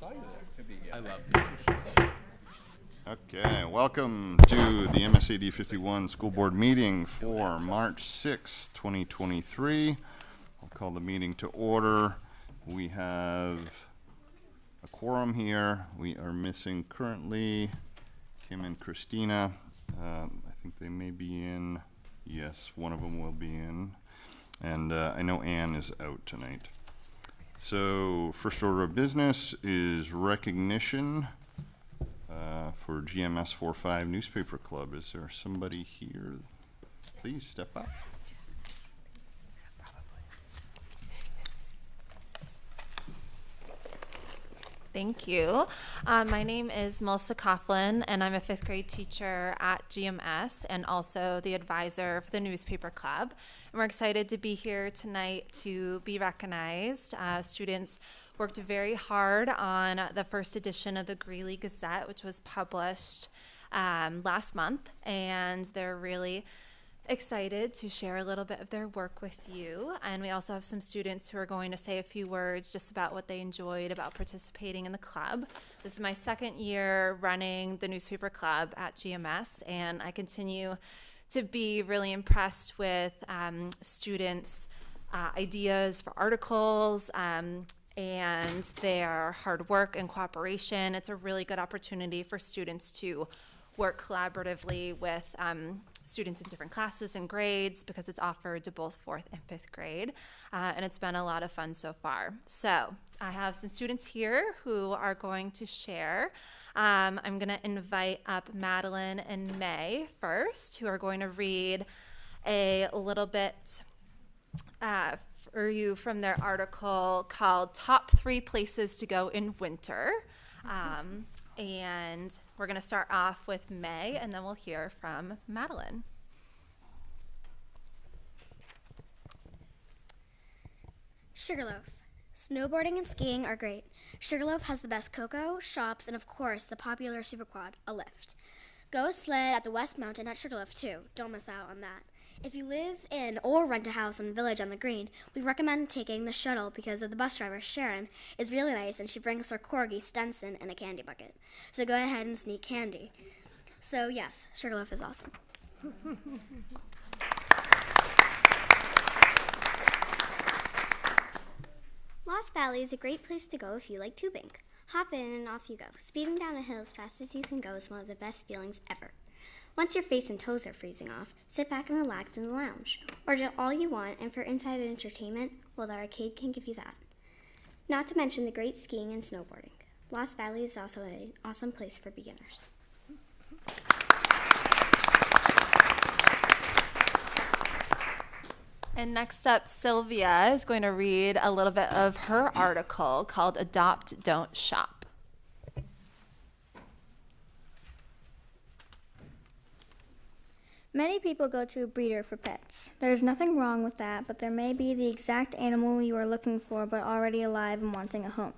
excited to be here. I love the Okay, welcome to the MSAD 51 School Board meeting for March 6, 2023. I'll call the meeting to order. We have a quorum here. We are missing currently Kim and Christina. I think they may be in. Yes, one of them will be in. And I know Ann is out tonight. So first order of business is recognition for GMS 45 Newspaper Club. Is there somebody here? Please step up. Thank you. My name is Melissa Coughlin, and I'm a fifth grade teacher at GMS and also the advisor for the Newspaper Club. And we're excited to be here tonight to be recognized. Students worked very hard on the first edition of the Greeley Gazette, which was published last month, and they're really excited to share a little bit of their work with you. And we also have some students who are going to say a few words just about what they enjoyed about participating in the club. This is my second year running the Newspaper Club at GMS, and I continue to be really impressed with students' ideas for articles and their hard work and cooperation. It's a really good opportunity for students to work collaboratively with students in different classes and grades because it's offered to both 4th and 5th grade, and it's been a lot of fun so far. So I have some students here who are going to share. I'm going to invite up Madeline and May first, who are going to read a little bit for you from their article called Top 3 Places to Go in Winter. And we're going to start off with May, and then we'll hear from Madeline. Sugarloaf. Snowboarding and skiing are great. Sugarloaf has the best cocoa, shops, and of course the popular superquad, a lift. Go sled at the West Mountain at Sugarloaf too. Don't miss out on that. If you live in or rent a house in the Village on the Green, we recommend taking the shuttle because of the bus driver, Sharon, is really nice and she brings her corgi, Stenson, in a candy bucket. So go ahead and sneak candy. So yes, Sugarloaf is awesome. Lost Valley is a great place to go if you like tubing. Hop in and off you go. Speeding down a hill as fast as you can go is one of the best feelings ever. Once your face and toes are freezing off, sit back and relax in the lounge. Order all you want, and for inside entertainment, well, the arcade can give you that. Not to mention the great skiing and snowboarding. Lost Valley is also an awesome place for beginners. And next up, Sylvia is going to read a little bit of her article called Adopt, Don't Shop. Many people go to a breeder for pets. There's nothing wrong with that, but there may be the exact animal you are looking for but already alive and wanting a home.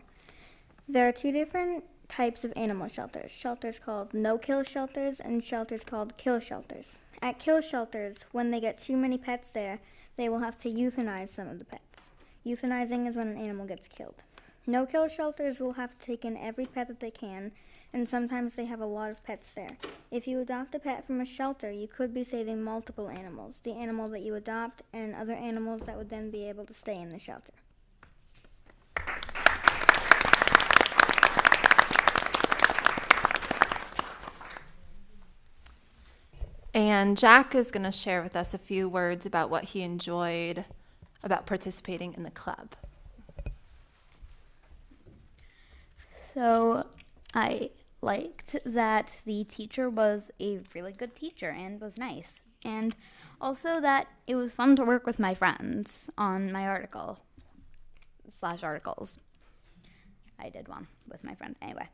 There are 2 different types of animal shelters. Shelters called no-kill shelters and shelters called kill shelters. At kill shelters, when they get too many pets there, they will have to euthanize some of the pets. Euthanizing is when an animal gets killed. No-kill shelters will have to take in every pet that they can, and sometimes they have a lot of pets there. If you adopt a pet from a shelter, you could be saving multiple animals, the animal that you adopt and other animals that would then be able to stay in the shelter. And Jack is going to share with us a few words about what he enjoyed about participating in the club. So I liked that the teacher was a really good teacher and was nice. And also that it was fun to work with my friends on my articles. I did one with my friend anyway.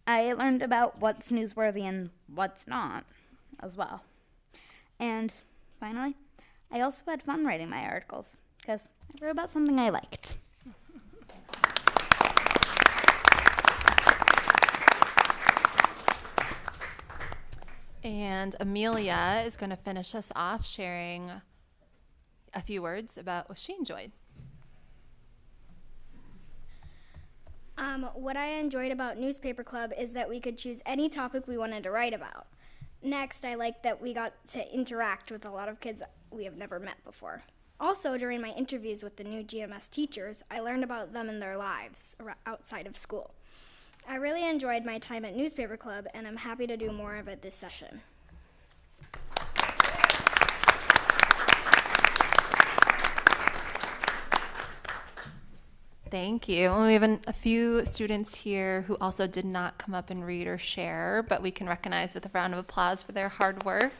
I learned about what's newsworthy and what's not as well. And finally, I also had fun writing my articles because I wrote about something I liked. And Amelia is going to finish us off sharing a few words about what she enjoyed. What I enjoyed about Newspaper Club is that we could choose any topic we wanted to write about. Next, I liked that we got to interact with a lot of kids we have never met before. Also, during my interviews with the new GMS teachers, I learned about them and their lives outside of school. I really enjoyed my time at Newspaper Club, and I'm happy to do more of it this session. Thank you. And we have a few students here who also did not come up and read or share, but we can recognize with a round of applause for their hard work.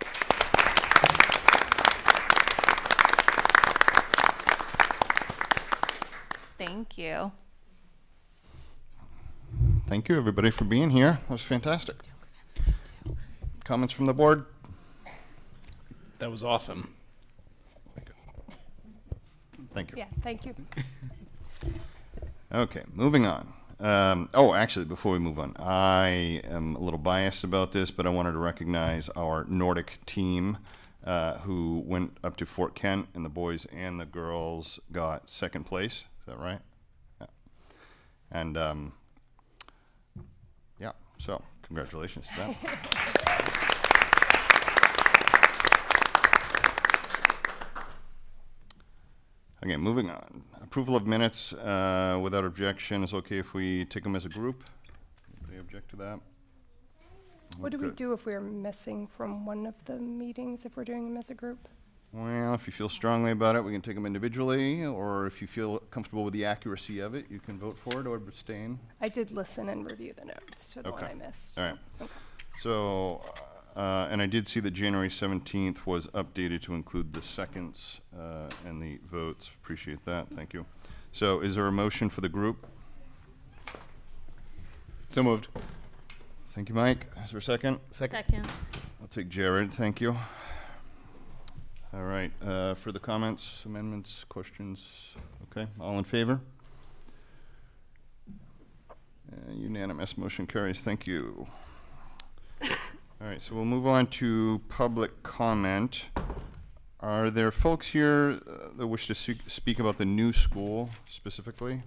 Thank you. Thank you, everybody, for being here. That was fantastic. Comments from the board? That was awesome. Thank you. Yeah, thank you. Okay, moving on. Actually, before we move on, I am a little biased about this, but I wanted to recognize our Nordic team who went up to Fort Kent, and the boys and the girls got second place. Is that right? Yeah. And yeah, so congratulations to them. Okay, moving on. Approval of minutes without objection. Is okay if we take them as a group? Anybody object to that? What do we Okay. do if we're missing from one of the meetings, if we're doing them as a group? Well, if you feel strongly about it, we can take them individually, or if you feel comfortable with the accuracy of it, you can vote for it or abstain. I did listen and review the notes to the one Okay. I missed. All right. Okay. So, and I did see that January 17th was updated to include the seconds and the votes. Appreciate that. Thank you. So is there a motion for the group? So moved. Thank you, Mike. Is there a second? Second. I'll take Jared. Thank you. All right. Further comments, amendments, questions? Okay. All in favor? Unanimous. Motion carries. Thank you. All right. So we'll move on to public comment. Are there folks here that wish to speak about the new school specifically?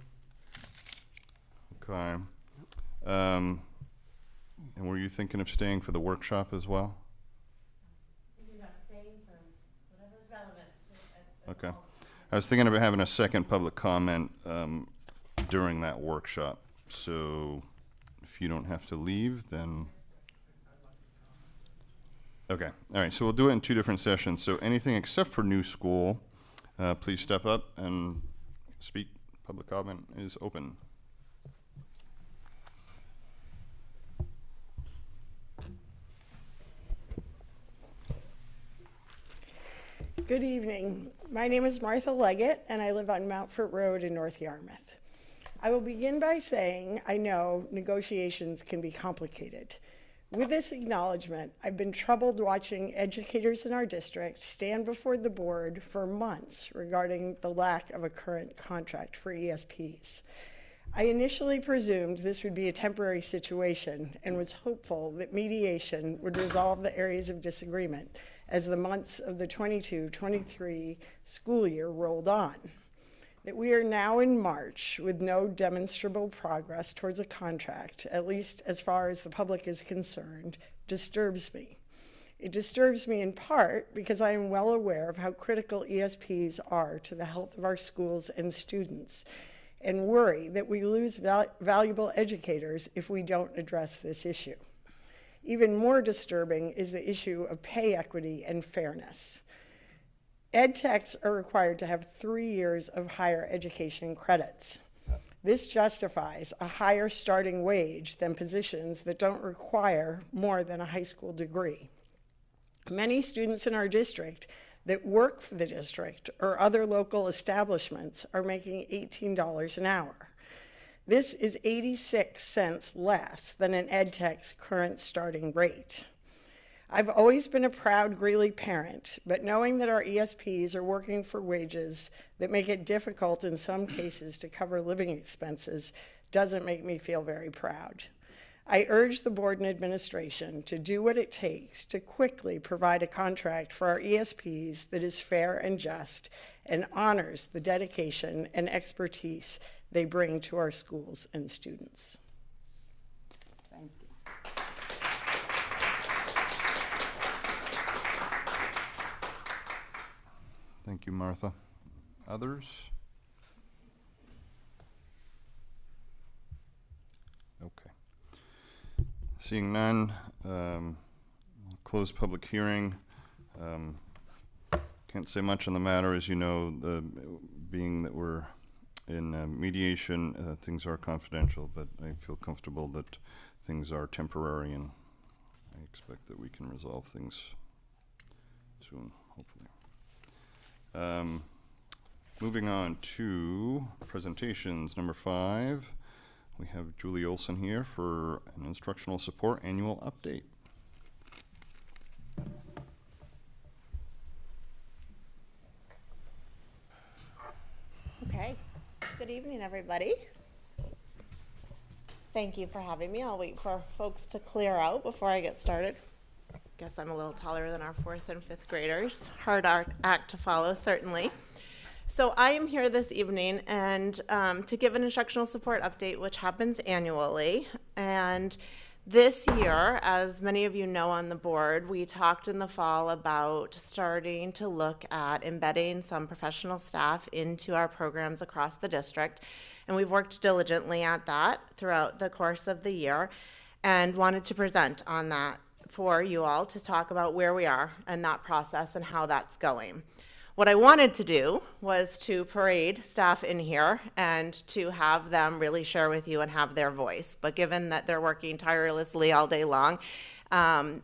Okay. And were you thinking of staying for the workshop as well? Okay. I was thinking about having a second public comment during that workshop. So if you don't have to leave, then. Okay. All right. So we'll do it in two different sessions. So anything except for new school, please step up and speak. Public comment is open. Good evening. My name is Martha Leggett, and I live on Mountfort Road in North Yarmouth. I will begin by saying I know negotiations can be complicated. With this acknowledgement, I've been troubled watching educators in our district stand before the board for months regarding the lack of a current contract for ESPs. I initially presumed this would be a temporary situation and was hopeful that mediation would resolve the areas of disagreement as the months of the 22-23 school year rolled on. That we are now in March with no demonstrable progress towards a contract, at least as far as the public is concerned, disturbs me. It disturbs me in part because I am well aware of how critical ESPs are to the health of our schools and students, and worry that we lose valuable educators if we don't address this issue. Even more disturbing is the issue of pay equity and fairness. Ed techs are required to have 3 years of higher education credits. This justifies a higher starting wage than positions that don't require more than a high school degree. Many students in our district that work for the district or other local establishments are making $18 an hour. This is 86 cents less than an ed tech's current starting rate. I've always been a proud Greeley parent, but knowing that our ESPs are working for wages that make it difficult in some cases to cover living expenses doesn't make me feel very proud. I urge the board and administration to do what it takes to quickly provide a contract for our ESPs that is fair and just and honors the dedication and expertise they bring to our schools and students. Thank you. Thank you, Martha. Others? Okay. Seeing none, close public hearing. Can't say much on the matter, as you know, being that we're in mediation, things are confidential, but I feel comfortable that things are temporary, and I expect that we can resolve things soon, hopefully. Moving on to presentations. Number 5, we have Julie Olson here for an instructional support annual update. Okay. Good evening, everybody. Thank you for having me. I'll wait for folks to clear out before I get started. Guess I'm a little taller than our 4th and 5th graders. Hard act to follow, certainly. So I am here this evening and to give an instructional support update, which happens annually. And this year, as many of you know on the board, we talked in the fall about starting to look at embedding some professional staff into our programs across the district. And we've worked diligently at that throughout the course of the year and wanted to present on that for you all to talk about where we are and that process and how that's going. What I wanted to do was to parade staff in here and to have them really share with you and have their voice. But given that they're working tirelessly all day long,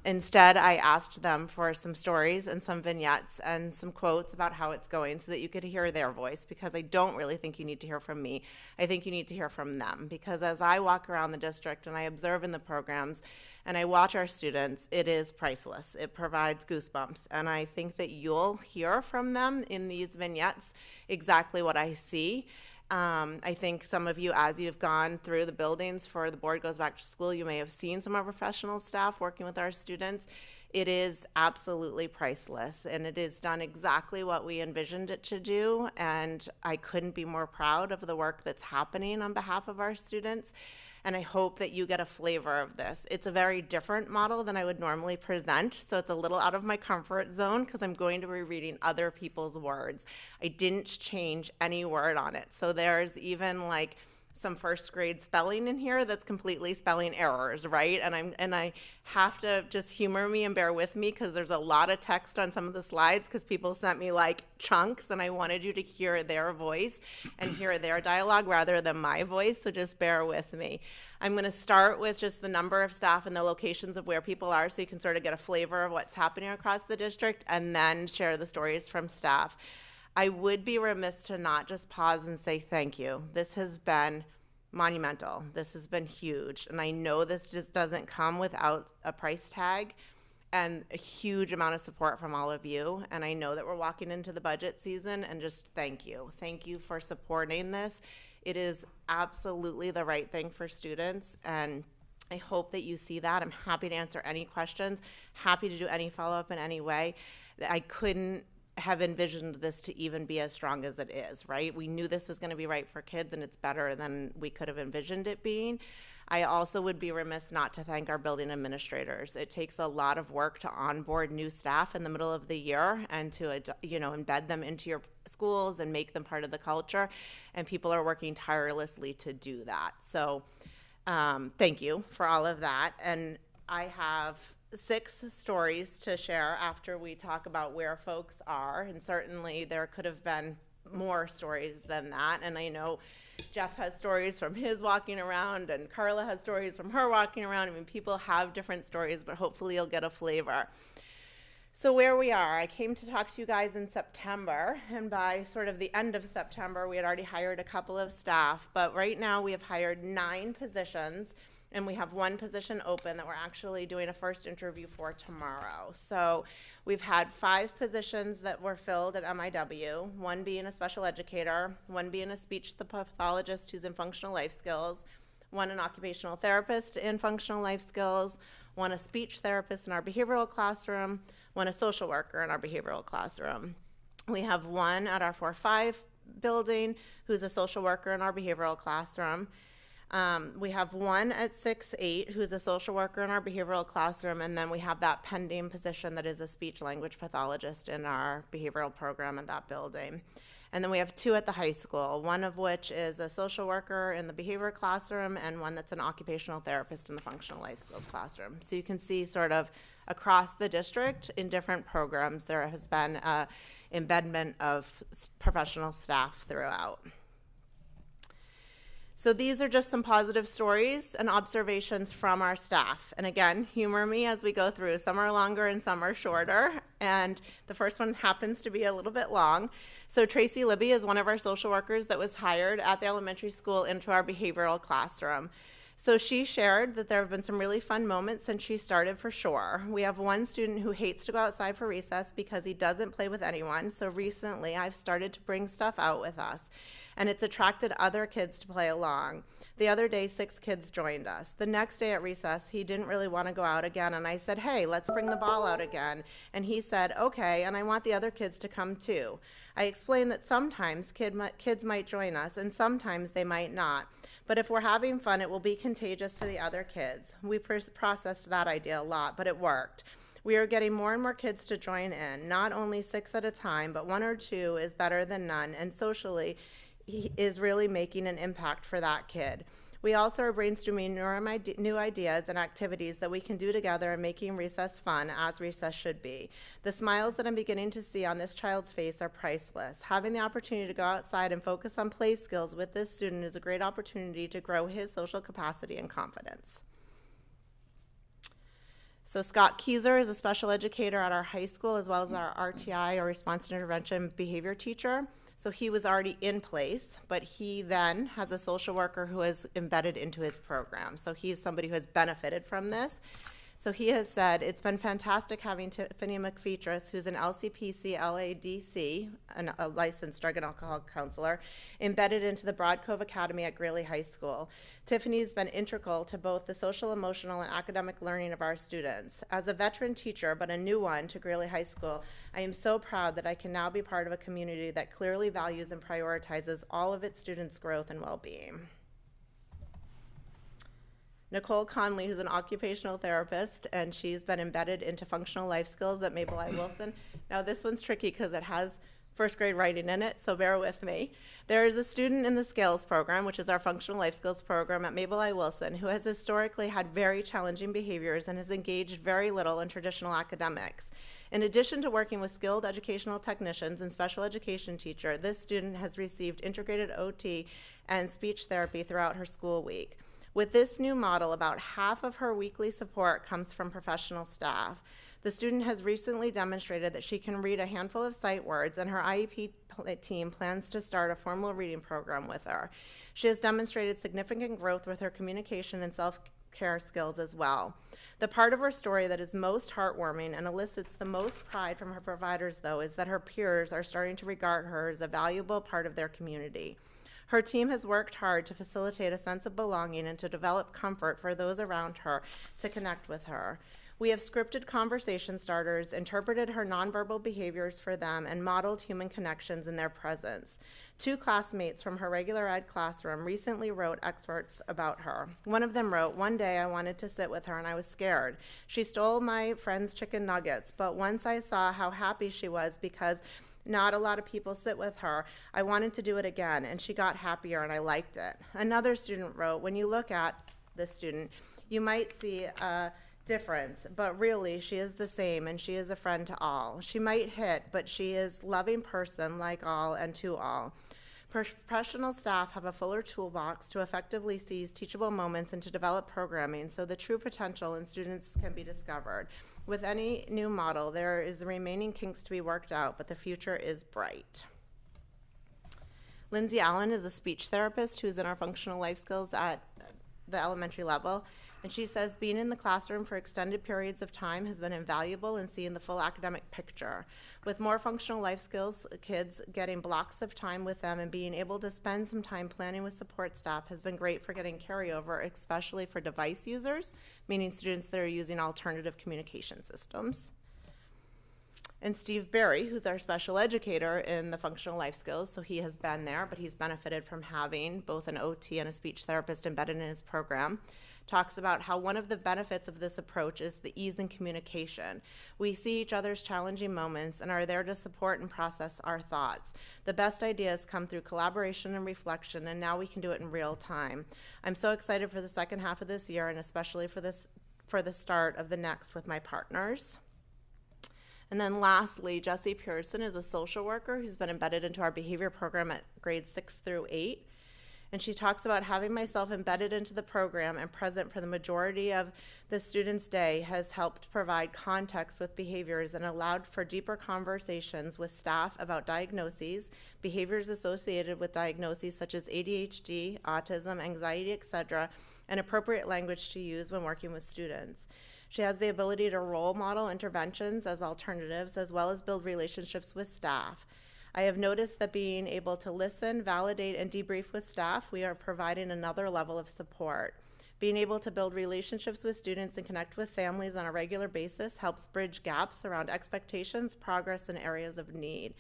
instead I asked them for some stories and some vignettes and some quotes about how it's going so that you could hear their voice, because I don't really think you need to hear from me. I think you need to hear from them, because as I walk around the district and I observe in the programs and I watch our students, it is priceless. It provides goosebumps. And I think that you'll hear from them in these vignettes exactly what I see. I think some of you, as you've gone through the buildings for the Board Goes Back to School, you may have seen some of our professional staff working with our students. It is absolutely priceless, and it is done exactly what we envisioned it to do, and I couldn't be more proud of the work that's happening on behalf of our students. And I hope that you get a flavor of this. It's a very different model than I would normally present, so it's a little out of my comfort zone because I'm going to be reading other people's words. I didn't change any word on it. So there's even like some first grade spelling in here that's completely spelling errors, right? And I have to just humor me and bear with me because there's a lot of text on some of the slides because people sent me like chunks and I wanted you to hear their voice and hear their dialogue rather than my voice, so just bear with me. I'm going to start with just the number of staff and the locations of where people are so you can sort of get a flavor of what's happening across the district, and then share the stories from staff. I would be remiss to not just pause and say thank you. This has been monumental. This has been huge. And I know this just doesn't come without a price tag and a huge amount of support from all of you. And I know that we're walking into the budget season, and just thank you. Thank you for supporting this. It is absolutely the right thing for students, and I hope that you see that. I'm happy to answer any questions, happy to do any follow-up in any way. I couldn't have envisioned this to even be as strong as it is, right? We knew this was going to be right for kids, and it's better than we could have envisioned it being. I also would be remiss not to thank our building administrators. It takes a lot of work to onboard new staff in the middle of the year and to, embed them into your schools and make them part of the culture. And people are working tirelessly to do that. So thank you for all of that. And I have 6 stories to share after we talk about where folks are. And certainly there could have been more stories than that. And I know Jeff has stories from his walking around, and Carla has stories from her walking around. I mean, people have different stories, but hopefully you'll get a flavor. So where we are, I came to talk to you guys in September, and by sort of the end of September, we had already hired a couple of staff, but right now we have hired 9 positions, and we have 1 position open that we're actually doing a first interview for tomorrow. So we've had 5 positions that were filled at MIW, 1 being a special educator, 1 being a speech pathologist who's in functional life skills, 1 an occupational therapist in functional life skills, 1 a speech therapist in our behavioral classroom, 1 a social worker in our behavioral classroom. We have 1 at our 4-5 building who's a social worker in our behavioral classroom. We have one at 6-8 who's a social worker in our behavioral classroom, and then we have that pending position that is a speech language pathologist in our behavioral program in that building. And then we have 2 at the high school, one of which is a social worker in the behavior classroom and one that's an occupational therapist in the functional life skills classroom. So you can see sort of across the district in different programs, there has been embedment of professional staff throughout. So these are just some positive stories and observations from our staff. And again, humor me as we go through. Some are longer and some are shorter. And the first one happens to be a little bit long. So Tracy Libby is one of our social workers that was hired at the elementary school into our behavioral classroom. So she shared that there have been some really fun moments since she started, for sure. We have one student who hates to go outside for recess because he doesn't play with anyone. So recently I've started to bring stuff out with us, and it's attracted other kids to play along. The other day, 6 kids joined us. The next day at recess, he didn't really want to go out again, and I said, hey, let's bring the ball out again. And he said, okay, and I want the other kids to come too. I explained that sometimes kids might join us, and sometimes they might not. But if we're having fun, it will be contagious to the other kids. We processed that idea a lot, but it worked. We are getting more and more kids to join in, not only 6 at a time, but 1 or 2 is better than none, and socially, he is really making an impact for that kid. We also are brainstorming new ideas and activities that we can do together and making recess fun, as recess should be. The smiles that I'm beginning to see on this child's face are priceless. Having the opportunity to go outside and focus on play skills with this student is a great opportunity to grow his social capacity and confidence. So Scott Keyser is a special educator at our high school, as well as our RTI, or Response to Intervention Behavior teacher. So he was already in place, but he then has a social worker who is embedded into his program. So he's somebody who has benefited from this. So he has said, it's been fantastic having Tiffany McFeetris, who's an LCPC LADC, a licensed drug and alcohol counselor, embedded into the Broad Cove Academy at Greeley High School. Tiffany's been integral to both the social, emotional, and academic learning of our students. As a veteran teacher, but a new one to Greeley High School, I am so proud that I can now be part of a community that clearly values and prioritizes all of its students' growth and well-being. Nicole Conley, who's an occupational therapist, and she's been embedded into functional life skills at Mabel I. Wilson. Now this one's tricky because it has first grade writing in it, so bear with me. There is a student in the Scales program, which is our functional life skills program at Mabel I. Wilson, who has historically had very challenging behaviors and has engaged very little in traditional academics. In addition to working with skilled educational technicians and special education teacher, this student has received integrated OT and speech therapy throughout her school week. With this new model, about half of her weekly support comes from professional staff. The student has recently demonstrated that she can read a handful of sight words, and her IEP team plans to start a formal reading program with her. She has demonstrated significant growth with her communication and self-care skills as well. The part of her story that is most heartwarming and elicits the most pride from her providers, though, is that her peers are starting to regard her as a valuable part of their community. Her team has worked hard to facilitate a sense of belonging and to develop comfort for those around her to connect with her. We have scripted conversation starters, interpreted her nonverbal behaviors for them, and modeled human connections in their presence. 2 classmates from her regular ed classroom recently wrote excerpts about her. One of them wrote, "One day I wanted to sit with her and I was scared. She stole my friend's chicken nuggets, but once I saw how happy she was because not a lot of people sit with her, I wanted to do it again, and she got happier and I liked it." Another student wrote, "When you look at this student, you might see a difference, but really she is the same and she is a friend to all. She might hit, but she is a loving person like all and to all." Professional staff have a fuller toolbox to effectively seize teachable moments and to develop programming so the true potential in students can be discovered. With any new model, there is the remaining kinks to be worked out, but the future is bright. Lindsay Allen is a speech therapist who's in our functional life skills at the elementary level. And she says being in the classroom for extended periods of time has been invaluable in seeing the full academic picture. With more functional life skills, kids getting blocks of time with them and being able to spend some time planning with support staff has been great for getting carryover, especially for device users, meaning students that are using alternative communication systems. and Steve Berry, who's our special educator in the functional life skills. So he has been there, but he's benefited from having both an OT and a speech therapist embedded in his program. Talks about how one of the benefits of this approach is the ease in communication. We see each other's challenging moments and are there to support and process our thoughts. The best ideas come through collaboration and reflection, and now we can do it in real time. I'm so excited for the second half of this year, and especially for the start of the next with my partners. And then lastly, Jessie Pearson is a social worker who's been embedded into our behavior program at grades 6 through 8. And she talks about having myself embedded into the program and present for the majority of the students' day has helped provide context with behaviors and allowed for deeper conversations with staff about diagnoses, behaviors associated with diagnoses such as ADHD, autism, anxiety, etc., and appropriate language to use when working with students. She has the ability to role model interventions as alternatives, as well as build relationships with staff. I have noticed that being able to listen, validate, and debrief with staff, we are providing another level of support. Being able to build relationships with students and connect with families on a regular basis helps bridge gaps around expectations, progress, and areas of need.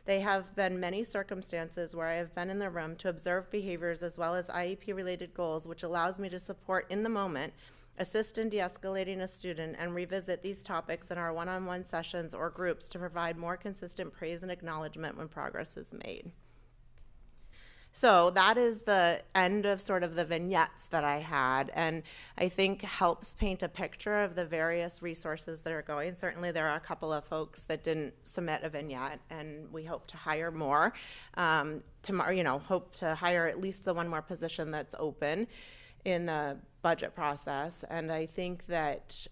There have been many circumstances where I have been in the room to observe behaviors as well as IEP-related goals, which allows me to support in the moment, assist in de-escalating a student, and revisit these topics in our one-on-one sessions or groups to provide more consistent praise and acknowledgement when progress is made. So that is the end of sort of the vignettes that I had, and I think helps paint a picture of the various resources that are going. Certainly there are a couple of folks that didn't submit a vignette, and we hope to hire more. Tomorrow, hope to hire at least the one more position that's open in the budget process. And I think that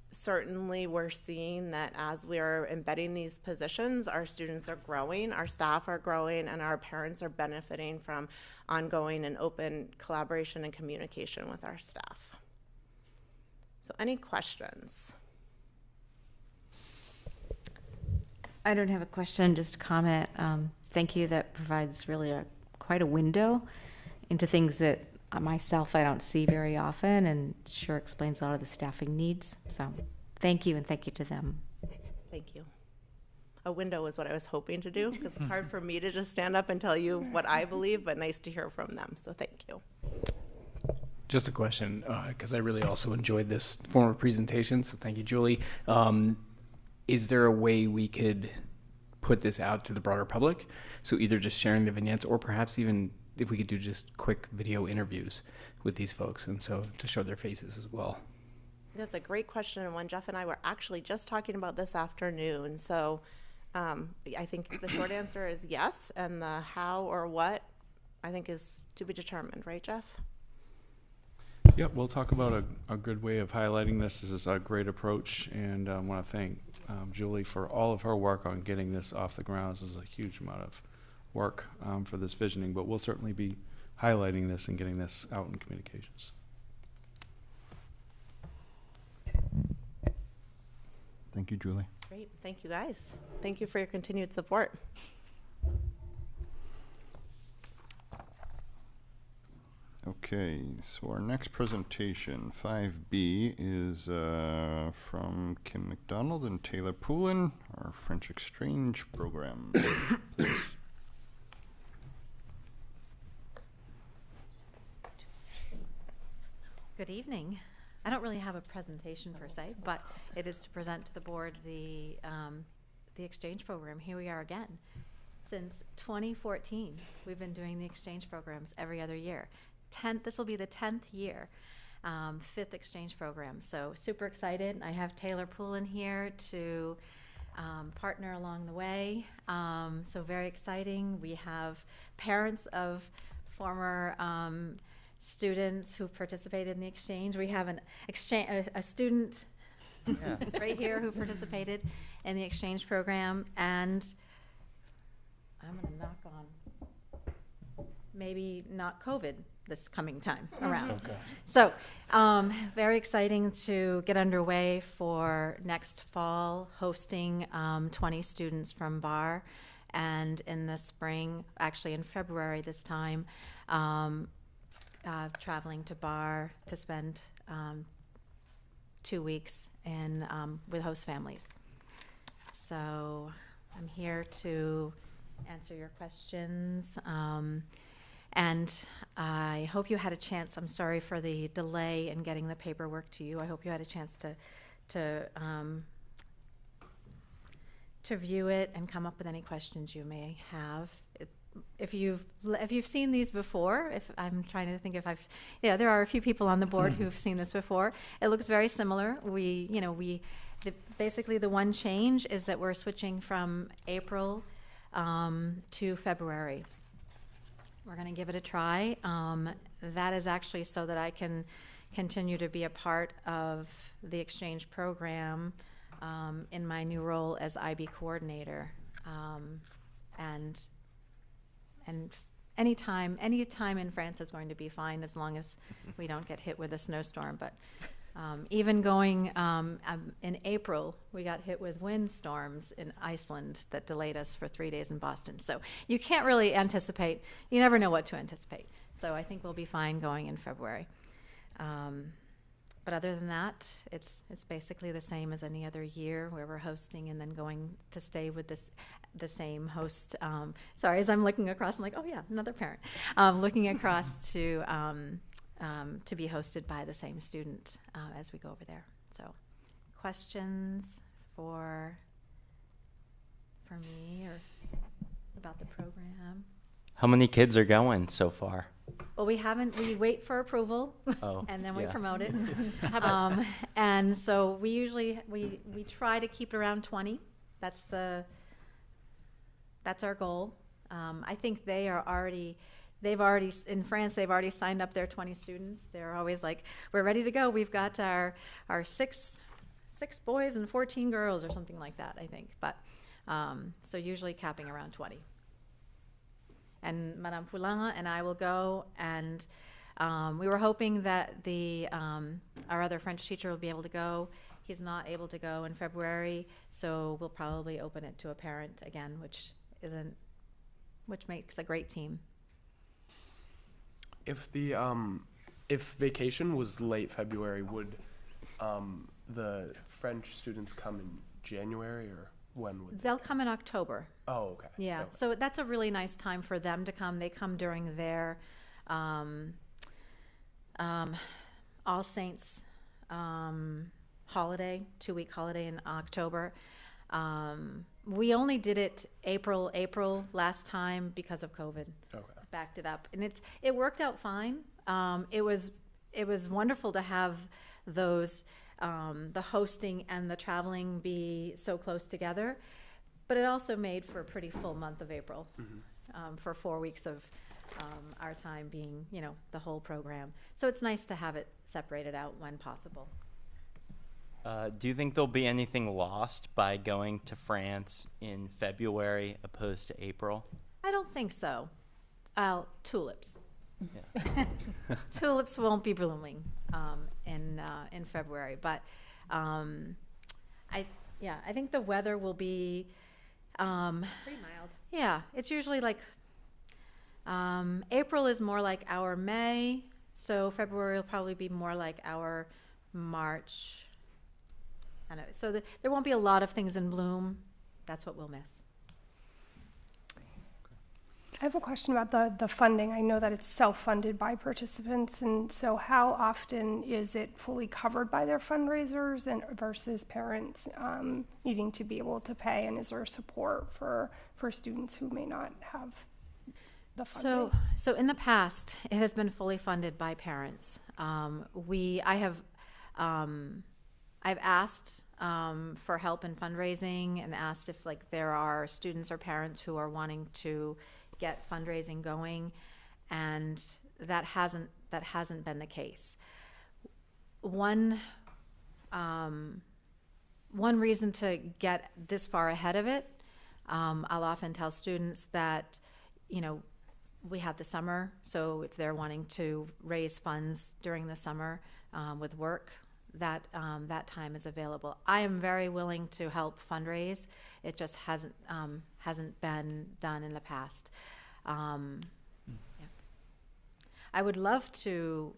certainly we're seeing that as we're embedding these positions, our students are growing, our staff are growing, and our parents are benefiting from ongoing and open collaboration and communication with our staff. So any questions? I don't have a question, just a comment. Thank you. That provides really quite a window into things that myself I don't see very often, and sure explains a lot of the staffing needs. So thank you, and thank you to them. Thank you. A window is what I was hoping to do, because it's hard for me to just stand up and tell you what I believe, but nice to hear from them. So thank you. Just a question, because I really also enjoyed this form of presentation, so thank you, Julie. Is there a way we could put this out to the broader public? So either just sharing the vignettes, or perhaps even if we could do just quick video interviews with these folks, and so to show their faces as well. That's a great question, and one Jeff and I were actually just talking about this afternoon. So I think the short answer is yes, and the how or what I think is to be determined, right, Jeff? Yep, we'll talk about a good way of highlighting this. This is a great approach, and I want to thank Julie for all of her work on getting this off the ground. This is a huge amount of work for this visioning, but we'll certainly be highlighting this and getting this out in communications. Thank you, Julie. Great. Thank you, guys. Thank you for your continued support. Okay, so our next presentation, 5B, is from Kim McDonald and Taylor Poulin, our French exchange program. Please. Good evening. I don't really have a presentation per se, but it is to present to the board the exchange program. Here we are again. Since 2014, we've been doing the exchange programs every other year. This will be the 10th year, 5th exchange program. So super excited. I have Taylor Poulin here to partner along the way. So very exciting. We have parents of former students who participated in the exchange. We have a student right here who participated in the exchange program, and I'm going to knock on maybe not COVID this coming time around. Okay. So very exciting to get underway for next fall, hosting 20 students from VAR, and in the spring, actually in February this time, traveling to Bar to spend 2 weeks with host families. So I'm here to answer your questions. And I hope you had a chance, I'm sorry for the delay in getting the paperwork to you. I hope you had a chance to view it and come up with any questions you may have. If you've seen these before, if I'm trying to think if I've, yeah, there are a few people on the board who've seen this before. It looks very similar. Basically the one change is that we're switching from April to February. We're going to give it a try. That is actually so that I can continue to be a part of the exchange program in my new role as IB coordinator. And any time in France is going to be fine as long as we don't get hit with a snowstorm. But even going in April, we got hit with windstorms in Iceland that delayed us for 3 days in Boston. So you can't really anticipate. You never know what to anticipate. So I think we'll be fine going in February. But other than that, it's basically the same as any other year where we're hosting and then going to stay with the same host. Sorry, as I'm looking across, I'm like, oh yeah, another parent. Looking across to be hosted by the same student as we go over there. So, questions for me or about the program? How many kids are going so far? Well, we wait for approval, and then we promote it. And so we usually, we try to keep it around 20. That's our goal. I think in France, they've already signed up their 20 students. They're always like, we're ready to go. We've got our six boys and 14 girls or something like that, I think. But, so usually capping around 20. And Madame Poulain and I will go, and we were hoping that our other French teacher will be able to go. He's not able to go in February, so we'll probably open it to a parent again, which makes a great team. If vacation was late February, would the French students come in January, or when would They'll come in October. Oh, okay. Yeah, Okay. so that's a really nice time for them to come. They come during their All Saints holiday, 2-week holiday in October. We only did it April last time because of COVID. Okay. Backed it up, and it worked out fine. It was wonderful to have those the hosting and the traveling be so close together, but it also made for a pretty full month of April, for 4 weeks of our time being, the whole program. So it's nice to have it separated out when possible. Do you think there'll be anything lost by going to France in February opposed to April? I don't think so. Tulips. Yeah. Tulips won't be blooming in February, but I think the weather will be Pretty mild. Yeah, it's usually like April is more like our May, so February will probably be more like our March. I know, so there won't be a lot of things in bloom. That's what we'll miss. I have a question about the funding. I know that it's self-funded by participants, and so how often is it fully covered by their fundraisers and versus parents needing to be able to pay, and is there support for students who may not have the funding? So in the past, it has been fully funded by parents. I've asked for help in fundraising and asked if there are students or parents who are wanting to get fundraising going, and that hasn't been the case. One reason to get this far ahead of it, I'll often tell students that, we have the summer, so if they're wanting to raise funds during the summer with work, that time is available. I am very willing to help fundraise. It just hasn't been done in the past. Yeah. I would love to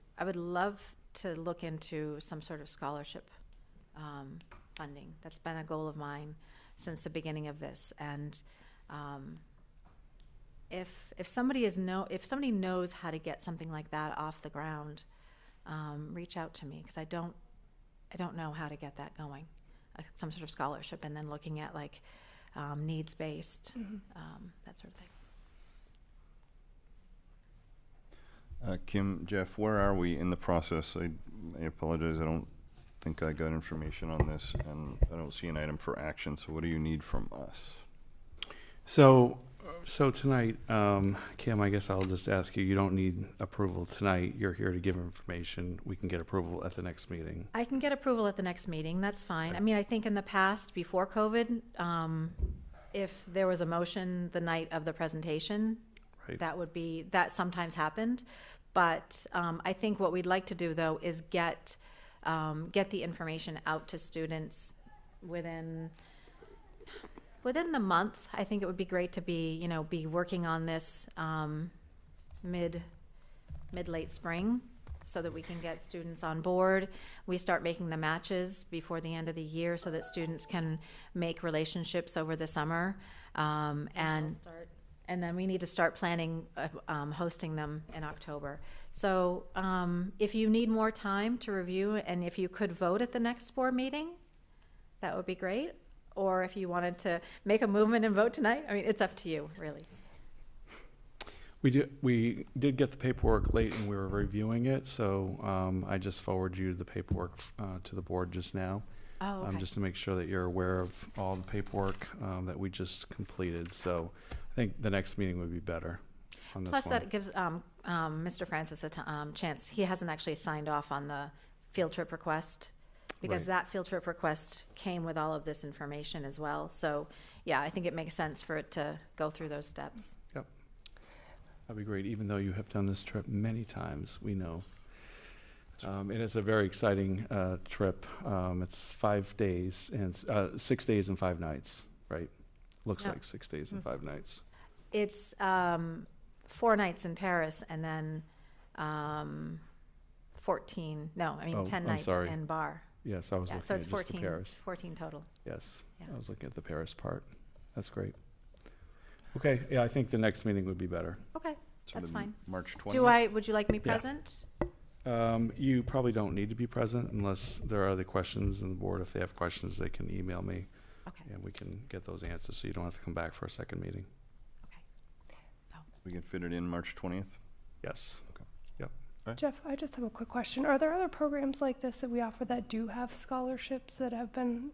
look into some sort of scholarship funding. That's been a goal of mine. since the beginning of this. And if somebody knows how to get something like that off the ground, reach out to me, because I don't know how to get that going, some sort of scholarship, and then looking at like needs-based, that sort of thing. Kim, Jeff, where are we in the process? I apologize, I don't think I got information on this, and I don't see an item for action, so what do you need from us? So tonight, Kim, I guess I'll just ask you, you don't need approval tonight. You're here to give information. We can get approval at the next meeting. I can get approval at the next meeting, that's fine. I mean, I think in the past, before COVID, if there was a motion the night of the presentation, Right. that sometimes happened. But I think what we'd like to do, though, is get the information out to students within the month. I think it would be great to be working on this mid-late spring, so that we can get students on board. We start making the matches before the end of the year, so that students can make relationships over the summer. And then we need to start planning hosting them in October. So if you need more time to review, and if you could vote at the next board meeting, that would be great. Or if you wanted to make a movement and vote tonight, I mean, it's up to you, really. We did get the paperwork late, and we were reviewing it, so I just forwarded you the paperwork to the board just now. Oh, okay. Just to make sure that you're aware of all the paperwork that we just completed. So I think the next meeting would be better on this Plus, one. that gives Mr. Francis a chance. He hasn't actually signed off on the field trip request, because Right. that field trip request came with all of this information as well. So, yeah, I think it makes sense for it to go through those steps. Yep. That'd be great, even though you have done this trip many times, we know. It is a very exciting trip. It's 5 days, and 6 days and 5 nights, right? Looks No. like 6 days and 5 nights. It's 4 nights in Paris, and then 10 I'm nights sorry. in Bar. Yes, I was looking So it's at just the 14, Paris. 14 total. Yes, Yeah. I was looking at the Paris part. That's great. Okay, yeah, I think the next meeting would be better. Okay, So that's the fine. March 20th? Would you like me Yeah. present? You probably don't need to be present unless there are other questions in the board. If they have questions, they can email me, Okay. and we can get those answers, so you don't have to come back for a second meeting. We can fit it in March 20th? Yes. Okay. Yep. Jeff, I just have a quick question. Are there other programs like this that we offer that do have scholarships that have been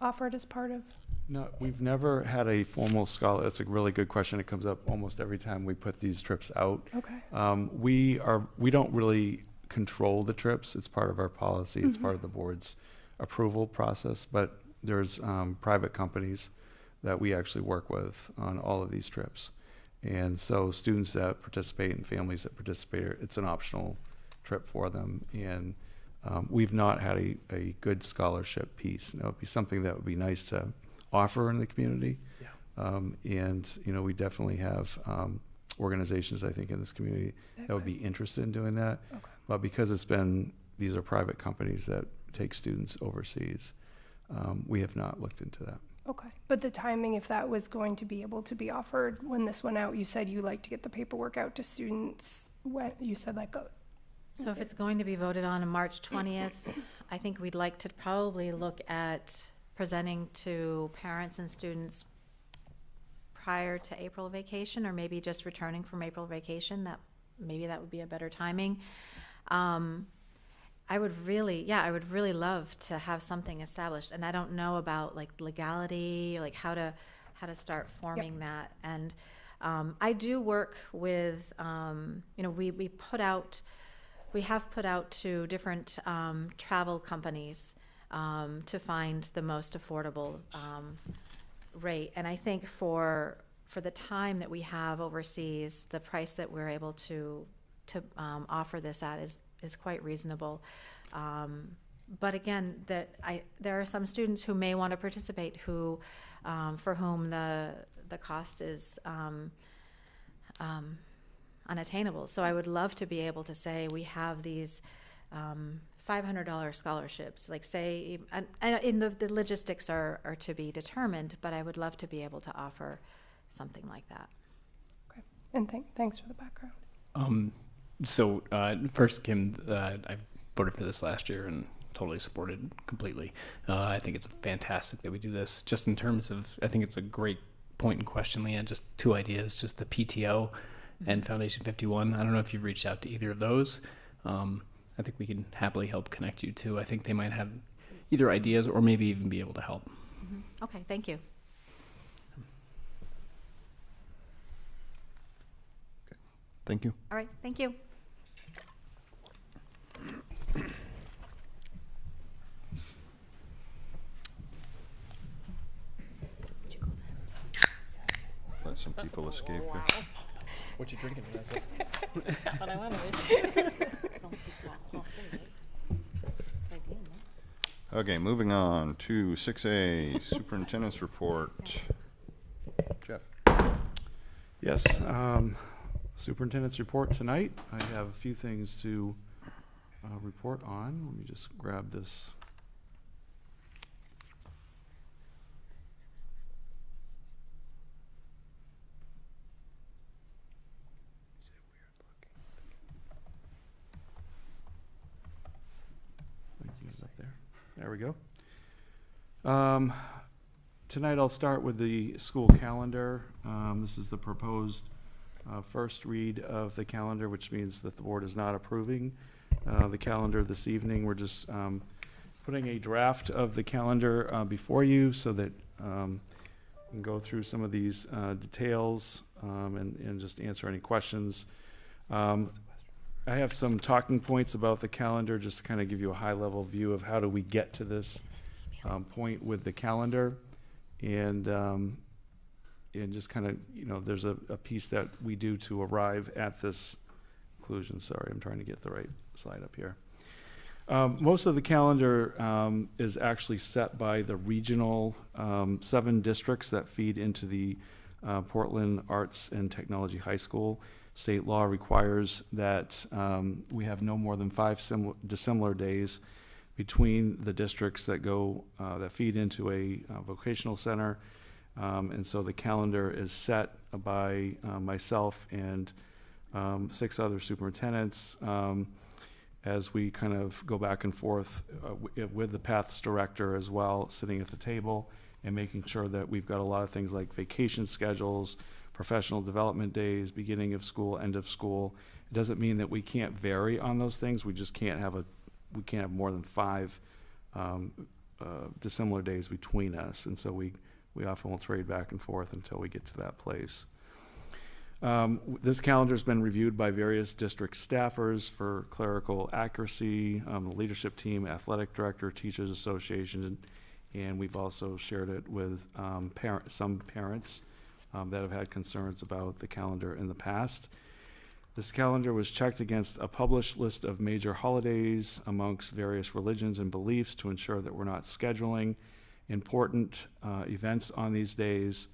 offered as part of? No, we've never had a formal scholar. That's a really good question. It comes up almost every time we put these trips out. Okay. We don't really control the trips. It's part of our policy. It's part of the board's approval process. But there's private companies that we actually work with on all of these trips. And so students that participate and families that participate, it's an optional trip for them. And we've not had a good scholarship piece. And that would be something that would be nice to offer in the community. Yeah. And we definitely have organizations, I think, in this community that would be interested in doing that. Okay. But because these are private companies that take students overseas, we have not looked into that. Okay. But the timing, if that was going to be able to be offered when this went out, you said you like to get the paperwork out to students. When you said So if it's going to be voted on March 20th, I think we'd like to probably look at presenting to parents and students prior to April vacation, or maybe just returning from April vacation. Maybe that would be a better timing. I would really love to have something established, and I don't know about like legality, like how to start forming that. And I do work with, we have put out to different travel companies to find the most affordable rate. And I think for the time that we have overseas, the price that we're able to offer this at is quite reasonable. But again, there are some students who may want to participate who, for whom the cost is unattainable. So I would love to be able to say we have these $500 scholarships, like say, and in the logistics are to be determined, but I would love to be able to offer something like that. Okay. And thanks for the background. So first, Kim, I voted for this last year and totally supported completely. I think it's fantastic that we do this. Just in terms of, I think it's a great point in question, Leanne. Just two ideas, just the PTO and Foundation 51. I don't know if you've reached out to either of those. I think we can happily help connect you too. I think they might have either ideas or maybe even be able to help. Mm-hmm. Okay, thank you. Thank you. All right, thank you. Let some people escape here. What you drinking, Vanessa? What I wanted. Okay, moving on to 6A, Superintendent's Report. Jeff. Yes, Superintendent's Report tonight. I have a few things to report on. Let me just grab this. Up there. There we go. Tonight I'll start with the school calendar. This is the proposed first read of the calendar, which means that the board is not approving the calendar this evening. We're just putting a draft of the calendar before you so that we can go through some of these details and just answer any questions. I have some talking points about the calendar just to kind of give you a high-level view of how do we get to this point with the calendar, and just kind of, you know, there's a piece that we do to arrive at this conclusion. Sorry, I'm trying to get the right slide up here. Most of the calendar is actually set by the regional 7 districts that feed into the Portland Arts and Technology High School. State law requires that we have no more than 5 dissimilar days between the districts that go that feed into a vocational center, and so the calendar is set by myself and 6 other superintendents as we kind of go back and forth with the Paths director as well, sitting at the table and making sure that we've got a lot of things like vacation schedules, professional development days, beginning of school, end of school. It doesn't mean that we can't vary on those things. We just can't have we can't have more than 5 dissimilar days between us, and so we often will trade back and forth until we get to that place. This calendar has been reviewed by various district staffers for clerical accuracy, the leadership team, athletic director, teachers association, and we've also shared it with some parents that have had concerns about the calendar in the past. This calendar was checked against a published list of major holidays amongst various religions and beliefs to ensure that we're not scheduling important events on these days.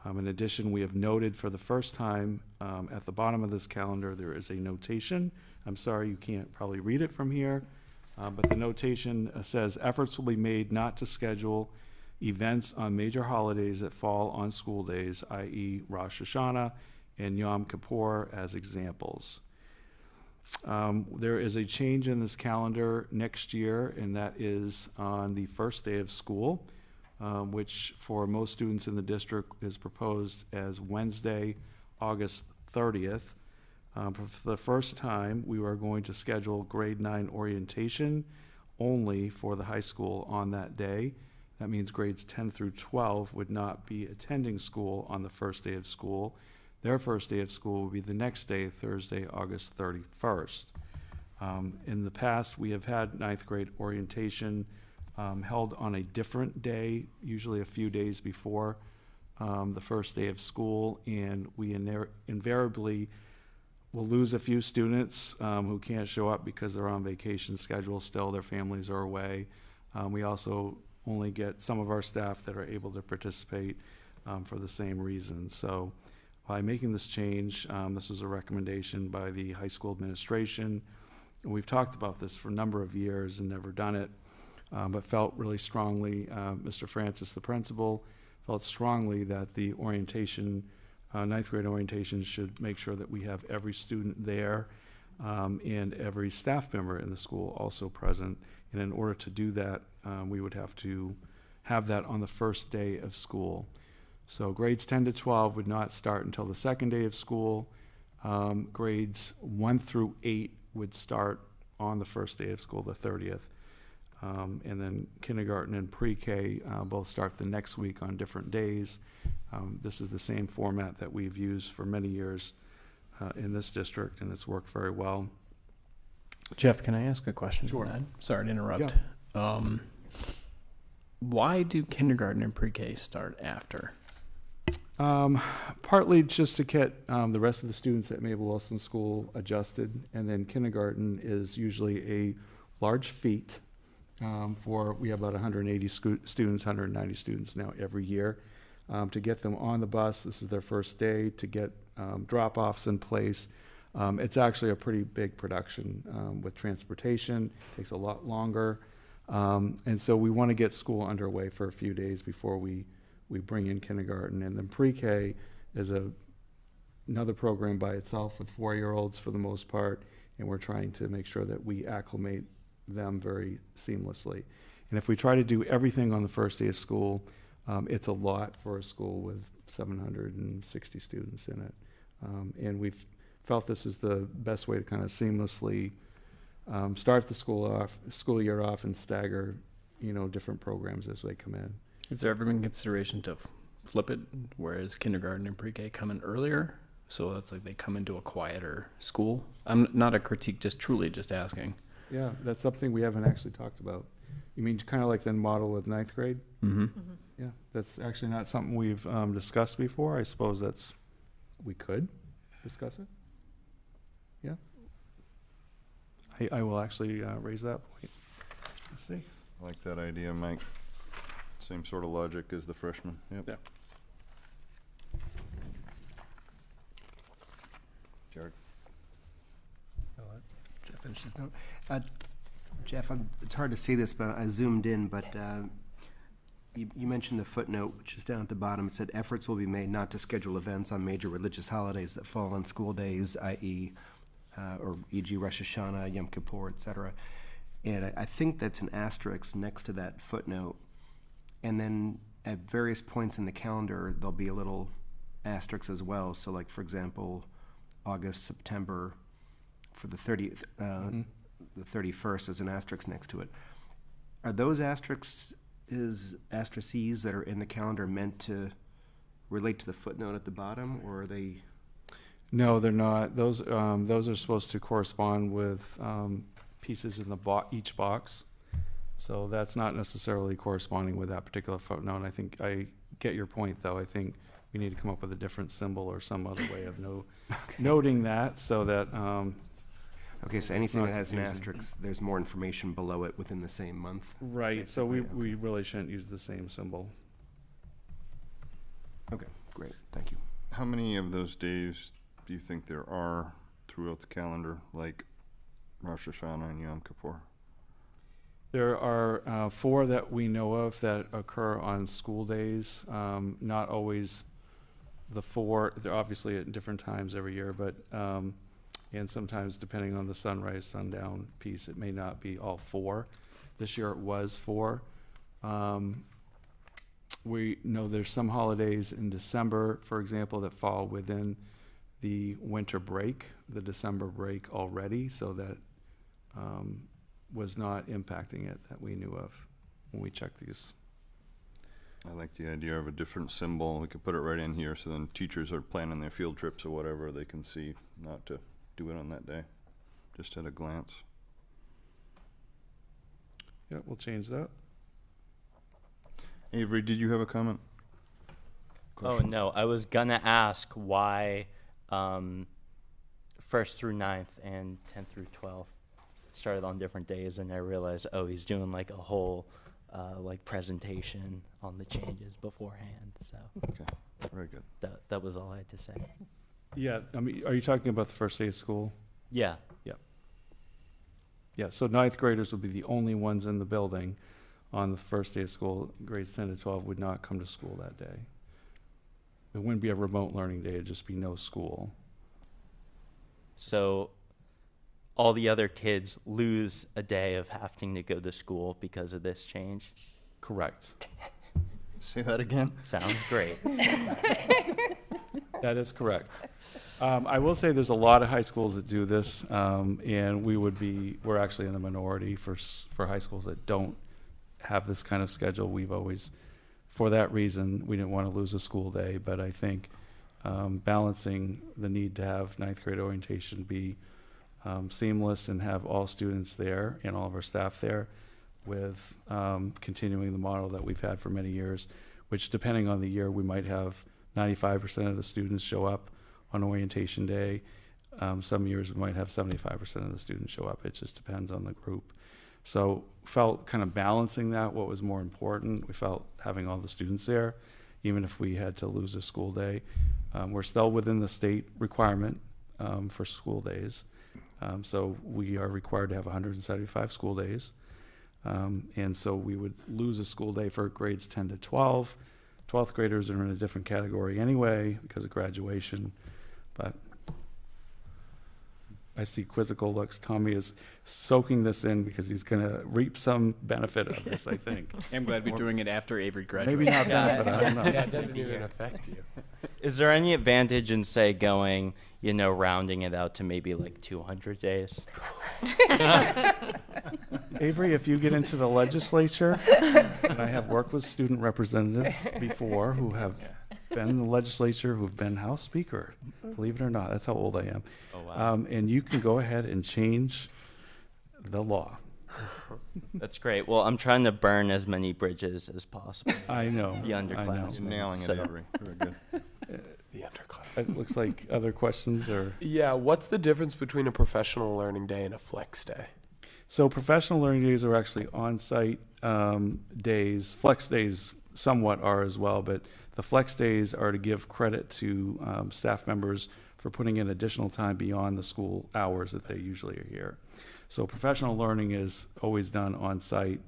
In addition, we have noted for the first time at the bottom of this calendar, there is a notation. I'm sorry you can't probably read it from here, but the notation says efforts will be made not to schedule events on major holidays that fall on school days, i.e. Rosh Hashanah and Yom Kippur as examples. There is a change in this calendar next year, and that is on the first day of school, which for most students in the district is proposed as Wednesday, August 30th. For the first time, we are going to schedule grade 9 orientation only for the high school on that day. That means grades 10 through 12 would not be attending school on the first day of school. Their first day of school will be the next day, Thursday, August 31st. In the past, we have had 9th grade orientation held on a different day, usually a few days before the first day of school, and we invariably will lose a few students who can't show up because they're on vacation schedule still, their families are away. We also only get some of our staff that are able to participate for the same reason. So by making this change, this is a recommendation by the high school administration we've talked about this for a number of years and never done it, but felt really strongly, Mr. Francis, the principal, felt strongly that the orientation, ninth grade orientation, should make sure that we have every student there and every staff member in the school also present. And in order to do that, we would have to have that on the first day of school. So grades 10 to 12 would not start until the second day of school. Grades 1 through 8 would start on the first day of school, the 30th. And then kindergarten and pre-K both start the next week on different days. This is the same format that we've used for many years in this district, and it's worked very well. Jeff, can I ask a question? Sure. Sorry to interrupt. Why do kindergarten and pre-K start after? Partly just to get the rest of the students at Mabel Wilson School adjusted, and then kindergarten is usually a large feat we have about 180 students, 190 students now every year. To get them on the bus, this is their first day, to get drop-offs in place. It's actually a pretty big production with transportation. It takes a lot longer. And so we want to get school underway for a few days before we bring in kindergarten. And then pre-K is another program by itself with 4-year-olds for the most part, and we're trying to make sure that we acclimate them very seamlessly. And if we try to do everything on the first day of school, it's a lot for a school with 760 students in it. And we've felt this is the best way to kind of seamlessly start the school year off and stagger, different programs as they come in. Has there ever been consideration to flip it, whereas kindergarten and pre-K come in earlier? So that's like they come into a quieter school? I'm not a critique, just asking. Yeah, that's something we haven't actually talked about. You mean kind of like the model with ninth grade? Mm-hmm. Yeah, that's actually not something we've discussed before. I suppose we could discuss it. Yeah. I will actually raise that point. Let's see. I like that idea, Mike. Same sort of logic as the freshman. Yep. Yeah. Jared. Jeff finished his note. Jeff, it's hard to see this, but I zoomed in, but you mentioned the footnote, which is down at the bottom. It said efforts will be made not to schedule events on major religious holidays that fall on school days, i.e., or e.g. Rosh Hashanah, Yom Kippur, etc. And I think that's an asterisk next to that footnote. And then at various points in the calendar, there'll be a little asterisk as well. So, like, for example, August, September, for the 30th, the 31st, there's an asterisk next to it. Are those asterisks that are in the calendar meant to relate to the footnote at the bottom, or are they? No, they're not. Those are supposed to correspond with pieces in each box. So that's not necessarily corresponding with that particular footnote. I think I get your point, though. I think we need to come up with a different symbol or some other way of noting that, so that. Okay, so anything that has an asterisk, there's more information below it within the same month. Right. So we really shouldn't use the same symbol. Okay, great. Thank you. How many of those days do you think there are throughout the calendar, like Rosh Hashanah and Yom Kippur? There are 4 that we know of that occur on school days. Not always the 4. They're obviously at different times every year, but and sometimes depending on the sunrise, sundown piece, it may not be all 4. This year it was 4. We know there's some holidays in December, for example, that fall within the winter break, the December break already, so that was not impacting it that we knew of when we checked these. I like the idea of a different symbol. We could put it right in here, so then teachers are planning their field trips or whatever, they can see not to do it on that day, just at a glance. Yeah, we'll change that. Avery, did you have a comment? Oh, no, I was gonna ask why 1st through 9th and 10th through 12th started on different days, and I realized, he's doing like a whole like presentation on the changes beforehand. So okay, very good. That was all I had to say. Yeah, I mean, are you talking about the first day of school? Yeah. Yeah. Yeah, so ninth graders would be the only ones in the building on the first day of school. Grades 10 to 12 would not come to school that day. It wouldn't be a remote learning day, it'd just be no school. So all the other kids lose a day of having to go to school because of this change? Correct. Say that again? Sounds great. That is correct. I will say there's a lot of high schools that do this, and we're actually in the minority for high schools that don't have this kind of schedule. We've always, for that reason, we didn't want to lose a school day, but I think balancing the need to have ninth grade orientation be seamless and have all students there and all of our staff there with continuing the model that we've had for many years, which depending on the year, we might have 95% of the students show up on orientation day. Some years we might have 75% of the students show up. It just depends on the group. So felt kind of balancing that, what was more important. We felt having all the students there, even if we had to lose a school day. We're still within the state requirement for school days. So we are required to have 175 school days. And so we would lose a school day for grades 10 to 12. 12th graders are in a different category anyway because of graduation. But I see quizzical looks. Tommy is soaking this in because he's going to reap some benefit of this, I think. I'm glad we're doing it after Avery graduates. Maybe not benefit, I don't know. Yeah, it doesn't even affect you. Is there any advantage in, say, going, rounding it out to maybe like 200 days? Avery, if you get into the legislature, and I have worked with student representatives before who have been in the legislature, who've been House Speaker, believe it or not, that's how old I am. Oh, wow. And you can go ahead and change the law. That's great. Well, I'm trying to burn as many bridges as possible. I know. The underclassmen. You're nailing it, Avery. Very good. The underclass. It looks like other questions or... Yeah, what's the difference between a professional learning day and a flex day? So professional learning days are actually on-site days. Flex days somewhat are as well, but the flex days are to give credit to staff members for putting in additional time beyond the school hours that they usually are here. So professional learning is always done on-site,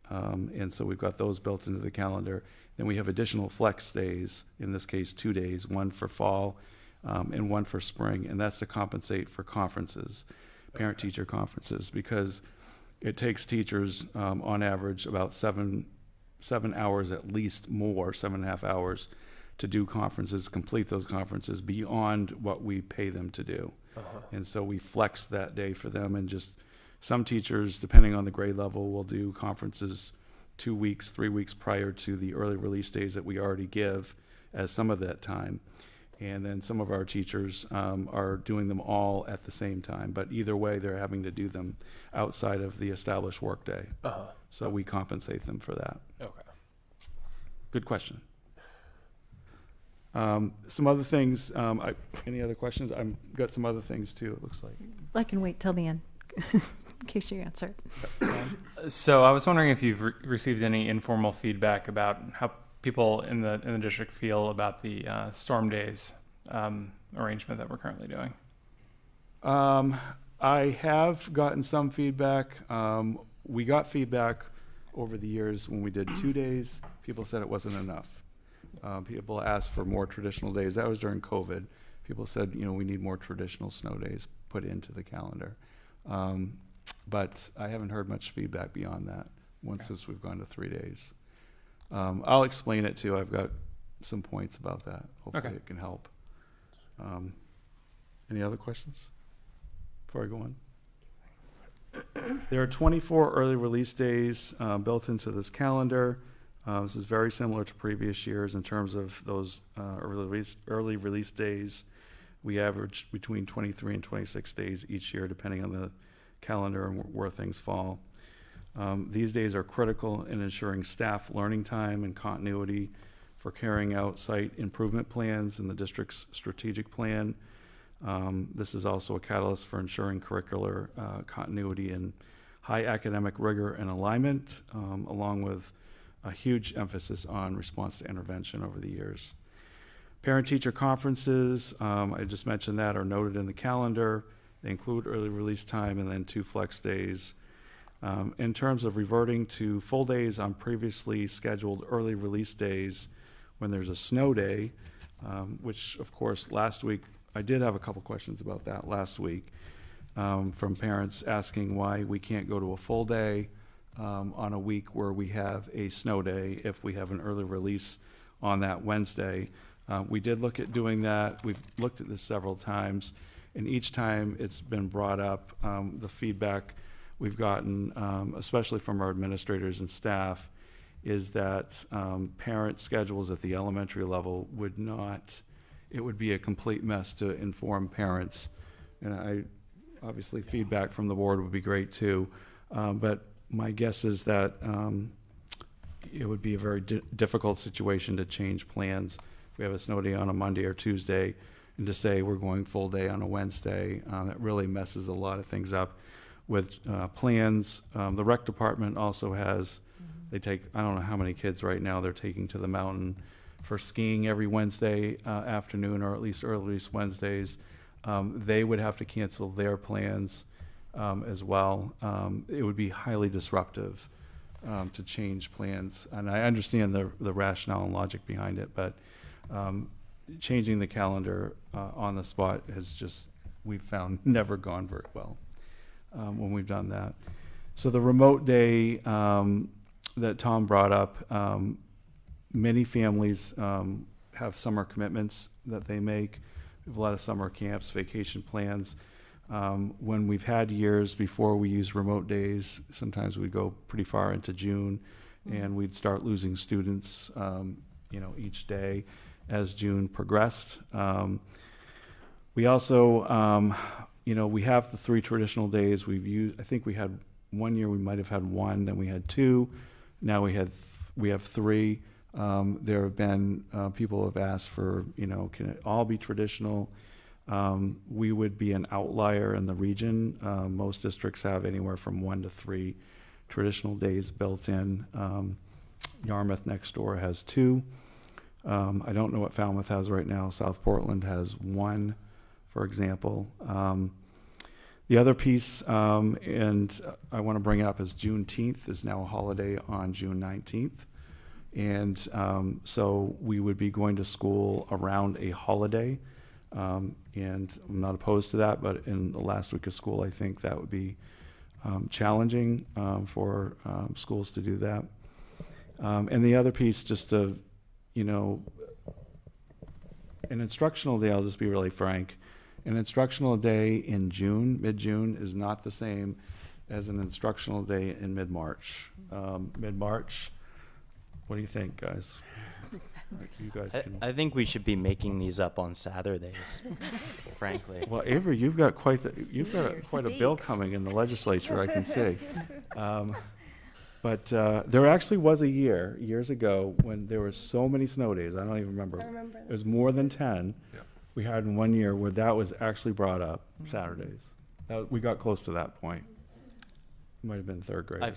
and so we've got those built into the calendar. Then we have additional flex days, in this case 2 days, one for fall and one for spring, and that's to compensate for conferences, parent-teacher conferences, because it takes teachers on average about seven hours at least more, 7.5 hours, to do conferences, complete those conferences beyond what we pay them to do. And so we flex that day for them, and just some teachers, depending on the grade level, will do conferences 2 weeks, 3 weeks prior to the early release days that we already give as some of that time. And then some of our teachers are doing them all at the same time, but either way they're having to do them outside of the established workday. So we compensate them for that. Okay. Good question. Some other things, any other questions? I've got some other things too, it looks like. I can wait till the end in case you answer. So I was wondering if you've received any informal feedback about how people in the district feel about the storm days arrangement that we're currently doing. I have gotten some feedback. We got feedback over the years when we did 2 days. People said it wasn't enough. People asked for more traditional days. That was during COVID. People said, we need more traditional snow days put into the calendar. But I haven't heard much feedback beyond that since we've gone to 3 days. I'll explain it too. I've got some points about that. Hopefully it can help. Any other questions before I go on? There are 24 early release days built into this calendar. This is very similar to previous years in terms of those early release days. We average between 23 and 26 days each year, depending on the calendar and where things fall. These days are critical in ensuring staff learning time and continuity for carrying out site improvement plans in the district's strategic plan. This is also a catalyst for ensuring curricular continuity and high academic rigor and alignment, along with a huge emphasis on response to intervention over the years. Parent-teacher conferences, I just mentioned that, are noted in the calendar. They include early release time and then 2 flex days. In terms of reverting to full days on previously scheduled early release days when there's a snow day, which of course last week, I did have a couple questions about that last week from parents asking why we can't go to a full day on a week where we have a snow day if we have an early release on that Wednesday. We did look at doing that. We've looked at this several times, and each time it's been brought up, the feedback we've gotten, especially from our administrators and staff, is that parent schedules at the elementary level it would be a complete mess to inform parents. And obviously feedback from the board would be great too. But my guess is that it would be a very difficult situation to change plans. If we have a snow day on a Monday or Tuesday and to say we're going full day on a Wednesday, that really messes a lot of things up with plans. The rec department also has, they take, I don't know how many kids right now they're taking to the mountain for skiing every Wednesday afternoon, or at least early Wednesdays. They would have to cancel their plans as well. It would be highly disruptive to change plans. And I understand the rationale and logic behind it, but changing the calendar on the spot has just, we've found, never gone very well when we've done that. So the remote day that Tom brought up, many families have summer commitments that they make. We have a lot of summer camps, vacation plans. When we've had years before we use remote days, sometimes we'd go pretty far into June, and we'd start losing students, each day as June progressed. We also, we have the 3 traditional days we've used. I think we had one year, we might have had 1, then we had 2. Now we have 3. There have been people have asked for, can it all be traditional? We would be an outlier in the region. Most districts have anywhere from 1 to 3 traditional days built in. Yarmouth next door has 2. I don't know what Falmouth has right now. South Portland has 1, for example. The other piece, and I want to bring up, is Juneteenth is now a holiday on June 19th. And so we would be going to school around a holiday. And I'm not opposed to that, but in the last week of school, I think that would be challenging for schools to do that. And the other piece, just to, an instructional day, I'll just be really frank, an instructional day in June, mid-June, is not the same as an instructional day in mid-March. Mid-March, what do you think, guys? You guys can... I think we should be making these up on Saturdays, frankly. Well, Avery, you've got quite a bill coming in the legislature, I can see. But there actually was a years ago, when there were so many snow days. I don't even remember. I remember. It was more than 10. Yeah. We had in one year where that was actually brought up, Saturdays. We got close to that point. Might have been 3rd grade. I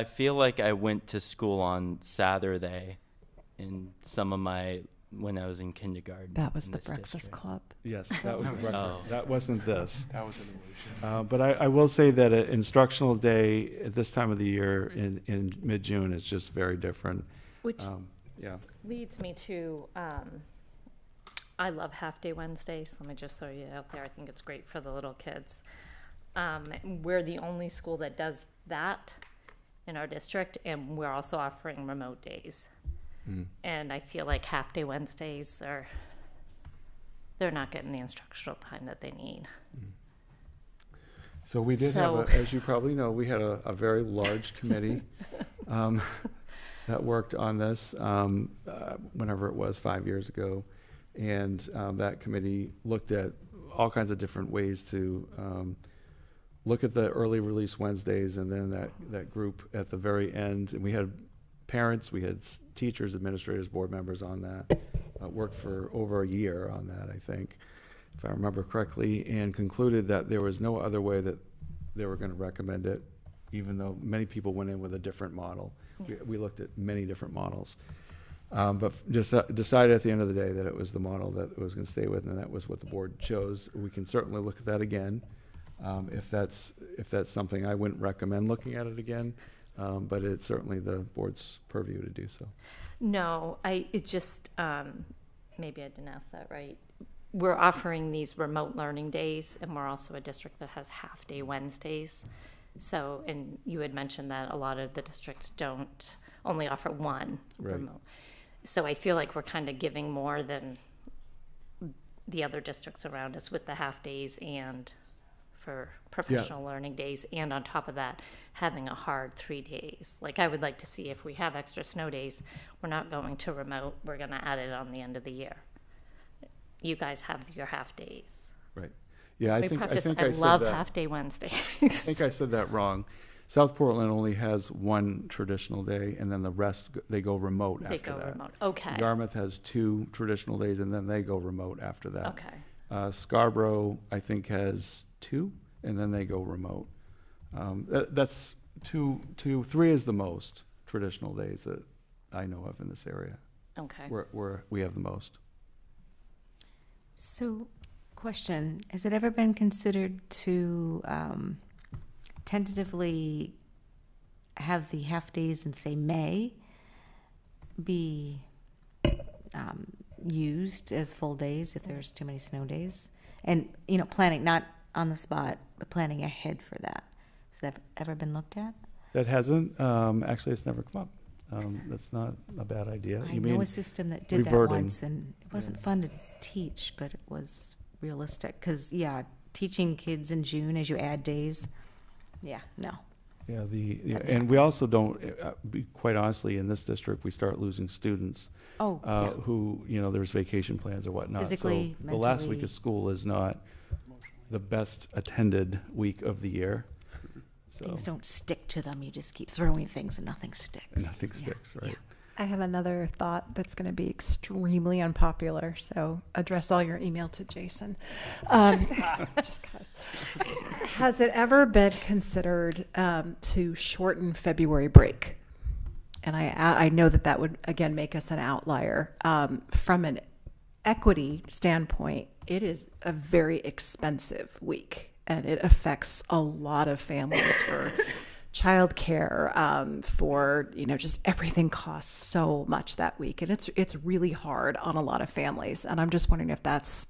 feel like I went to school on Saturday in when I was in kindergarten. That was the Breakfast Club. Yes, that was the breakfast. Oh. That wasn't this. That was an evolution. But I will say that an instructional day at this time of the year in mid-June is just very different. Which yeah. leads me to, I love half-day Wednesdays. Let me just throw you out there. I think it's great for the little kids. We're the only school that does that in our district, and we're also offering remote days. And I feel like half-day Wednesdays they're not getting the instructional time that they need. So we did have, as you probably know, we had a very large committee that worked on this whenever it was 5 years ago. And that committee looked at all kinds of different ways to look at the early release Wednesdays, and then that group at the very end. And we had parents, we had teachers, administrators, board members on that. Worked for over a year on that, I think, if I remember correctly, and concluded that there was no other way that they were going to recommend it, even though many people went in with a different model. We looked at many different models. But just decided at the end of the day that it was the model that it was going to stay with, and that was what the board chose. We can certainly look at that again. If that's something, I wouldn't recommend looking at it again, but it's certainly the board's purview to do so. No, it's just, maybe I didn't ask that right. We're offering these remote learning days, and we're also a district that has half-day Wednesdays. So, and you had mentioned that a lot of the districts don't only offer one remote. So I feel like we're kind of giving more than the other districts around us with the half-days and for professional learning days, and on top of that, having a hard 3 days. Like, I would like to see if we have extra snow days, we're not going to remote, we're going to add it on the end of the year. You guys have your half days. Right. Yeah, I think I said love that. half-day Wednesdays. I think I said that wrong. South Portland only has one traditional day, and then the rest, they go remote after that. They go remote, okay. Yarmouth has 2 traditional days, and then they go remote after that. Okay. Scarborough, I think, has 2, and then they go remote. That's 3 is the most traditional days that I know of in this area. Okay. Where we have the most. So, question, has it ever been considered to tentatively have the half-days in, say, May be used as full days if there's too many snow days? And, planning, not on the spot, but planning ahead for that. Has that ever been looked at? That hasn't. Actually, it's never come up. That's not a bad idea. I know a system that did that once, and it wasn't fun to teach, but it was realistic. Because, teaching kids in June as you add days, no. Yeah, and we also don't, quite honestly, in this district, we start losing students who, there's vacation plans or whatnot. Physically, so the last week of school is not the best attended week of the year. So. Things don't stick to them. You just keep throwing things and nothing sticks. Nothing sticks, right? I have another thought that's going to be extremely unpopular, so address all your email to Jason. Just 'cause. Has it ever been considered to shorten February break? And I know that would, again, make us an outlier. From an equity standpoint, it is a very expensive week, and it affects a lot of families for childcare, for just everything costs so much that week, and it's really hard on a lot of families. And I'm just wondering if that's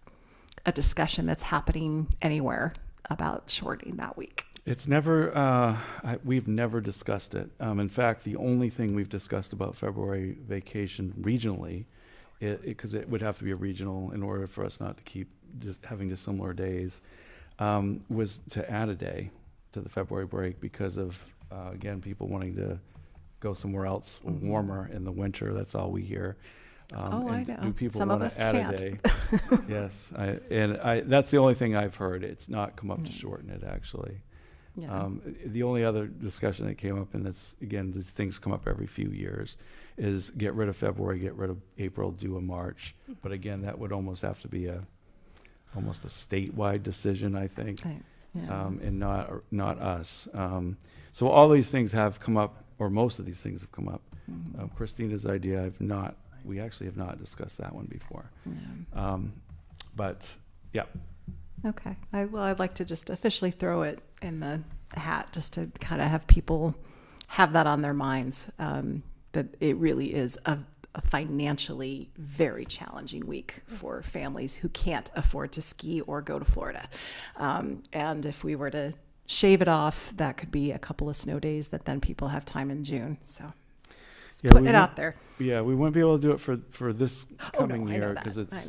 a discussion that's happening anywhere about shortening that week. It's never. We've never discussed it. In fact, the only thing we've discussed about February vacation regionally, because it would have to be a regional in order for us not to keep just having dissimilar days, was to add a day to the February break because of, again, people wanting to go somewhere else warmer in the winter. That's all we hear. I know. Do people Some of want us to add can't. a day? Yes. That's the only thing I've heard. It's not come up to shorten it, actually. Yeah. The only other discussion that came up, and it's, again, these things come up every few years, is get rid of February, get rid of April, do a March. But again, that would almost have to be almost a statewide decision, I think. Right. Yeah. And not us. So all these things have come up, or most of these things have come up. Christina's idea, we actually have not discussed that one before. Yeah. But yeah. Okay. I'd like to just officially throw it in the hat, just to kind of have people have that on their minds, that it really is a financially very challenging week for families who can't afford to ski or go to Florida. And if we were to shave it off, that could be a couple of snow days that then people have time in June. So putting it out there. Yeah, we wouldn't be able to do it for this coming no, year because it's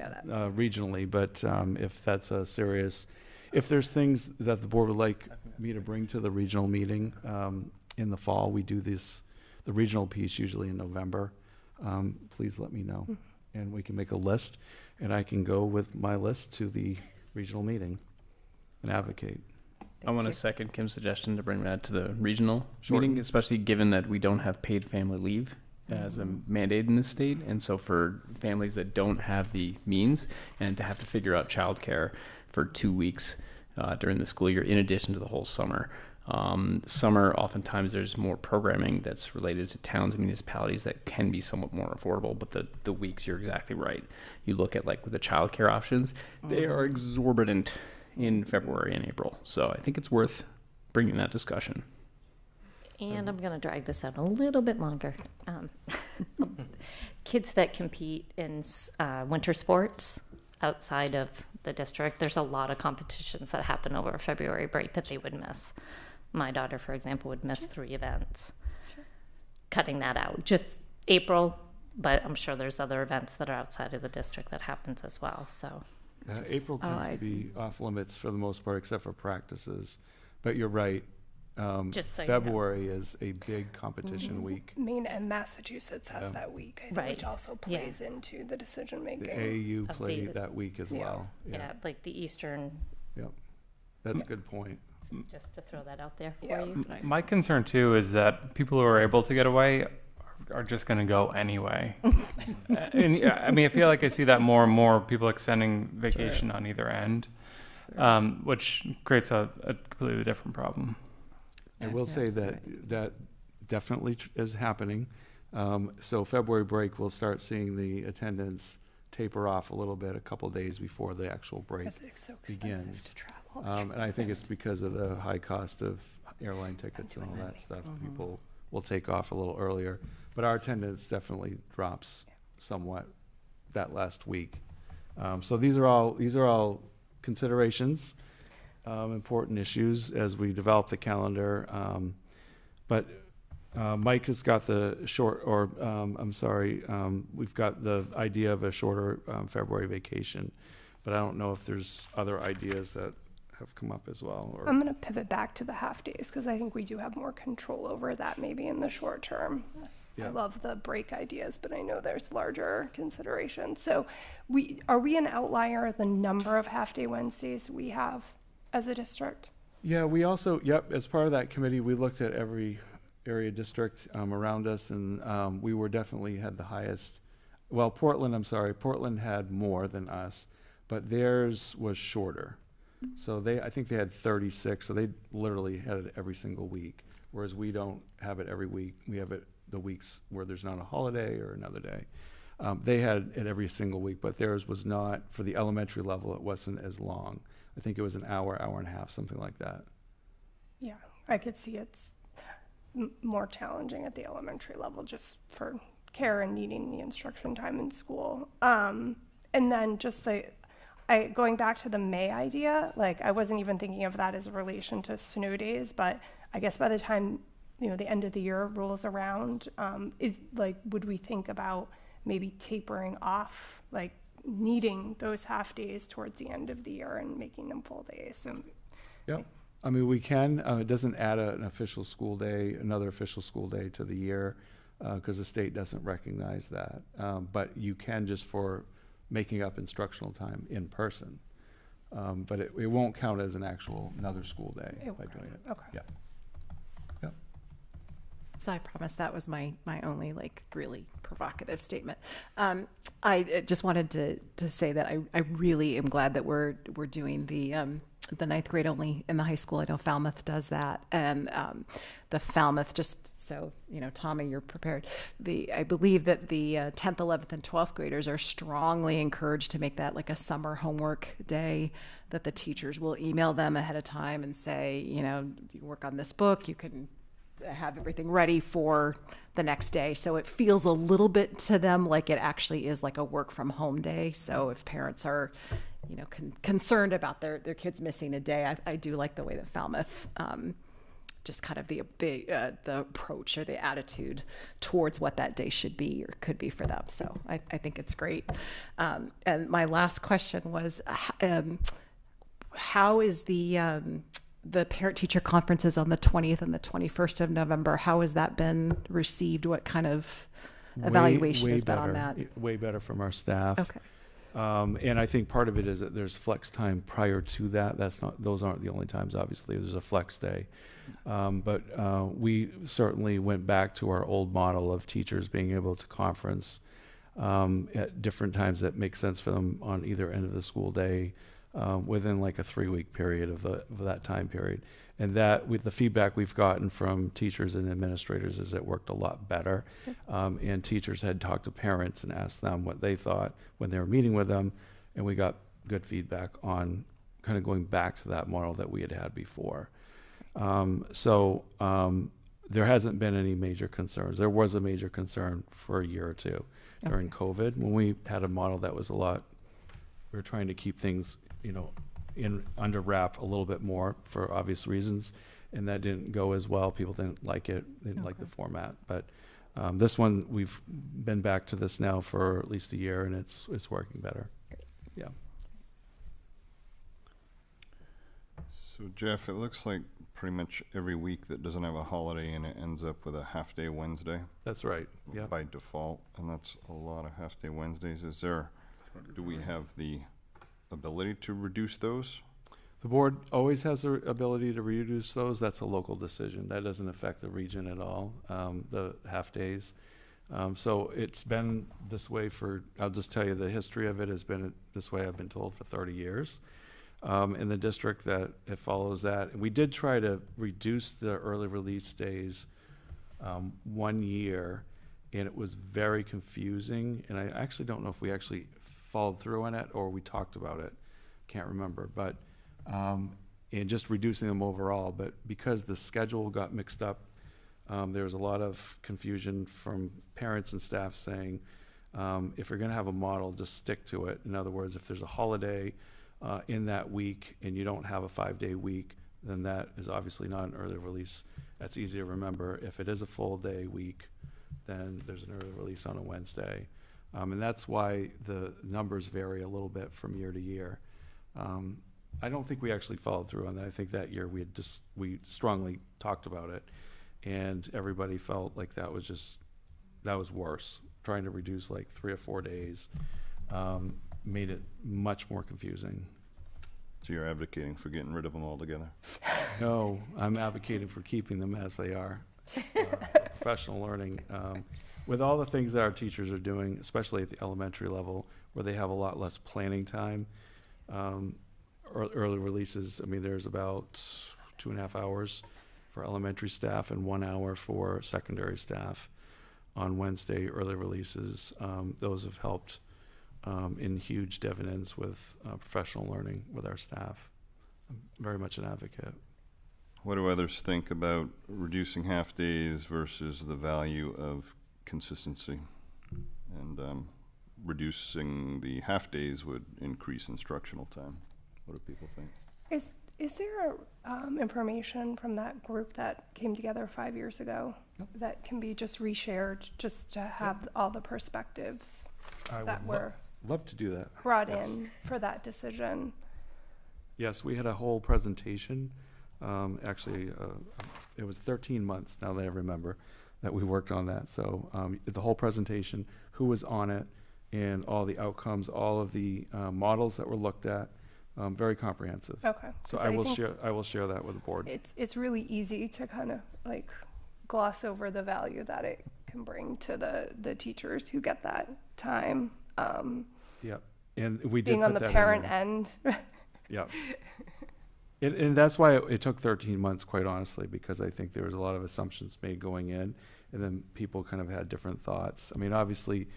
regionally. But if that's a serious, if there's things that the board would like me to bring to the regional meeting in the fall, we do the regional piece usually in November. Please let me know, and we can make a list, and I can go with my list to the regional meeting and advocate. I want to second Kim's suggestion to bring that to the regional meeting, especially given that we don't have paid family leave as a mandate in this state. And so for families that don't have the means and to have to figure out childcare for 2 weeks during the school year, in addition to the whole summer, Summer, oftentimes there's more programming that's related to towns and municipalities that can be somewhat more affordable, but the weeks, you're exactly right. You look at like with the childcare options, they are exorbitant in February and April. So I think it's worth bringing that discussion. And I'm going to drag this out a little bit longer. Kids that compete in winter sports outside of the district, there's a lot of competitions that happen over February break that they would miss. My daughter, for example, would miss 3 events. Cutting that out. Just April, but I'm sure there's other events that are outside of the district that happens as well. So April tends to be off limits for the most part, except for practices. But you're right. Just so February is a big competition week. Maine and Massachusetts has that week, I think, Right. which also plays into the decision making. The AU Of play the- that week as well. yeah, like the Eastern, Yep. That's a good point. just to throw that out there for Yeah. you. My concern too is that people who are able to get away are just going to go anyway. And I mean, I feel like I see that more and more, people extending vacation on either end, which creates a completely different problem. I will say that that definitely is happening. So February break, we'll start seeing the attendance taper off a little bit a couple days before the actual break Because it's so expensive begins. to travel. And I think it's because of the high cost of airline tickets and all that stuff. People will take off a little earlier, but our attendance definitely drops somewhat that last week. So these are all considerations, important issues as we develop the calendar. But Mike has got the we've got the idea of a shorter February vacation, but I don't know if there's other ideas that have come up as well. Or I'm going to pivot back to the half days because I think we do have more control over that maybe in the short term. I love the break ideas, but I know there's larger considerations. So are we an outlier, the number of half-day Wednesdays we have as a district? Yeah, we also, as part of that committee, we looked at every area district around us, and we were definitely had the highest. Well, Portland had more than us, but theirs was shorter. So I think they had 36, so they literally had it every single week, whereas we don't have it every week. We have it the weeks where there's not a holiday or another day. They had it every single week, but theirs was not, for the elementary level, it wasn't as long. I think it was an hour and a half, something like that. Yeah, I could see it's more challenging at the elementary level just for care and needing the instruction time in school. And then just going back to the May idea, like I wasn't even thinking of that as a relation to snow days, but I guess by the time the end of the year rolls around, would we think about maybe tapering off, like needing those half days towards the end of the year and making them full days? So, I mean, we can. It doesn't add another official school day to the year, because the state doesn't recognize that. But you can just for making up instructional time in person. But it won't count as another school day by doing it. Okay. Yeah. So I promise that was my only really provocative statement. I just wanted to say that I really am glad that we're doing the ninth grade only in the high school. I know Falmouth does that, and the Falmouth, just so Tommy, you're prepared. I believe that the 10th, 11th, and 12th graders are strongly encouraged to make that like a summer homework day. That the teachers will email them ahead of time and say, you work on this book, you can have everything ready for the next day. So it feels a little bit to them like it actually is like a work from home day. So if parents are, concerned about their kids missing a day, I do like the way that Falmouth, just kind of the approach or the attitude towards what that day should be or could be for them. So I think it's great. And my last question was, how is the parent-teacher conferences on the 20th and the 21st of November, how has that been received? What kind of evaluation has been on that? Way better from our staff. Okay. And I think part of it is that there's flex time prior to that. Those aren't the only times, obviously. There's a flex day. But we certainly went back to our old model of teachers being able to conference at different times that make sense for them on either end of the school day. within like a 3-week period of that time period. And that, with the feedback we've gotten from teachers and administrators, is it worked a lot better. And teachers had talked to parents and asked them what they thought when they were meeting with them, and we got good feedback on kind of going back to that model that we had before. There hasn't been any major concerns. There was a major concern for a year or two during COVID, when we had a model that was we were trying to keep things, under wrap a little bit more for obvious reasons, and that didn't go as well. People didn't like it, they didn't like the format. But this one, we've been back to this now for at least a year, and it's working better. Yeah. So Jeff, it looks like pretty much every week that doesn't have a holiday in it ends up with a half-day Wednesday. That's right. Yeah. By default, and that's a lot of half-day Wednesdays. Do we have the ability to reduce those? The board always has the ability to reduce those. That's a local decision. That doesn't affect the region at all, the half days. So it's been this way I'll just tell you, the history of it has been this way, I've been told, for 30 years. In the district that it follows that. We did try to reduce the early release days 1 year, and it was very confusing. And I actually don't know if we actually followed through on it or we talked about it. Can't remember. But and just reducing them overall. But because the schedule got mixed up, there was a lot of confusion from parents and staff saying, if you're going to have a model, just stick to it. In other words, if there's a holiday in that week and you don't have a 5-day week, then that is obviously not an early release. That's easy to remember. If it is a full day week, then there's an early release on a Wednesday. And that's why the numbers vary a little bit from year to year. I don't think we actually followed through on that. I think that year we strongly talked about it, and everybody felt like that was worse. Trying to reduce like 3 or 4 days made it much more confusing. So you're advocating for getting rid of them altogether? No, I'm advocating for keeping them as they are. Professional learning. With all the things that our teachers are doing, especially at the elementary level, where they have a lot less planning time, early releases, I mean, there's about 2.5 hours for elementary staff and 1 hour for secondary staff on Wednesday early releases. Those have helped in huge dividends with professional learning with our staff. I'm very much an advocate. What do others think about reducing half days versus the value of consistency? And reducing the half days would increase instructional time. What do people think? Is there information from that group that came together 5 years ago that can be just reshared, just to have all the perspectives that were love to do that. Brought in for that decision? Yes, we had a whole presentation. Actually, it was 13 months, now that I remember, that we worked on that. So the whole presentation, who was on it, and all the outcomes, all of the models that were looked at. Very comprehensive. Okay. So I will share that with the board. It's really easy to kind of like gloss over the value that it can bring to the teachers who get that time. Yeah, and we did being on the parent end. Yeah. And that's why it took 13 months, quite honestly, because I think there was a lot of assumptions made going in, and then people kind of had different thoughts. I mean, obviously,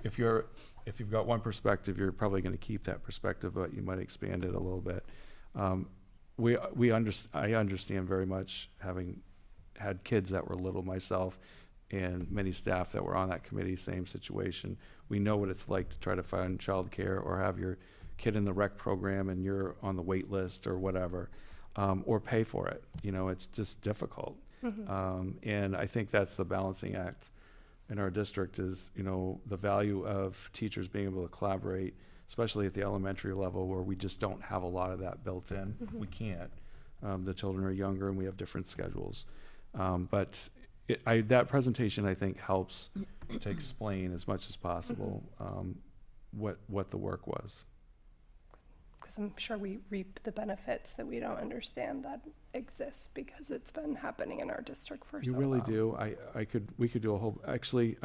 if you've got one perspective, you're probably going to keep that perspective, but you might expand it a little bit. I understand very much, having had kids that were little myself, and many staff that were on that committee, same situation. We know what it's like to try to find childcare or have your kid in the rec program and you're on the wait list or whatever, or pay for it. It's just difficult. Mm-hmm. And I think that's the balancing act in our district is, the value of teachers being able to collaborate, especially at the elementary level where we just don't have a lot of that built in. Mm-hmm. We can't. The children are younger and we have different schedules. But that presentation, I think, helps to explain as much as possible what the work was. Because I'm sure we reap the benefits that we don't understand that exist because it's been happening in our district for so long. You really do. We could do a whole, actually,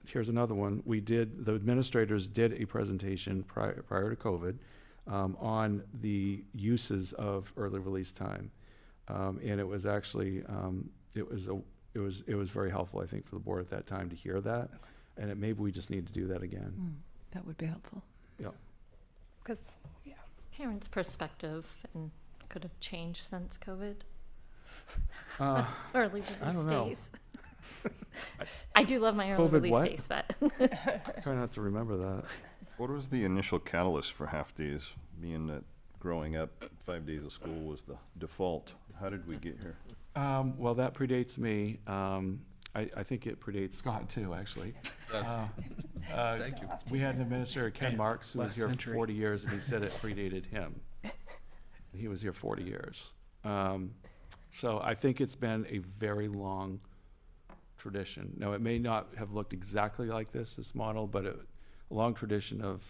here's another one. The administrators did a presentation prior to COVID on the uses of early release time. And it was actually, it was very helpful, I think, for the board at that time to hear that. And maybe we just need to do that again. That would be helpful. Yep. Because, yeah. Parents' perspective and could have changed since COVID. Early I release don't know. days. I do love my early COVID release what? days, but Try not to remember that. What was the initial catalyst for half days, being that growing up, 5 days of school was the default? How did we get here? Well, that predates me. I think it predates Scott too, actually. Thank you. We had an administrator, Ken Yeah, Marks, who was last here century. for 40 years, and he said it predated him. He was here 40 years. So I think it's been a very long tradition. Now, it may not have looked exactly like this model, but a long tradition of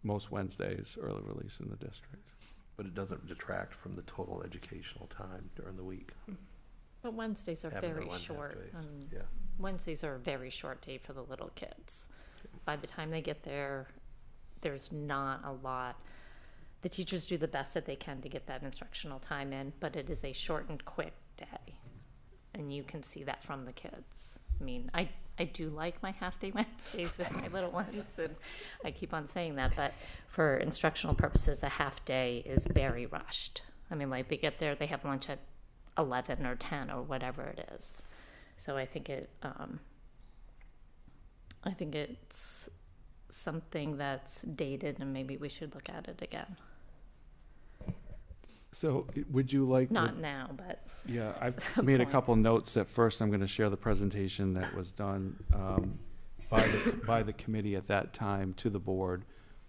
most Wednesdays early release in the district. But it doesn't detract from the total educational time during the week. but Wednesdays are Having the very 1.5 short. days, yeah. Wednesdays are a very short day for the little kids. By the time they get there, there's not a lot. The teachers do the best that they can to get that instructional time in, but it is a short and quick day. And you can see that from the kids. I mean, I do like my half-day Wednesdays with my little ones, and I keep on saying that, but for instructional purposes, a half-day is very rushed. I mean, like, they get there, they have lunch at 11 or 10 or whatever it is. So I think it's something that's dated, and maybe we should look at it again. So would you like? Not now, but. Yeah, I've some made a point. couple notes. At first, I'm going to share the presentation that was done by the committee at that time to the board,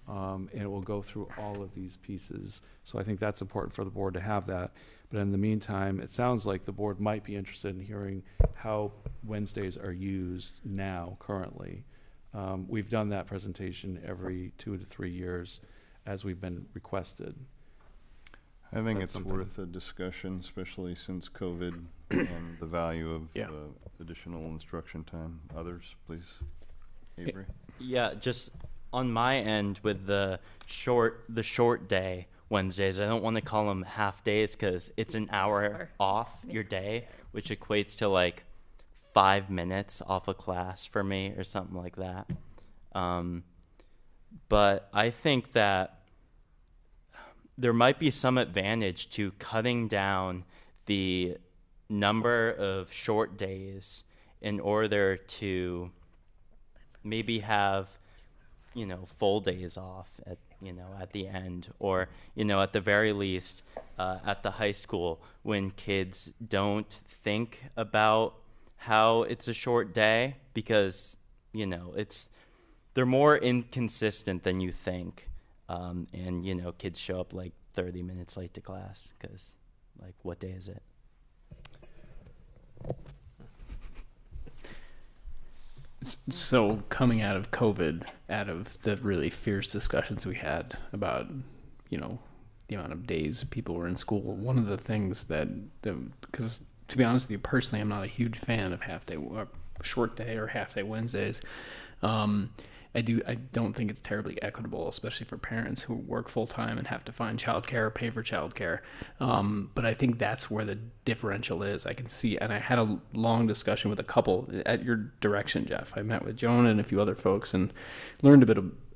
and it will go through all of these pieces. So I think that's important for the board to have that. But in the meantime, it sounds like the board might be interested in hearing how Wednesdays are used now, currently. We've done that presentation every 2 to 3 years as we've been requested. I think That's it's something. worth a discussion, especially since COVID and the value of additional instruction time. Others, please. Avery? Yeah, just on my end with the short day Wednesdays, I don't want to call them half days because it's an hour off your day, which equates to like 5 minutes off a class for me or something like that. But I think that there might be some advantage to cutting down the number of short days in order to maybe have, full days off at the end, or, at the very least, at the high school when kids don't think about how it's a short day because, they're more inconsistent than you think. And, kids show up like 30 minutes late to class because, like, what day is it? So coming out of COVID, out of the really fierce discussions we had about, the amount of days people were in school, one of the things that, because to be honest with you, personally, I'm not a huge fan of short day or half day Wednesdays. I don't think it's terribly equitable, especially for parents who work full time and have to find childcare or pay for childcare. But I think that's where the differential is. I can see, and I had a long discussion with a couple at your direction, Jeff. I met with Joan and a few other folks and learned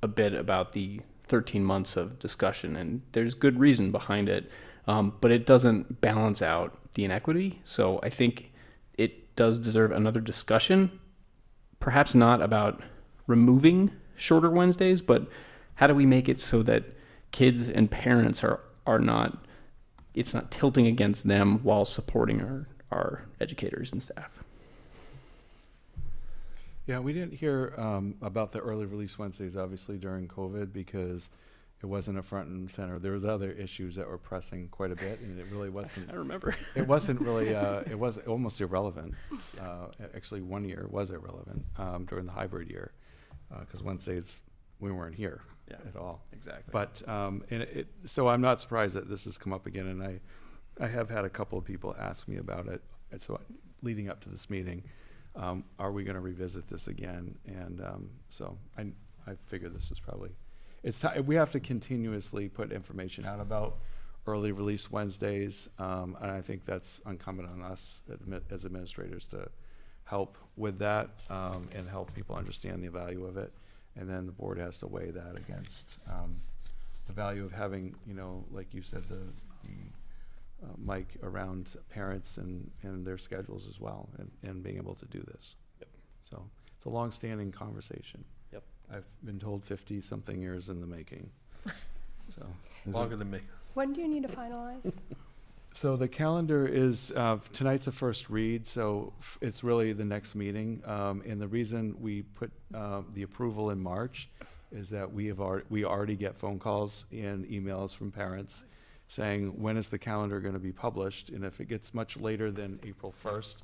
a bit about the 13 months of discussion, and there's good reason behind it, but it doesn't balance out the inequity. So I think it does deserve another discussion, perhaps not about removing shorter Wednesdays, but how do we make it so that kids and parents are not, it's not tilting against them while supporting our educators and staff. Yeah, we didn't hear about the early release Wednesdays, obviously, during COVID because it wasn't a front and center. There was other issues that were pressing quite a bit, and it really wasn't. I remember. It wasn't really, it was almost irrelevant. Actually, 1 year was irrelevant during the hybrid year because Wednesdays we weren't here at all. Exactly. But, so I'm not surprised that this has come up again, and I have had a couple of people ask me about it. And so leading up to this meeting, are we going to revisit this again? And so I figure this is probably, we have to continuously put information out about early release Wednesdays, and I think that's incumbent on us as administrators to help with that, and help people understand the value of it. And then the board has to weigh that against the value of having, like you said, the mic around parents and their schedules as well, and being able to do this. Yep. So it's a long-standing conversation. Yep. I've been told 50-something years in the making. So Longer than me. When do you need to finalize? So the calendar is, tonight's the first read, so it's really the next meeting. And the reason we put the approval in March is that we already get phone calls and emails from parents saying, when is the calendar going to be published? And if it gets much later than April 1st,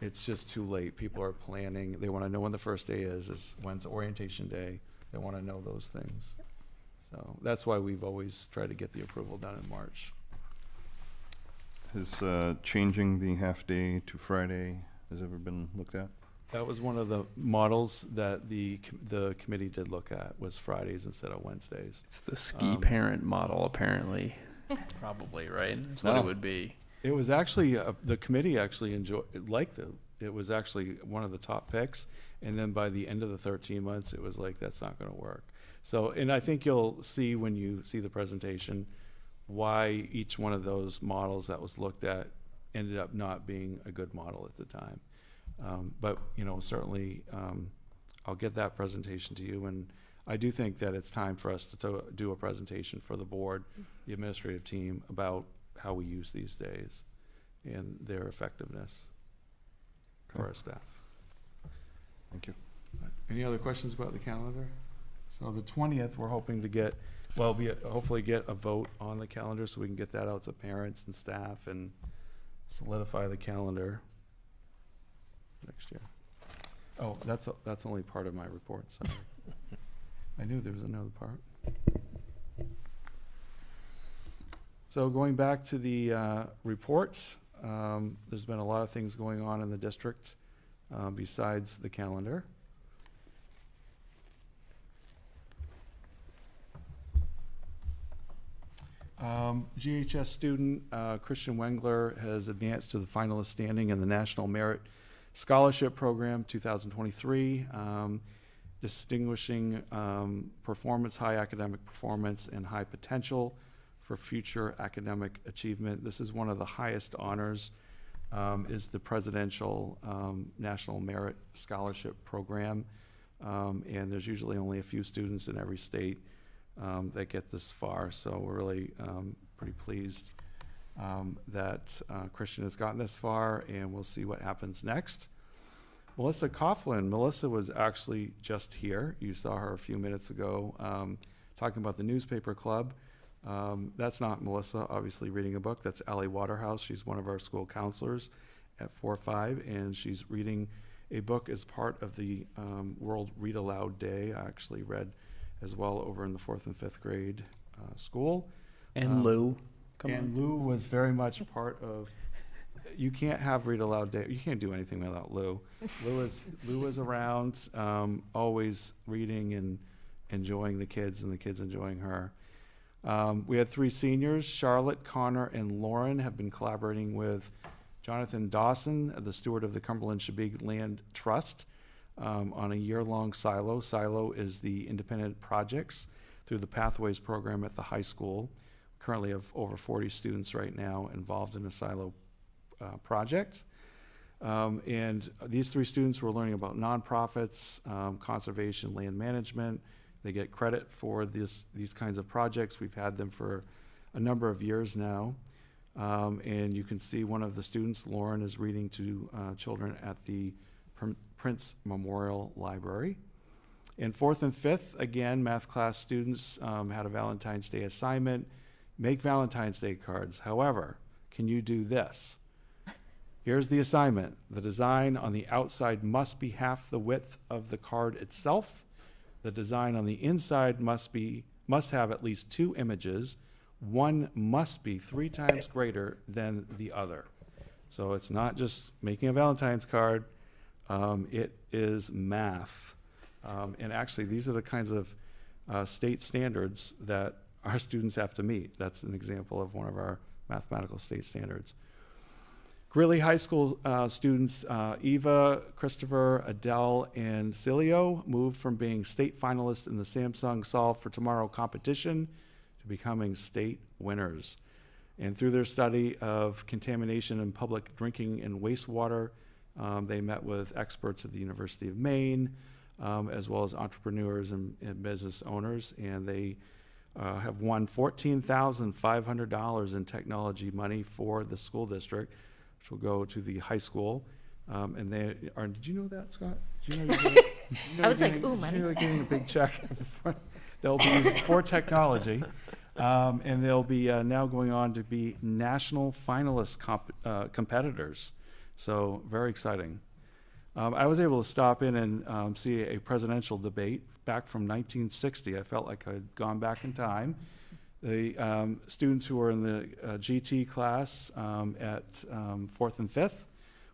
it's just too late. People are planning. They want to know when the first day is when's orientation day. They want to know those things. So that's why we've always tried to get the approval done in March. Has changing the half-day to Friday has ever been looked at? That was one of the models that the committee did look at, was Fridays instead of Wednesdays. It's the ski parent model, apparently. Probably, right? That's what it would be. It was actually, the committee actually liked it. It was actually one of the top picks. And then by the end of the 13 months, it was like, that's not going to work. So, and I think you'll see when you see the presentation why each one of those models that was looked at ended up not being a good model at the time. But, certainly I'll get that presentation to you. And I do think that it's time for us to do a presentation for the board, the administrative team, about how we use these days and their effectiveness for our staff. Thank you. Any other questions about the calendar? So the 20th, we're hoping to hopefully get a vote on the calendar so we can get that out to parents and staff and solidify the calendar next year. Oh, that's only part of my report, sorry. I knew there was another part. So going back to the reports, there's been a lot of things going on in the district besides the calendar. GHS student Christian Wengler has advanced to the finalist standing in the National Merit Scholarship Program 2023, distinguishing performance, high academic performance, and high potential for future academic achievement. This is one of the highest honors, is the Presidential National Merit Scholarship Program, and there's usually only a few students in every state that get this far, so we're really pretty pleased that Christian has gotten this far, and we'll see what happens next. Melissa Coughlin. Melissa was actually just here. You saw her a few minutes ago talking about the newspaper club. That's not Melissa, obviously, reading a book. That's Allie Waterhouse. She's one of our school counselors at 4-5, and she's reading a book as part of the World Read Aloud Day. I actually read as well over in the 4th and 5th grade school. And Lou. Lou was very much part of, you can't have Read Aloud Day. You can't do anything without Lou. Lou was around, always reading and enjoying the kids and the kids enjoying her. We had 3 seniors. Charlotte, Connor, and Lauren have been collaborating with Jonathan Dawson, the steward of the Cumberland Shabig Land Trust, on a year-long SILO. SILO is the independent projects through the Pathways program at the high school. Currently have over 40 students right now involved in a SILO project. And these 3 students were learning about nonprofits, conservation, land management. They get credit for these kinds of projects. We've had them for a number of years now. And you can see one of the students, Lauren, is reading to children at the Prince Memorial Library. In 4th and 5th, again, math class students had a Valentine's Day assignment. Make Valentine's Day cards. However, can you do this? Here's the assignment. The design on the outside must be half the width of the card itself. The design on the inside must have at least 2 images. One must be 3 times greater than the other. So it's not just making a Valentine's card. It is math. And actually, these are the kinds of state standards that our students have to meet. That's an example of one of our mathematical state standards. Greeley High School students Eva, Christopher, Adele, and Cilio moved from being state finalists in the Samsung Solve for Tomorrow competition to becoming state winners. And through their study of contamination in public drinking and wastewater, they met with experts at the University of Maine, as well as entrepreneurs and business owners, and they have won $14,500 in technology money for the school district, which will go to the high school. And they are, did you know that, Scott? Did you know you're getting, I was like, ooh, money. You're getting a big check. They'll be using for technology. And they'll be now going on to be national finalist competitors. So very exciting. I was able to stop in and see a presidential debate back from 1960. I felt like I'd gone back in time. The students who were in the GT class at 4th and 5th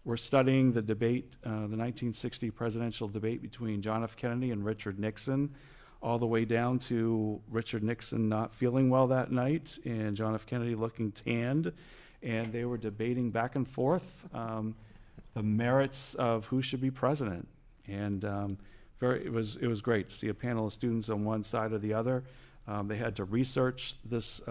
were studying the debate, the 1960 presidential debate between John F. Kennedy and Richard Nixon, all the way down to Richard Nixon not feeling well that night and John F. Kennedy looking tanned. And they were debating back and forth the merits of who should be president. And it was great to see a panel of students on one side or the other. They had to research this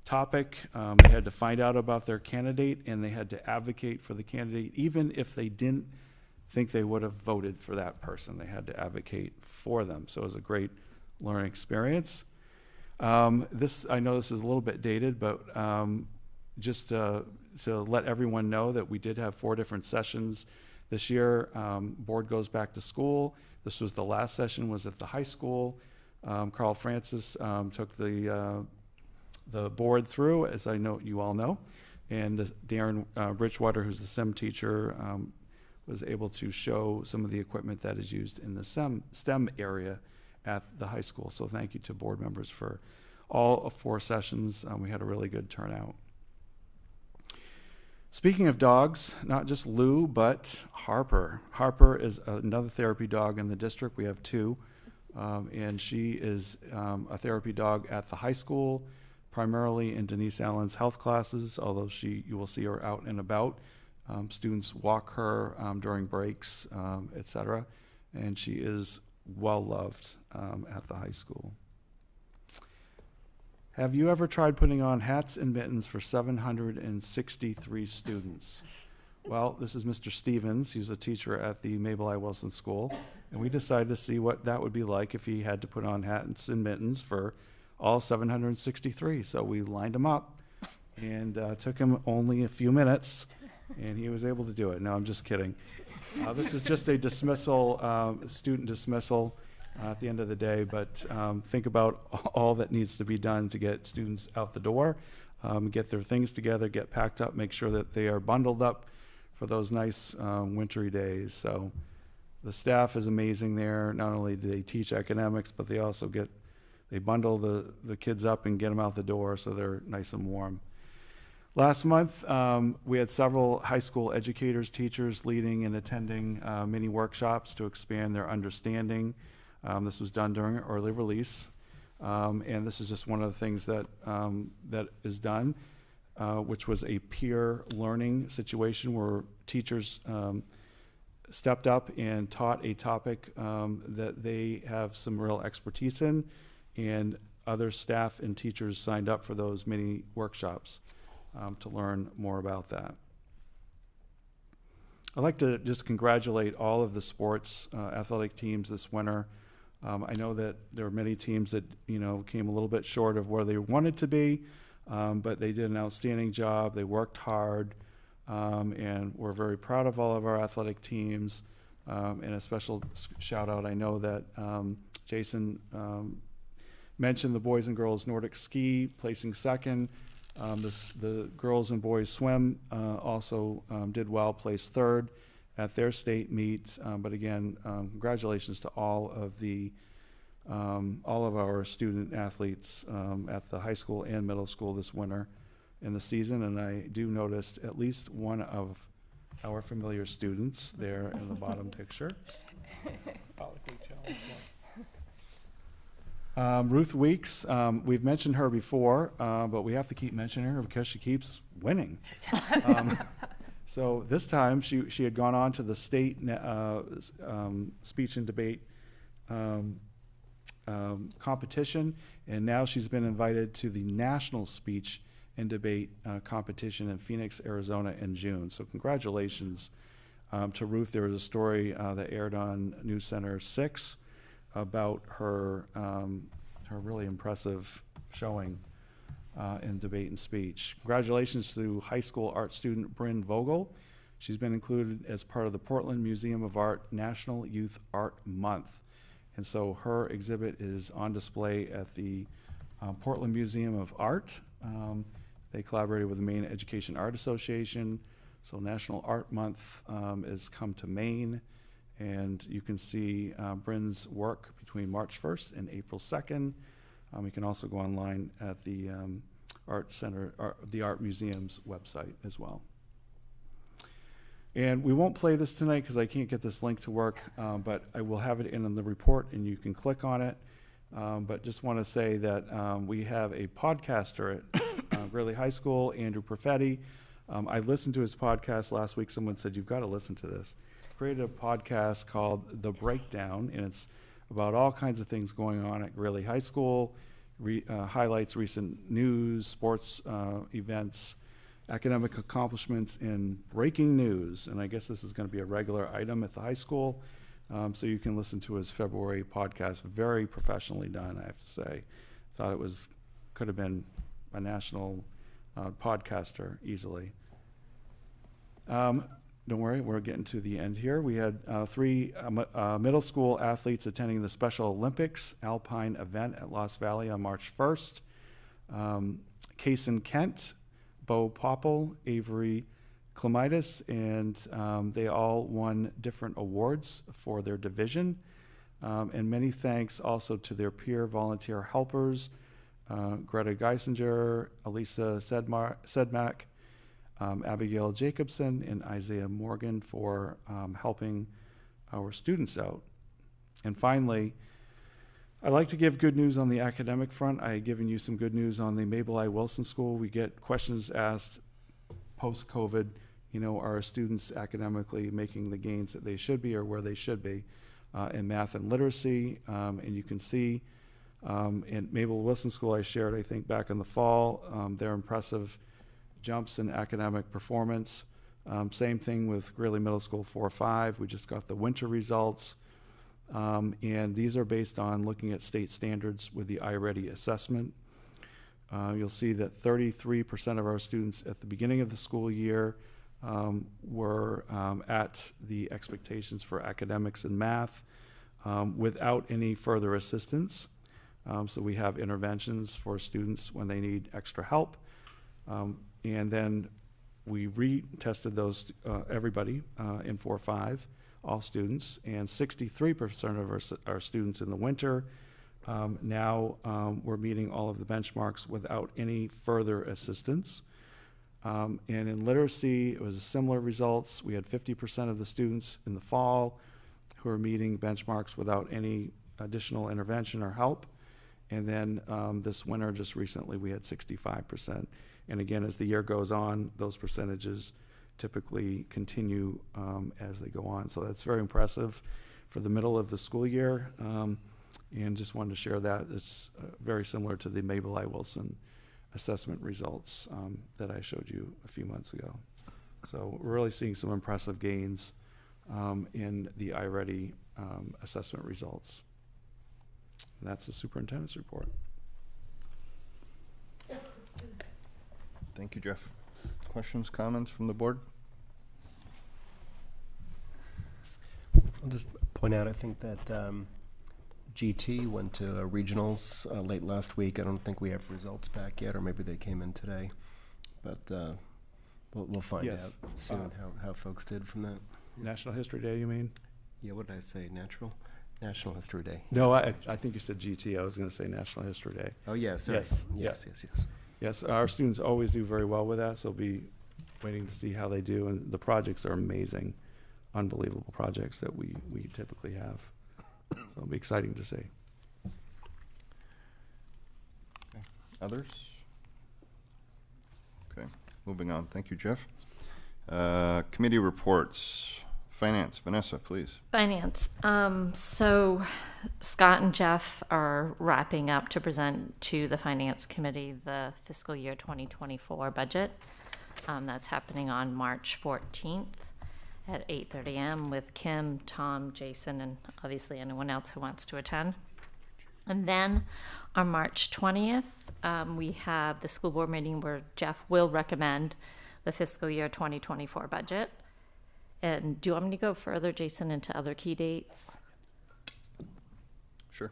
topic. They had to find out about their candidate, and they had to advocate for the candidate, even if they didn't think they would have voted for that person. They had to advocate for them. So it was a great learning experience. I know this is a little bit dated, but just to let everyone know that we did have 4 different sessions this year. Board goes back to school. This was the last session, was at the high school. Carl Francis took the board through, as I know you all know, and Darren Bridgewater, who's the STEM teacher, was able to show some of the equipment that is used in the STEM area at the high school. So thank you to board members for all of 4 sessions. We had a really good turnout. Speaking of dogs, not just Lou, but Harper. Harper is another therapy dog in the district. We have 2. And she is a therapy dog at the high school, primarily in Denise Allen's health classes, although you will see her out and about. Students walk her during breaks, etc. And she is well loved at the high school. Have you ever tried putting on hats and mittens for 763 students? Well, this is Mr. Stevens. He's a teacher at the Mabel I. Wilson School. And we decided to see what that would be like if he had to put on hats and mittens for all 763. So we lined him up, and took him only a few minutes, and he was able to do it. No, I'm just kidding. This is just a dismissal, student dismissal at the end of the day, but think about all that needs to be done to get students out the door, get their things together, get packed up, make sure that they are bundled up for those nice wintry days. So the staff is amazing there. Not only do they teach academics, but they also they bundle the kids up and get them out the door so they're nice and warm. Last month, we had several high school educators, teachers leading and attending mini workshops to expand their understanding. This was done during early release, and this is just one of the things that is done, which was a peer learning situation where teachers stepped up and taught a topic that they have some real expertise in, and other staff and teachers signed up for those mini workshops to learn more about that. I'd like to just congratulate all of the sports athletic teams this winter. I know that there were many teams that came a little bit short of where they wanted to be, but they did an outstanding job. They worked hard, and we're very proud of all of our athletic teams. And a special shout out, I know that Jason mentioned the boys and girls Nordic ski placing second. The girls and boys swim also did well, placed third at their state meet. But again, congratulations to all of our student athletes at the high school and middle school this winter in the season. And I do notice at least one of our familiar students there in the bottom picture. Ruth Weeks, we've mentioned her before, but we have to keep mentioning her because she keeps winning. So this time she had gone on to the state speech and debate competition, and now she's been invited to the national speech and debate competition in Phoenix, Arizona in June. So congratulations to Ruth. There was a story that aired on News Center 6 about her her really impressive showing in debate and speech. Congratulations to high school art student Bryn Vogel. She's been included as part of the Portland Museum of Art National Youth Art Month. And so her exhibit is on display at the Portland Museum of Art. They collaborated with the Maine Education Art Association. So National Art Month has come to Maine, and you can see Bryn's work between March 1st and April 2nd. You can also go online at the the Art Museum's website as well. And we won't play this tonight because I can't get this link to work, but I will have it in the report and you can click on it. But just want to say that we have a podcaster at Greeley High School, Andrew Perfetti. I listened to his podcast last week. Someone said, you've got to listen to this. Created a podcast called The Breakdown, and it's about all kinds of things going on at Greeley High School, highlights recent news, sports events, academic accomplishments, and breaking news. And I guess this is going to be a regular item at the high school. So you can listen to his February podcast. Very professionally done, I have to say. Thought it could have been a national podcaster easily. Don't worry, we're getting to the end here. We had 3 middle school athletes attending the Special Olympics Alpine event at Lost Valley on March 1st. Kaysen Kent, Bo Popple, Avery Clemitis, and they all won different awards for their division. And many thanks also to their peer volunteer helpers, Greta Geisinger, Elisa Sedmak, Abigail Jacobson, and Isaiah Morgan for helping our students out. And finally, I like to give good news on the academic front. I have given you some good news on the Mabel I. Wilson School. We get questions asked post-COVID, are our students academically making the gains that they should be or where they should be in math and literacy? And you can see in Mabel Wilson School, I shared, I think, back in the fall, their impressive jumps in academic performance. Same thing with Greeley Middle School 4-5. We just got the winter results. And these are based on looking at state standards with the iReady assessment. You'll see that 33% of our students at the beginning of the school year were at the expectations for academics and math without any further assistance. So we have interventions for students when they need extra help. And then we retested those, everybody in 4-5, all students, and 63% of our students in the winter. Now we're meeting all of the benchmarks without any further assistance. And in literacy, it was similar results. We had 50% of the students in the fall who are meeting benchmarks without any additional intervention or help. And then this winter, just recently, we had 65%. And again, as the year goes on, those percentages typically continue as they go on. So that's very impressive for the middle of the school year. And just wanted to share that. It's very similar to the Mabel I. Wilson assessment results that I showed you a few months ago. So we're really seeing some impressive gains in the iReady assessment results. And that's the superintendent's report. Thank you, Jeff. Questions, comments from the board? I'll just point out, I think that GT went to regionals late last week. I don't think we have results back yet, or maybe they came in today. But we'll find out soon how folks did from that. National History Day, you mean? Yeah, what did I say? National History Day. No, I think you said GT. I was going to say National History Day. Oh, yeah, sorry. Yes. Yes, our students always do very well with that, so we'll be waiting to see how they do. And the projects are amazing, unbelievable projects that we typically have. So it'll be exciting to see. Others? Okay, moving on. Thank you, Jeff. Committee reports. Finance, Vanessa, please. Finance. So Scott and Jeff are wrapping up to present to the Finance Committee the fiscal year 2024 budget. That's happening on March 14th at 8:30 a.m. with Kim, Tom, Jason, and obviously anyone else who wants to attend. And then on March 20th, we have the school board meeting where Jeff will recommend the fiscal year 2024 budget. And do you want me to go further, Jason, into other key dates? Sure.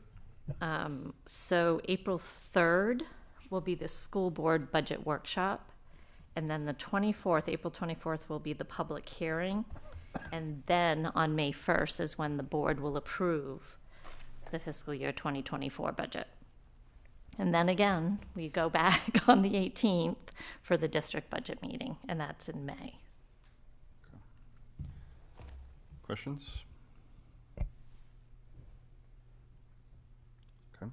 So April 3rd will be the school board budget workshop. And then the 24th, April 24th, will be the public hearing. And then on May 1st is when the board will approve the fiscal year 2024 budget. And then again, we go back on the 18th for the district budget meeting, and that's in May. Questions? Okay.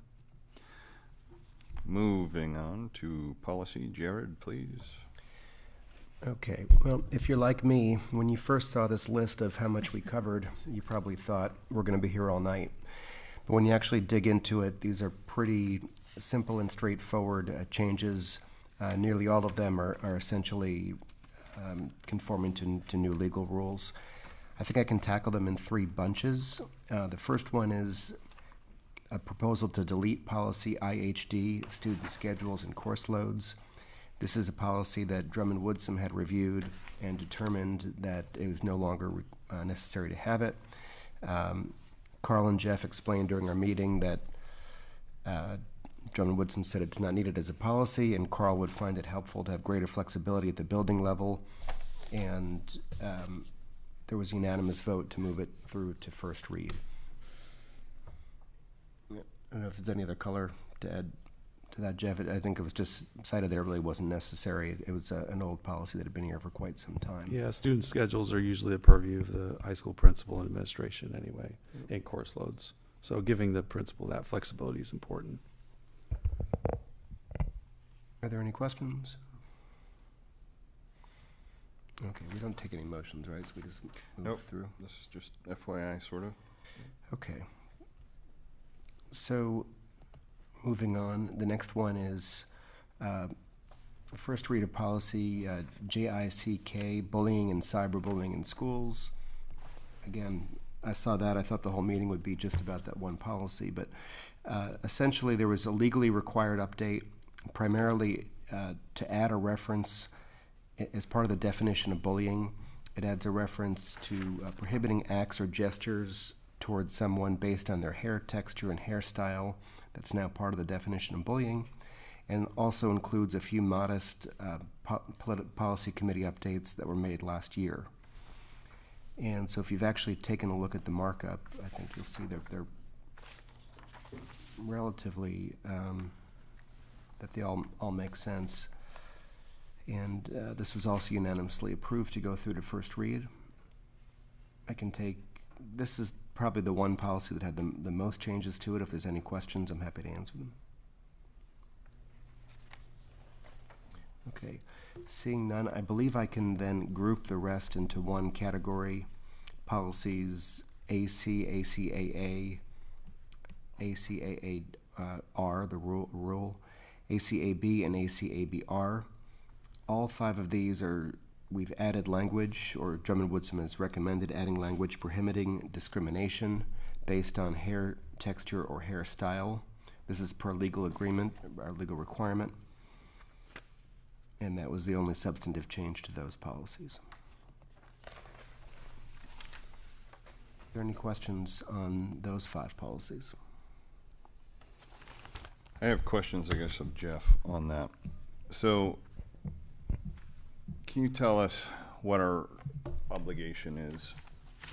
Moving on to policy. Jared, please. Okay, well, if you're like me, when you first saw this list of how much we covered, you probably thought we're going to be here all night. But when you actually dig into it, these are pretty simple and straightforward changes. Nearly all of them are essentially conforming to new legal rules. I think I can tackle them in three bunches. The first one is a proposal to delete policy IHD, student schedules and course loads. This is a policy that Drummond Woodsum had reviewed and determined that it was no longer necessary to have it. Carl and Jeff explained during our meeting that Drummond Woodsum said it's not needed as a policy, and Carl would find it helpful to have greater flexibility at the building level. And there was a unanimous vote to move it through to first read. I don't know if there's any other color to add to that, Jeff. I think it was just cited that it really wasn't necessary. It was an old policy that had been here for quite some time. Yeah, student schedules are usually the purview of the high school principal and administration anyway, and course loads. So giving the principal that flexibility is important. Are there any questions? Okay, we don't take any motions, right? So we just move through. This is just FYI, sort of. Okay. So, moving on, the next one is first read of policy JICK, bullying and cyberbullying in schools. Again, I saw that. I thought the whole meeting would be just about that one policy, but essentially there was a legally required update, primarily to add a reference as part of the definition of bullying. It adds a reference to prohibiting acts or gestures towards someone based on their hair texture and hairstyle. That's now part of the definition of bullying, and also includes a few modest policy committee updates that were made last year. And so if you've actually taken a look at the markup, I think you'll see that they're relatively, that they all make sense. And this was also unanimously approved to go through to first read. This is probably the one policy that had the most changes to it. If there's any questions, I'm happy to answer them. Okay, seeing none, I believe I can then group the rest into one category. Policies AC, ACAA, ACAA-R, the rule, ACAB, and ACAB-R. All five of these we've added language, or Drummond Woodsum has recommended adding language prohibiting discrimination based on hair texture or hairstyle. This is per legal agreement, our legal requirement. And that was the only substantive change to those policies. Are there any questions on those five policies? I have questions, I guess, of Jeff on that. So, can you tell us what our obligation is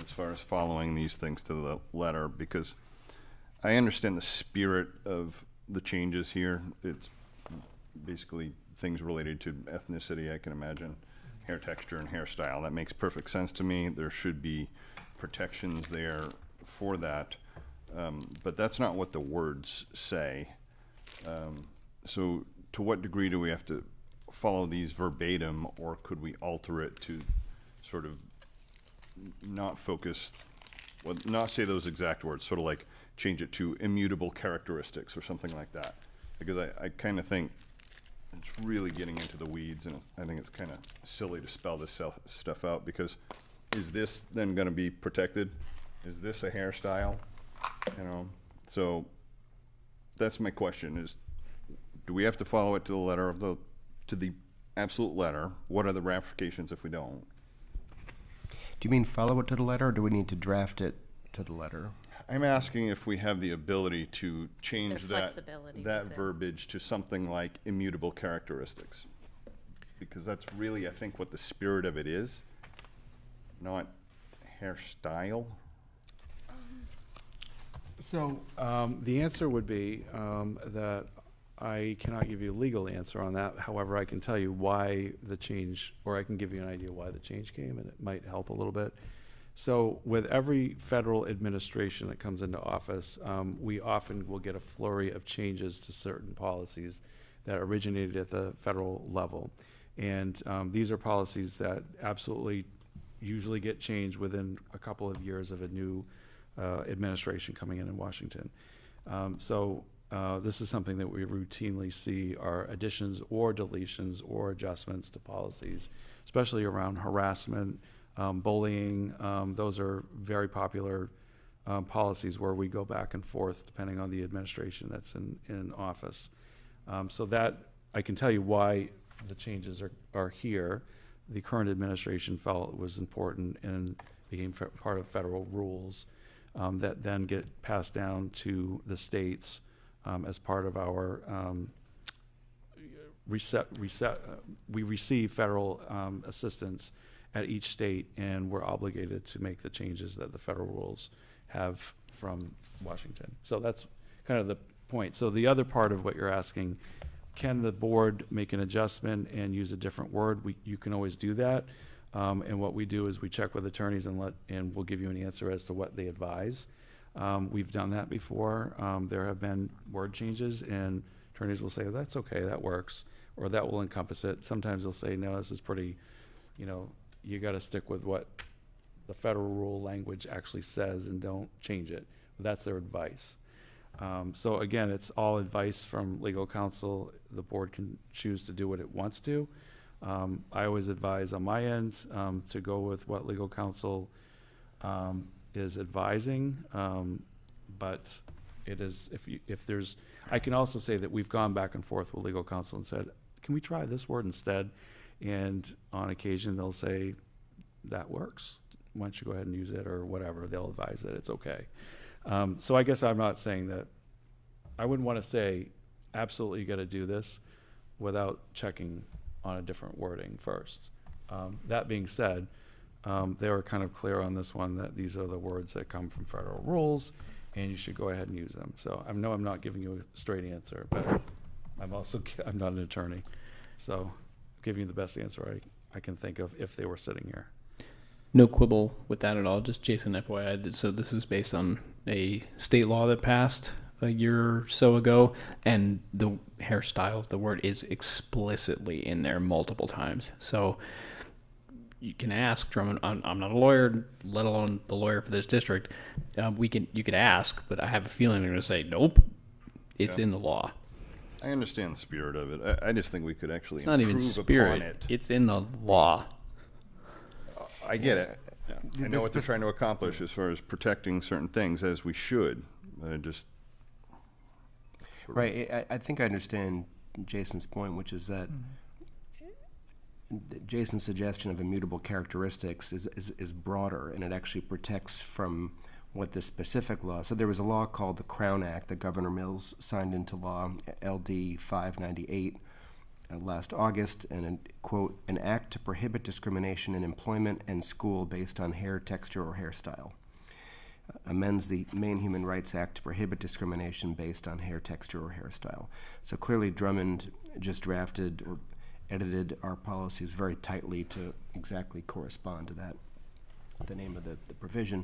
as far as following these things to the letter? Because I understand the spirit of the changes here. It's basically things related to ethnicity, I can imagine, hair texture and hairstyle. That makes perfect sense to me. There should be protections there for that. But that's not what the words say. So to what degree do we have to follow these verbatim, or could we alter it to sort of not focus, well, not say those exact words, sort of like change it to immutable characteristics or something like that? Because I kind of think it's really getting into the weeds, and I think it's kind of silly to spell this stuff out, because is this then going to be protected? Is this a hairstyle? You know, so that's my question: is do we have to follow it to the letter of to the absolute letter? What are the ramifications if we don't? Do you mean follow it to the letter, or do we need to draft it to the letter? I'm asking if we have the ability to change Their that flexibility with it. verbiage to something like immutable characteristics, because that's really, I think, what the spirit of it is, not hairstyle. So the answer would be that I cannot give you a legal answer on that. However, I can tell you why the change, or I can give you an idea why the change came, and it might help a little bit. So with every federal administration that comes into office, we often will get a flurry of changes to certain policies that originated at the federal level. And these are policies that absolutely usually get changed within a couple of years of a new administration coming in Washington. This is something that we routinely see are additions or deletions or adjustments to policies, especially around harassment, bullying. Those are very popular policies where we go back and forth depending on the administration that's in office. So that, I can tell you why the changes are here. The current administration felt it was important and became part of federal rules that then get passed down to the states as part of our we receive federal assistance at each state, and we're obligated to make the changes that the federal rules have from Washington. So that's kind of the point. So the other part of what you're asking, can the board make an adjustment and use a different word? You can always do that. And what we do is we check with attorneys and we'll give you an answer as to what they advise. We've done that before. There have been word changes, and attorneys will say, oh, that's okay, that works, or that will encompass it. Sometimes they'll say, no, this is pretty, you got to stick with what the federal rule language actually says and don't change it. That's their advice. So again, it's all advice from legal counsel. The board can choose to do what it wants to. I always advise on my end to go with what legal counsel is advising, but it is, if there's, I can also say that we've gone back and forth with legal counsel and said, can we try this word instead? And on occasion they'll say, that works, why don't you go ahead and use it, or whatever. They'll advise that it's okay. So I guess I'm not saying that, I wouldn't want to say absolutely you got to do this without checking on a different wording first. That being said, they were kind of clear on this one that these are the words that come from federal rules and you should go ahead and use them. So I know I'm not giving you a straight answer, but I'm not an attorney. So I'm giving you the best answer I can think of if they were sitting here. No quibble with that at all, just Jason FYI. So this is based on a state law that passed a year or so ago, and the hairstyle, the word is explicitly in there multiple times. So you can ask Drummond, I'm not a lawyer, let alone the lawyer for this district. You could ask, but I have a feeling they're going to say, nope, it's in the law. I understand the spirit of it. I just think we could actually It's not even spirit, it's in the law. I get it. Yeah. I know what they're trying to accomplish as far as protecting certain things, as we should. Just right. I think I understand Jason's point, which is that Jason's suggestion of immutable characteristics is broader, and it actually protects from what the specific law. So there was a law called the Crown Act that Governor Mills signed into law, LD 598. Last August, and quote, an act to prohibit discrimination in employment and school based on hair texture or hairstyle. Amends the Maine Human Rights Act to prohibit discrimination based on hair texture or hairstyle. So clearly Drummond just drafted or edited our policies very tightly to exactly correspond to that, the name of the provision.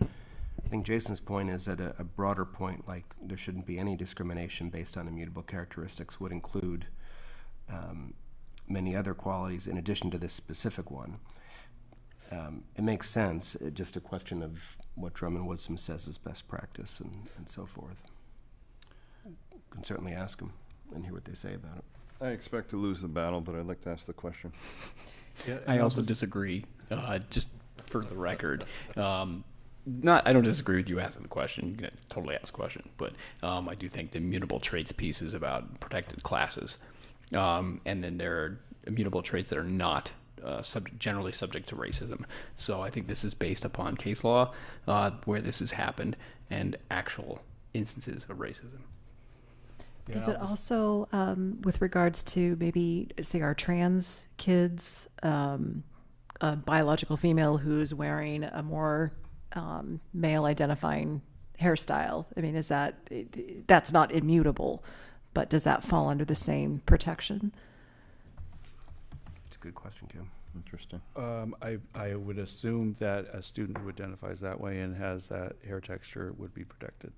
I think Jason's point is that a broader point, like there shouldn't be any discrimination based on immutable characteristics, would include many other qualities in addition to this specific one. It makes sense. It's just a question of what Drummond Woodsum says is best practice and so forth. You can certainly ask them and hear what they say about it. I expect to lose the battle, but I'd like to ask the question. Yeah, I also disagree, just for the record. I don't disagree with you asking the question. You can totally ask the question. But I do think the immutable traits piece is about protected classes. And then there are immutable traits that are not generally subject to racism. So I think this is based upon case law where this has happened and actual instances of racism. Yeah, Is it also with regards to maybe, say, our trans kids, a biological female who's wearing a more male identifying hairstyle? I mean, is that's not immutable, but does that fall under the same protection? It's a good question, Kim. Interesting. I would assume that a student who identifies that way and has that hair texture would be protected.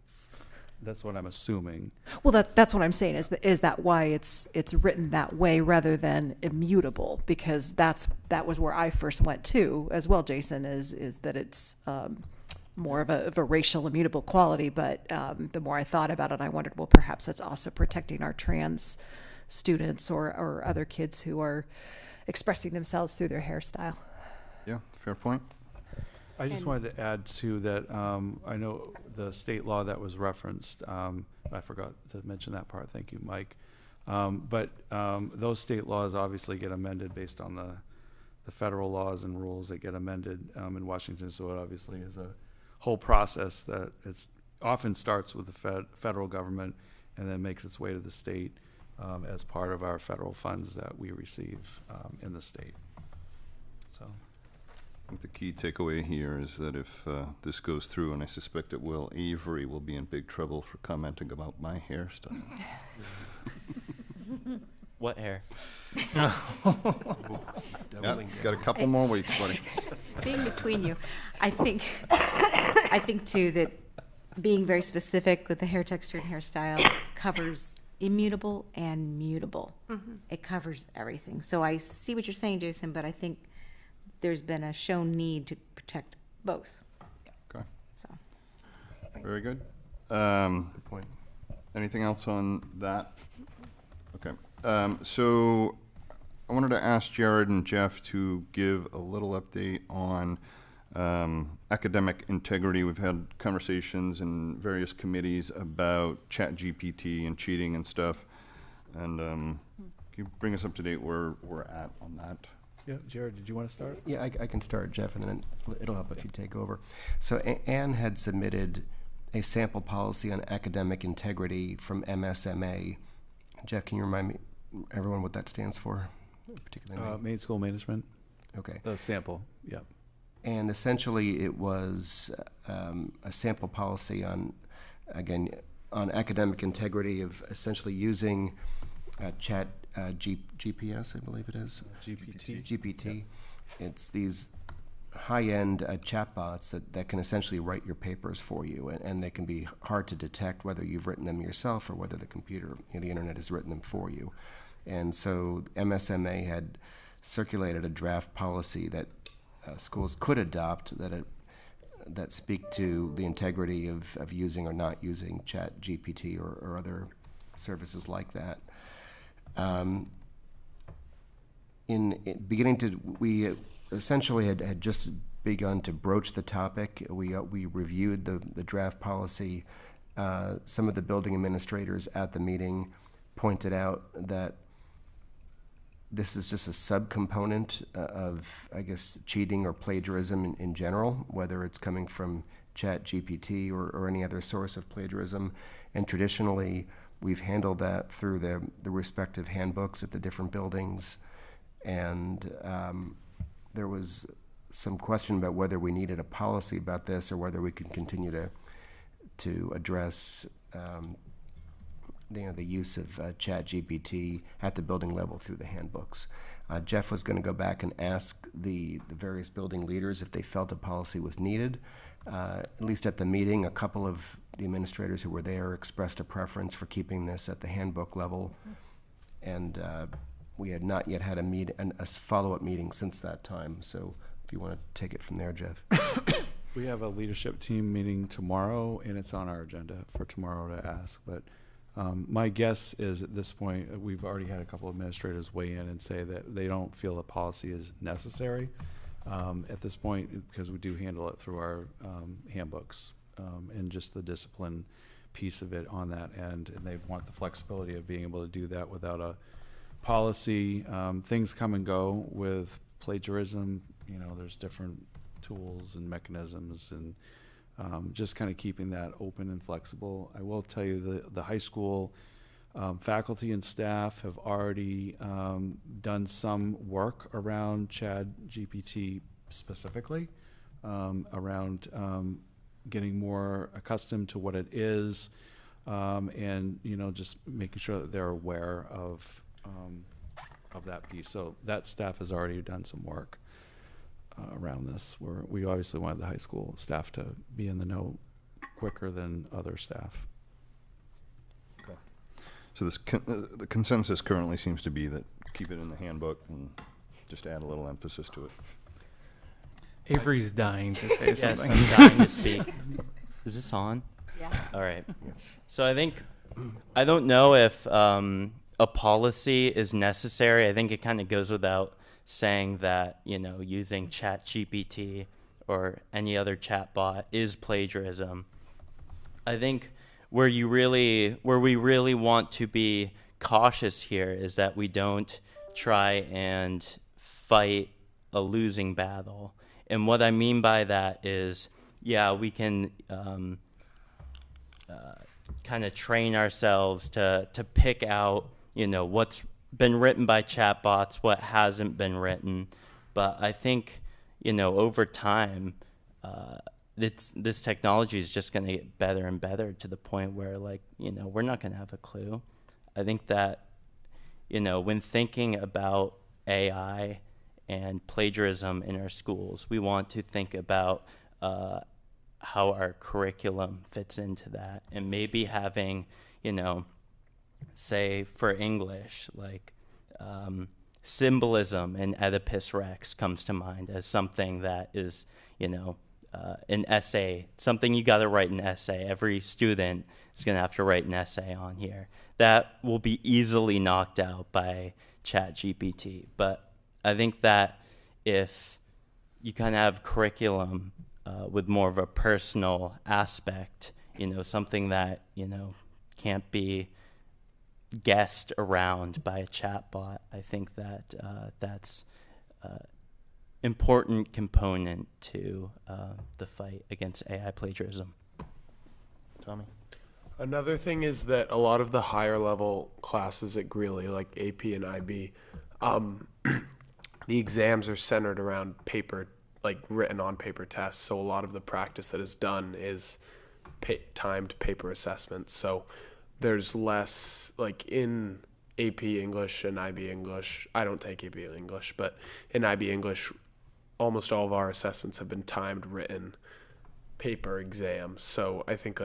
That's what I'm assuming. Well, that's what I'm saying. Is that why it's written that way rather than immutable? Because that was where I first went to as well, Jason. Is that it's more of a racial immutable quality? But the more I thought about it, I wondered, well, perhaps it's also protecting our trans students or other kids who are expressing themselves through their hairstyle. Yeah, fair point. I just wanted to add too that I know the state law that was referenced. I forgot to mention that part. Thank you, Mike. But those state laws obviously get amended based on the federal laws and rules that get amended in Washington. So it obviously is a whole process that often starts with the federal government and then makes its way to the state as part of our federal funds that we receive in the state. So. I think the key takeaway here is that if this goes through, and I suspect it will, Avery will be in big trouble for commenting about my hairstyle. What hair? Yep, got a couple more weeks, buddy. Being between you, I think too that being very specific with the hair texture and hairstyle covers immutable and mutable. Mm-hmm. It covers everything. So I see what you're saying, Jason, but I think there's been a shown need to protect both. Okay. So. Very good. Good point. Anything else on that? Okay. So I wanted to ask Jared and Jeff to give a little update on academic integrity. We've had conversations in various committees about ChatGPT and cheating and stuff. And can you bring us up to date where we're at on that? Yeah, Jared, did you want to start? Yeah, I can start, Jeff, and then it'll help if you take over. So Anne had submitted a sample policy on academic integrity from MSMA. Jeff, can you remind everyone what that stands for? Particularly Maine School Management. Okay. The sample, yeah. And essentially it was a sample policy on, again, on academic integrity of essentially using GPS, I believe it is. GPT. It's these high-end chatbots that can essentially write your papers for you, and they can be hard to detect whether you've written them yourself or whether the computer, the internet has written them for you. And so MSMA had circulated a draft policy that schools could adopt that speak to the integrity of using or not using ChatGPT or other services like that. We essentially had just begun to broach the topic. We reviewed the draft policy. Some of the building administrators at the meeting pointed out that this is just a subcomponent of, I guess, cheating or plagiarism in general, whether it's coming from ChatGPT or any other source of plagiarism. And traditionally, we've handled that through the respective handbooks at the different buildings. And there was some question about whether we needed a policy about this or whether we could continue to address the use of ChatGPT at the building level through the handbooks. Jeff was going to go back and ask the various building leaders if they felt a policy was needed. At least at the meeting, a couple of the administrators who were there expressed a preference for keeping this at the handbook level. And we had not yet had a follow-up meeting since that time. So if you want to take it from there, Jeff. We have a leadership team meeting tomorrow, and it's on our agenda for tomorrow to ask. But my guess is at this point, we've already had a couple of administrators weigh in and say that they don't feel the policy is necessary at this point, because we do handle it through our handbooks and just the discipline piece of it on that end. And they want the flexibility of being able to do that without a policy. Things come and go with plagiarism. You know, there's different tools and mechanisms, and just kind of keeping that open and flexible. I will tell you the high school faculty and staff have already done some work around ChatGPT specifically, around getting more accustomed to what it is, and just making sure that they're aware of that piece. So that staff has already done some work around this, where we obviously wanted the high school staff to be in the know quicker than other staff. Okay. So the consensus currently seems to be that keep it in the handbook and just add a little emphasis to it. Avery's dying to say something. Yes, I'm dying to speak. Is this on? Yeah. All right. So I don't know if a policy is necessary. I think it kind of goes without saying that, using ChatGPT or any other chatbot is plagiarism. I think where we really want to be cautious here is that we don't try and fight a losing battle. And what I mean by that is, we can kind of train ourselves to pick out, what's been written by chatbots, what hasn't been written. But I think, over time, this technology is just going to get better and better to the point where, we're not going to have a clue. I think that, when thinking about AI and plagiarism in our schools, we want to think about how our curriculum fits into that, and maybe having, say for English, symbolism in Oedipus Rex comes to mind as something that is, an essay, something you got to write an essay. Every student is going to have to write an essay on here. That will be easily knocked out by ChatGPT. But I think that if you kind of have curriculum with more of a personal aspect, something that, can't be guessed around by a chatbot, I think that that's important component to the fight against AI plagiarism. Tommy? Another thing is that a lot of the higher level classes at Greeley, like AP and IB, the exams are centered around paper, written on paper tests. So a lot of the practice that is done is timed paper assessments. So there's less, in AP English and IB English. I don't take AP English, but in IB English, almost all of our assessments have been timed written paper exams. So I think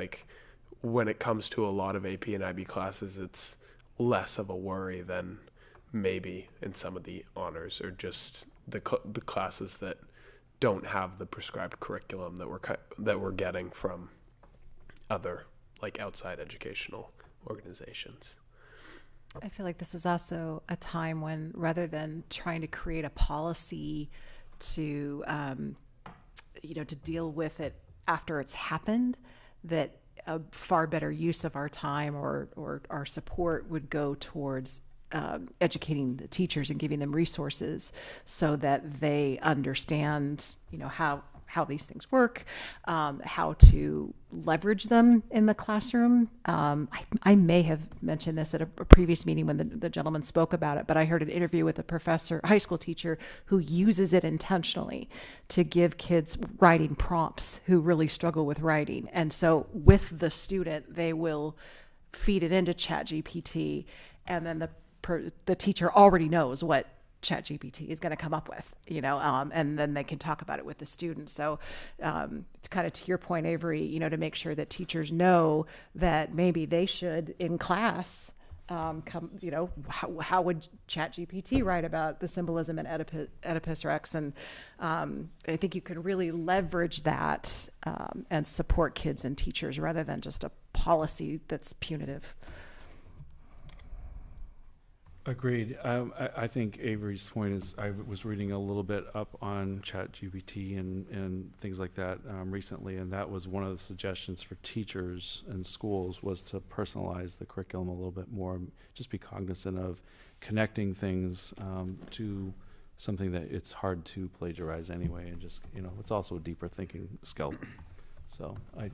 when it comes to a lot of AP and IB classes, it's less of a worry than maybe in some of the honors or just the classes that don't have the prescribed curriculum that we're getting from other outside educational organizations. I feel like this is also a time when, rather than trying to create a policy to, to deal with it after it's happened, that a far better use of our time or our support would go towards educating the teachers and giving them resources so that they understand, how these things work, how to leverage them in the classroom. I may have mentioned this at a previous meeting when the gentleman spoke about it, but I heard an interview with a high school teacher who uses it intentionally to give kids writing prompts who really struggle with writing. And so with the student, they will feed it into ChatGPT, and then the teacher already knows what ChatGPT is going to come up with, and then they can talk about it with the students. So it's kind of to your point, Avery, to make sure that teachers know that maybe they should in class How would ChatGPT write about the symbolism in Oedipus Rex? And I think you can really leverage that and support kids and teachers rather than just a policy that's punitive. Agreed. I think Avery's point is, I was reading a little bit up on ChatGPT and things like that recently, and that was one of the suggestions for teachers and schools, was to personalize the curriculum a little bit more, just be cognizant of connecting things to something that it's hard to plagiarize anyway, and just, it's also a deeper thinking skill. So I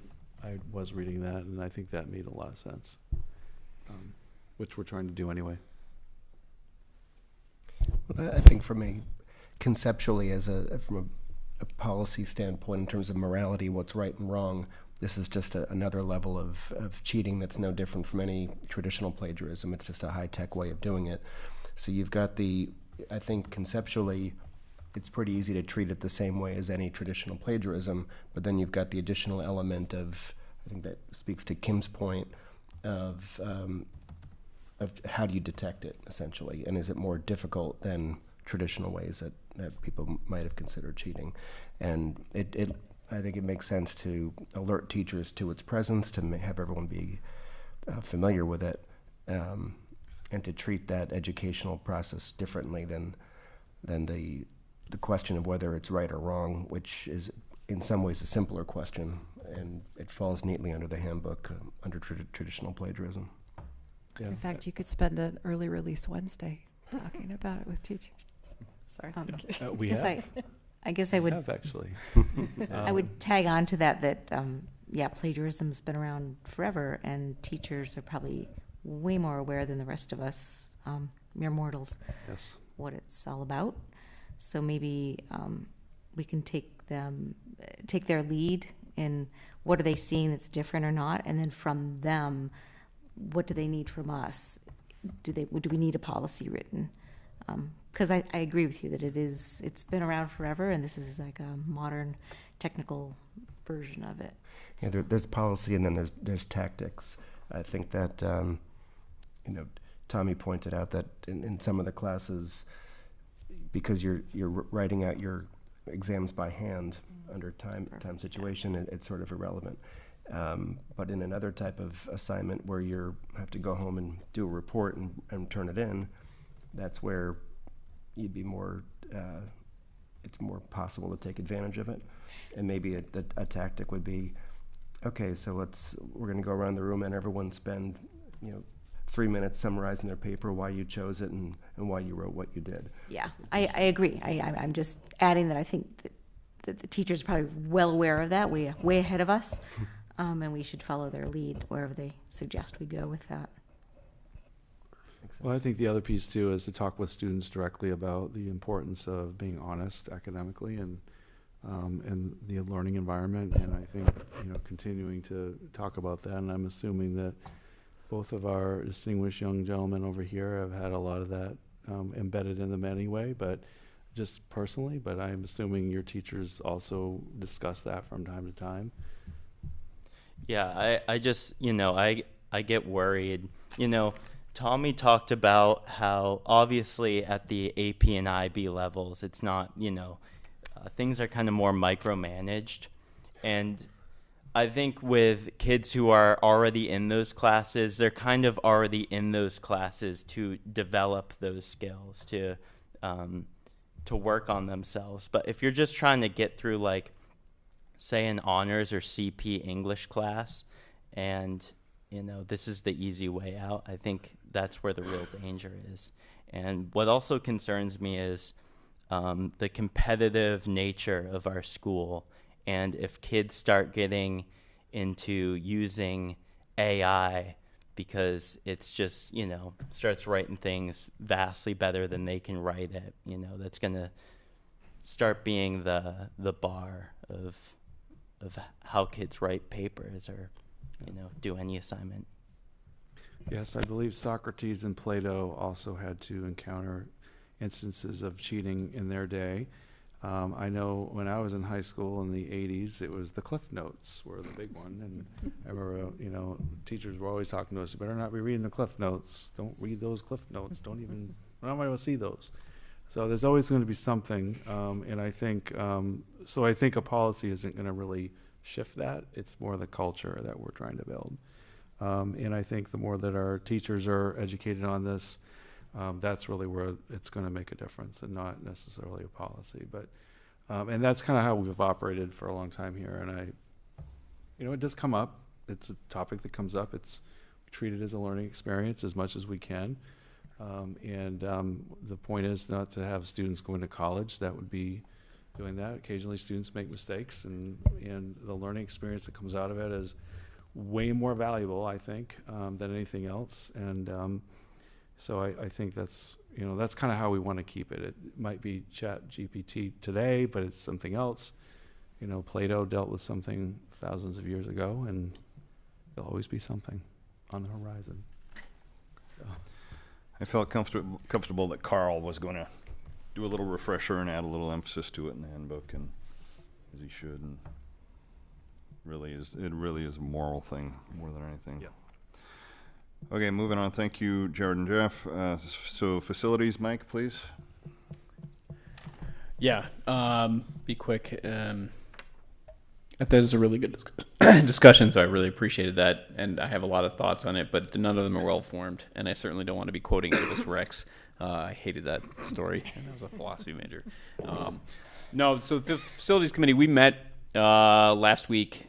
was reading that, and I think that made a lot of sense, which we're trying to do anyway. I think conceptually, from a policy standpoint, in terms of morality, what's right and wrong, this is just another level of cheating that's no different from any traditional plagiarism. It's just a high-tech way of doing it. So you've got I think conceptually, it's pretty easy to treat it the same way as any traditional plagiarism, but then you've got the additional element of, I think that speaks to Kim's point, of how do you detect it, essentially, and is it more difficult than traditional ways that people might have considered cheating? And I think it makes sense to alert teachers to its presence, to have everyone be familiar with it, and to treat that educational process differently than the question of whether it's right or wrong, which is in some ways a simpler question, and it falls neatly under the handbook, under traditional plagiarism. Yeah. In fact, you could spend an early release Wednesday talking about it with teachers. Sorry. We have. I guess I would have actually. I would tag on to that plagiarism's been around forever, and teachers are probably way more aware than the rest of us, mere mortals, yes, what it's all about. So maybe we can take their lead in what are they seeing that's different or not, and then from them, what do they need from us? Do we need a policy written? Because I agree with you that it's been around forever, and this is like a modern technical version of it. Yeah, there's policy, and then there's tactics. I think that Tommy pointed out that in some of the classes, because you're writing out your exams by hand under time situation, it's sort of irrelevant. But in another type of assignment where you have to go home and do a report and turn it in, that's where you'd be more, it's more possible to take advantage of it. And maybe a tactic would be, okay, so we're going to go around the room and everyone spend 3 minutes summarizing their paper, why you chose it and why you wrote what you did. Yeah, I agree. I'm just adding that I think that the teachers are probably well aware of that, way ahead of us. And we should follow their lead wherever they suggest we go with that. Well, I think the other piece too is to talk with students directly about the importance of being honest academically and the learning environment. And I think continuing to talk about that. And I'm assuming that both of our distinguished young gentlemen over here have had a lot of that embedded in them anyway, but just personally. But I'm assuming your teachers also discuss that from time to time. Yeah, I just, I get worried. Tommy talked about how obviously at the AP and IB levels, it's not, things are kind of more micromanaged. And I think with kids who are already in those classes, they're kind of already in those classes to develop those skills, to work on themselves. But if you're just trying to get through, like, say an honors or CP English class, and this is the easy way out, I think that's where the real danger is. And what also concerns me is the competitive nature of our school, and if kids start getting into using AI because it's just starts writing things vastly better than they can write it, that's gonna start being the bar of how kids write papers or do any assignment. Yes, I believe Socrates and Plato also had to encounter instances of cheating in their day. I know when I was in high school in the 80s, it was the Cliff Notes were the big one. And I remember, teachers were always talking to us, you better not be reading the Cliff Notes. Don't read those Cliff Notes. Don't even, I don't want to see those. So there's always going to be something. And I think, I think a policy isn't going to really shift that. It's more the culture that we're trying to build. And I think the more that our teachers are educated on this, that's really where it's going to make a difference, and not necessarily a policy. But and that's kind of how we've operated for a long time here. And it does come up. It's a topic that comes up. We treat it as a learning experience as much as we can. The point is not to have students going to college that would be doing that. Occasionally, students make mistakes, and the learning experience that comes out of it is way more valuable, I think, than anything else. And so I think that's kind of how we want to keep it. It might be Chat GPT today, but it's something else. Plato dealt with something thousands of years ago, and there'll always be something on the horizon. So. I felt comfortable that Carl was going to do a little refresher and add a little emphasis to it in the handbook, and as he should. And it really is a moral thing more than anything. Yeah. Okay, moving on. Thank you, Jared and Jeff. So facilities, Mike, please. Yeah, be quick. That is a really good discussion, so I really appreciated that, and I have a lot of thoughts on it, but none of them are well formed, and I certainly don't want to be quoting Otis Rex. I hated that story, and I was a philosophy major. No, so the facilities committee, we met last week,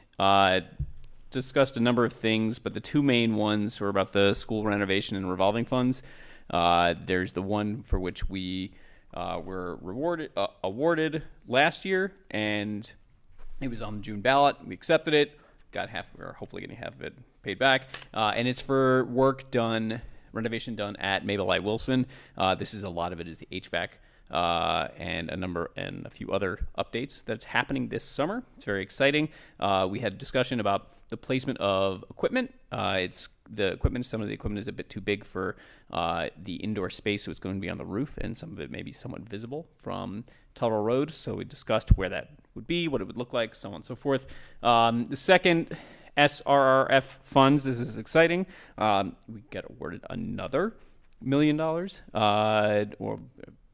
discussed a number of things, but the two main ones were about the school renovation and revolving funds. There's the one for which we were awarded last year, and it was on the June ballot. We accepted it, we're hopefully getting half of it paid back, and it's for work done, renovation done at Mabel I. Wilson. This is a lot of it is the HVAC. And a few other updates that's happening this summer. It's very exciting. We had a discussion about the placement of equipment. Some of the equipment is a bit too big for the indoor space, so it's going to be on the roof, and some of it may be somewhat visible from Tuttle Road. So we discussed where that would be, what it would look like, so on and so forth. The second, SRRF funds. This is exciting. We got awarded another $1 million,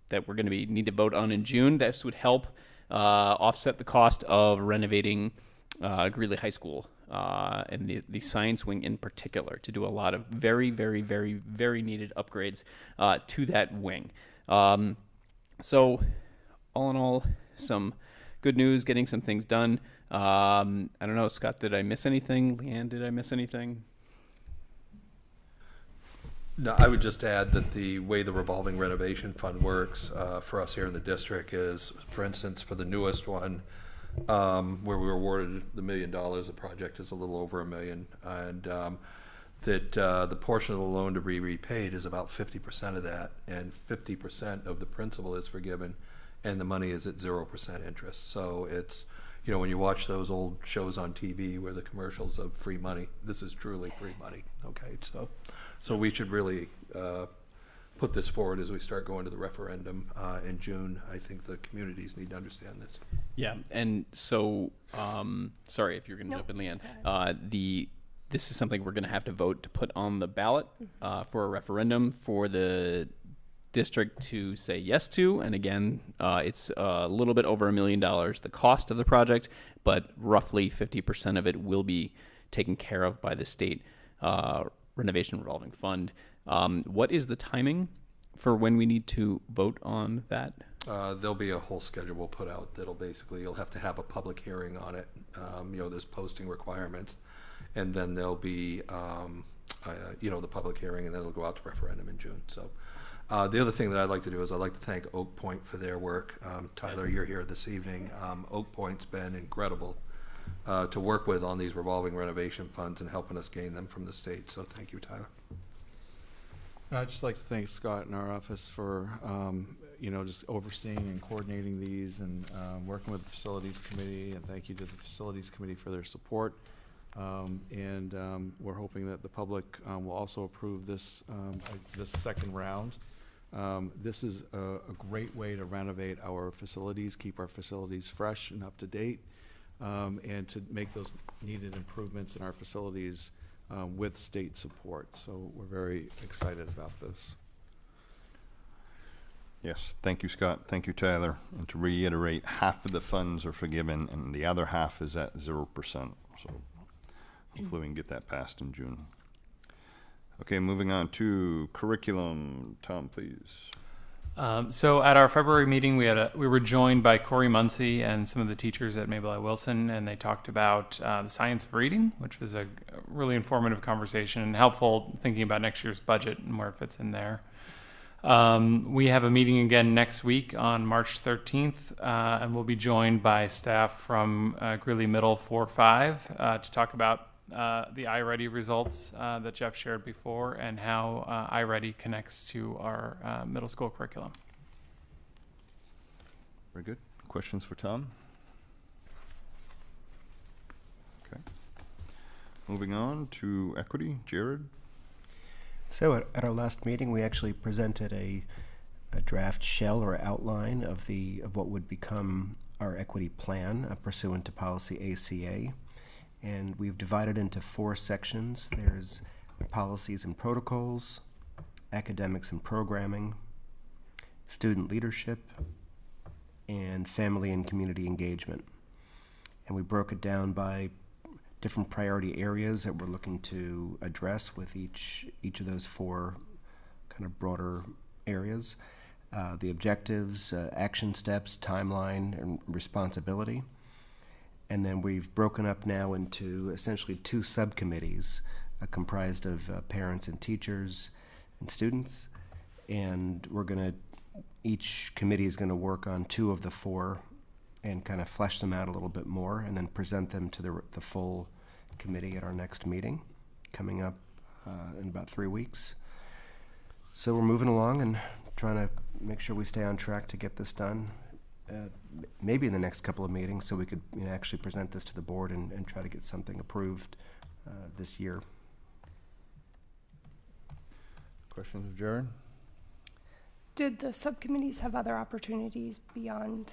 that we're going to need to vote on in June. This would help offset the cost of renovating Greeley High School and the science wing in particular, to do a lot of very, very, very, very needed upgrades to that wing. So all in all, some good news, getting some things done. I don't know, Scott, did I miss anything? Leanne, did I miss anything? No, I would just add that the way the revolving renovation fund works for us here in the district is, for instance, for the newest one, where we were awarded the $1 million, the project is a little over $1 million, and the portion of the loan to be repaid is about 50% of that, and 50% of the principal is forgiven, and the money is at 0% interest. So it's, when you watch those old shows on TV where the commercials of free money, this is truly free money. Okay, so we should really put this forward as we start going to the referendum in June. I think the communities need to understand this. Yeah, and so, sorry if you're going to jump in, Leanne. This is something we're going to have to vote to put on the ballot for a referendum for the district to say yes to. And again, it's a little bit over $1 million, the cost of the project, but roughly 50% of it will be taken care of by the state renovation revolving fund. What is the timing for when we need to vote on that? There'll be a whole schedule we'll put out that'll basically, you'll have to have a public hearing on it. There's posting requirements, and then there'll be, the public hearing, and then it'll go out to referendum in June. So the other thing that I'd like to do is I'd like to thank Oak Point for their work. Tyler, you're here this evening. Oak Point's been incredible to work with on these revolving renovation funds and helping us gain them from the state. So thank you, Tyler. I'd just like to thank Scott and our office for, just overseeing and coordinating these and working with the facilities committee. And thank you to the facilities committee for their support. We're hoping that the public will also approve this this second round This is a great way to renovate our facilities, keep our facilities fresh and up to date, and to make those needed improvements in our facilities with state support. So we're very excited about this. Yes, thank you, Scott. Thank you, Tyler. And to reiterate, half of the funds are forgiven and the other half is at 0%. So hopefully we can get that passed in June. Okay, moving on to curriculum. Tom, please. So at our February meeting, we were joined by Corey Muncie and some of the teachers at Mabel I. Wilson, and they talked about the science of reading, which was a really informative conversation and helpful thinking about next year's budget and where it fits in there. We have a meeting again next week on March 13th, and we'll be joined by staff from Greeley Middle 4-5 to talk about the iReady results that Jeff shared before and how iReady connects to our middle school curriculum. Very good. Questions for Tom? Okay. Moving on to equity. Jared? So at our last meeting, we actually presented a draft shell or outline of what would become our equity plan pursuant to policy ACA. And we've divided into 4 sections. There's policies and protocols, academics and programming, student leadership, and family and community engagement. And we broke it down by different priority areas that we're looking to address with each of those 4 kind of broader areas. The objectives, action steps, timeline, and responsibility. And then we've broken up now into essentially 2 subcommittees comprised of parents and teachers and students. And each committee is going to work on 2 of the 4 and kind of flesh them out a little bit more and then present them to the full committee at our next meeting coming up in about 3 weeks. So we're moving along and trying to make sure we stay on track to get this done. Maybe in the next couple of meetings, so we could actually present this to the board and try to get something approved this year. Questions of Jared? Did the subcommittees have other opportunities beyond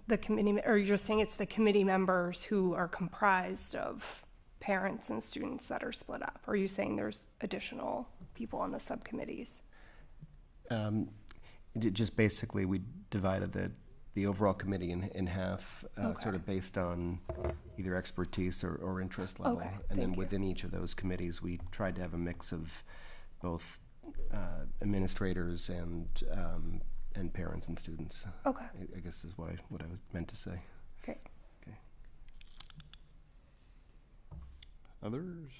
the committee, or you're just saying it's the committee members who are comprised of parents and students that are split up? Or are you saying there's additional people on the subcommittees? Just basically, we divided the overall committee in half, Okay. sort of based on either expertise or interest level. Okay, And then thank you. within each of those committees, we tried to have a mix of both administrators and parents and students. Okay. I guess is what I was meant to say. Great. Okay. Others?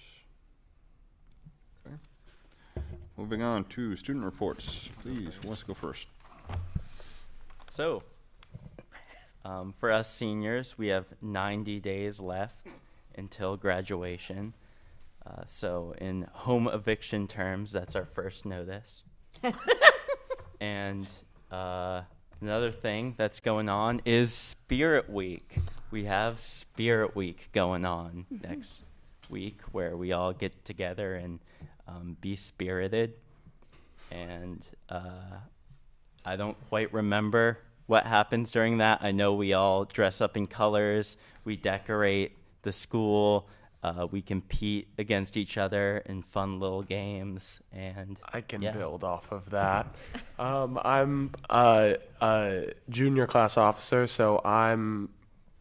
Okay. Moving on to student reports. Please, who wants to go first? So, for us seniors, we have 90 days left until graduation. So in home eviction terms, that's our first notice. And another thing that's going on is Spirit Week. We have Spirit Week going on next week where we all get together and be spirited. And I don't quite remember what happens during that. I know we all dress up in colors, we decorate the school, we compete against each other in fun little games, and I can build off of that. I'm a junior class officer, so I'm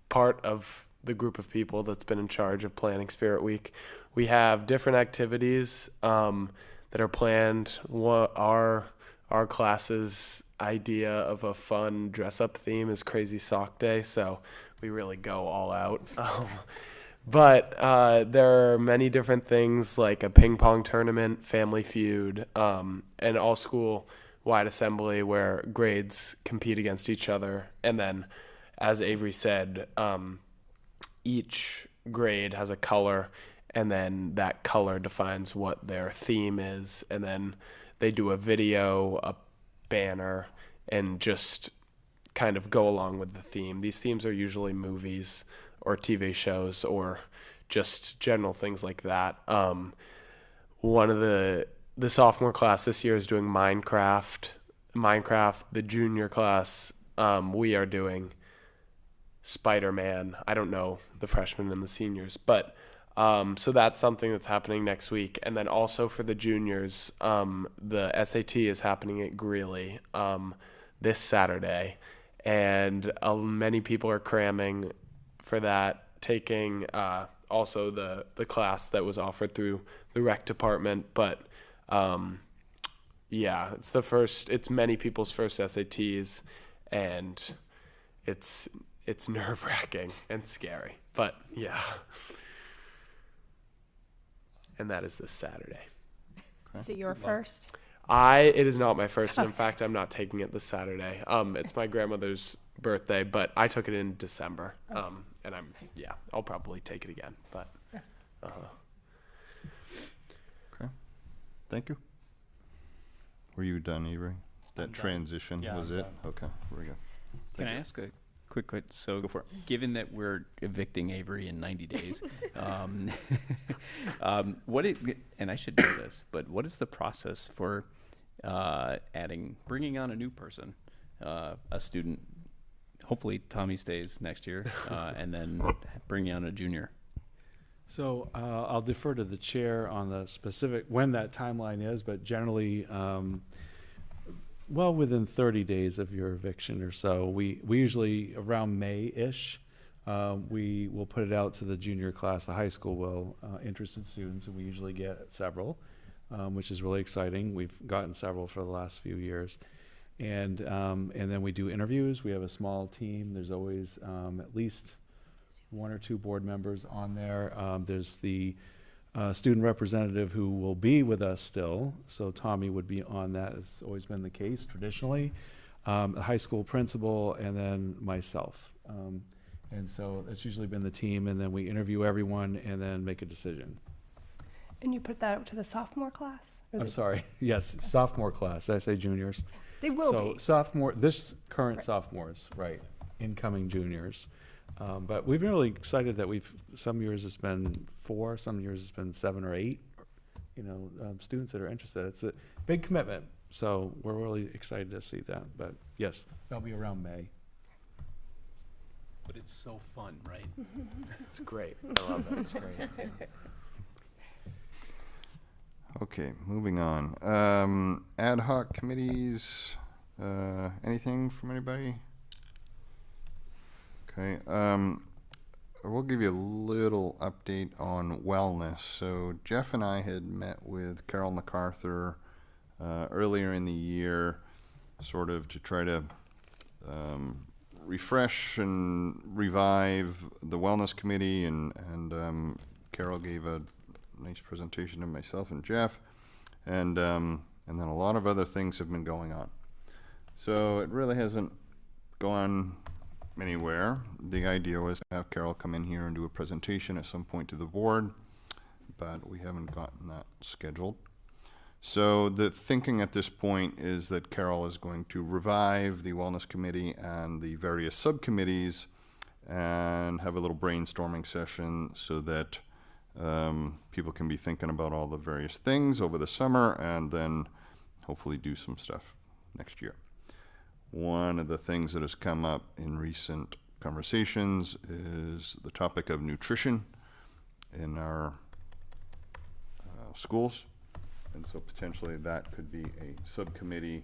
part of the group of people that's been in charge of planning Spirit Week. We have different activities that are planned. Our class's idea of a fun dress-up theme is Crazy Sock Day, so we really go all out. But there are many different things like a ping pong tournament, Family Feud, and all-school-wide assembly where grades compete against each other. And then, as Avery said, each grade has a color, and then that color defines what their theme is. And then they do a video, a banner, and just kind of go along with the theme. These themes are usually movies or TV shows or just general things like that. One of the sophomore class this year is doing Minecraft Minecraft, the junior class, we are doing Spider-Man. I don't know the freshmen and the seniors, but so that's something that's happening next week. And then also for the juniors, the SAT is happening at Greeley this Saturday, and many people are cramming for that, taking also the class that was offered through the rec department. But yeah, it's many people's first SATs, and it's nerve-wracking and scary, but yeah. And that is this Saturday. Is it your first? It is not my first, and in fact, I'm not taking it this Saturday. It's my grandmother's birthday, but I took it in December, and I'll probably take it again, but. Okay, thank you. Were you done, Avery? That transition was it? Okay, very good. Can I ask a quick question? So, go for it. Given that we're evicting Avery in 90 days, and I should know this, but what is the process for bringing on a new person, a student? Hopefully, Tommy stays next year, and then bringing on a junior. So I'll defer to the chair on the specific when that timeline is, but generally, well within 30 days of your eviction or so. We usually around May-ish, we will put it out to the junior class. The high school will interested students, and we usually get several, which is really exciting. We've gotten several for the last few years, and then we do interviews. We have a small team. There's always at least one or two board members on there. There's the student representative who will be with us still, so Tommy would be on that. It's always been the case traditionally. The high school principal, and then myself. And so that's usually been the team, and then we interview everyone and then make a decision. And you put that out to the sophomore class? I'm sorry, yes, sophomore class. Did I say juniors? They will be. So this current sophomores, right, incoming juniors. But we've been really excited that some years it's been 4, some years it's been 7 or 8, students that are interested. It's a big commitment, so we're really excited to see that. But yes, that'll be around May. But it's so fun, right? It's great. I love that. It's great. Okay, moving on. Ad hoc committees, anything from anybody? Okay, we'll give you a little update on wellness. So Jeff and I had met with Carol MacArthur earlier in the year, sort of to try to refresh and revive the wellness committee, and Carol gave a nice presentation to myself and Jeff, and then a lot of other things have been going on. So it really hasn't gone anywhere. The idea was to have Carol come in here and do a presentation at some point to the board, but we haven't gotten that scheduled. So the thinking at this point is that Carol is going to revive the wellness committee and the various subcommittees and have a little brainstorming session so that people can be thinking about all the various things over the summer, and then hopefully do some stuff next year. One of the things that has come up in recent conversations is the topic of nutrition in our schools, and so potentially that could be a subcommittee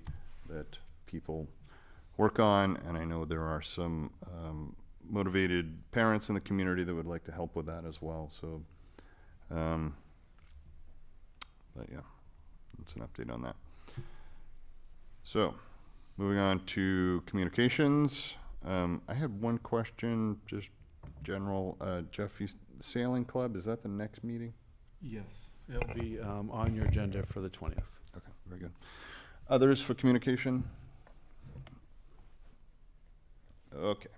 that people work on, and I know there are some motivated parents in the community that would like to help with that as well. So but yeah, that's an update on that. So moving on to communications. I had one question, just general. Jeff, the sailing club, is that the next meeting? Yes, it'll be on your agenda for the 20th. Okay, very good. Others for communication? Okay,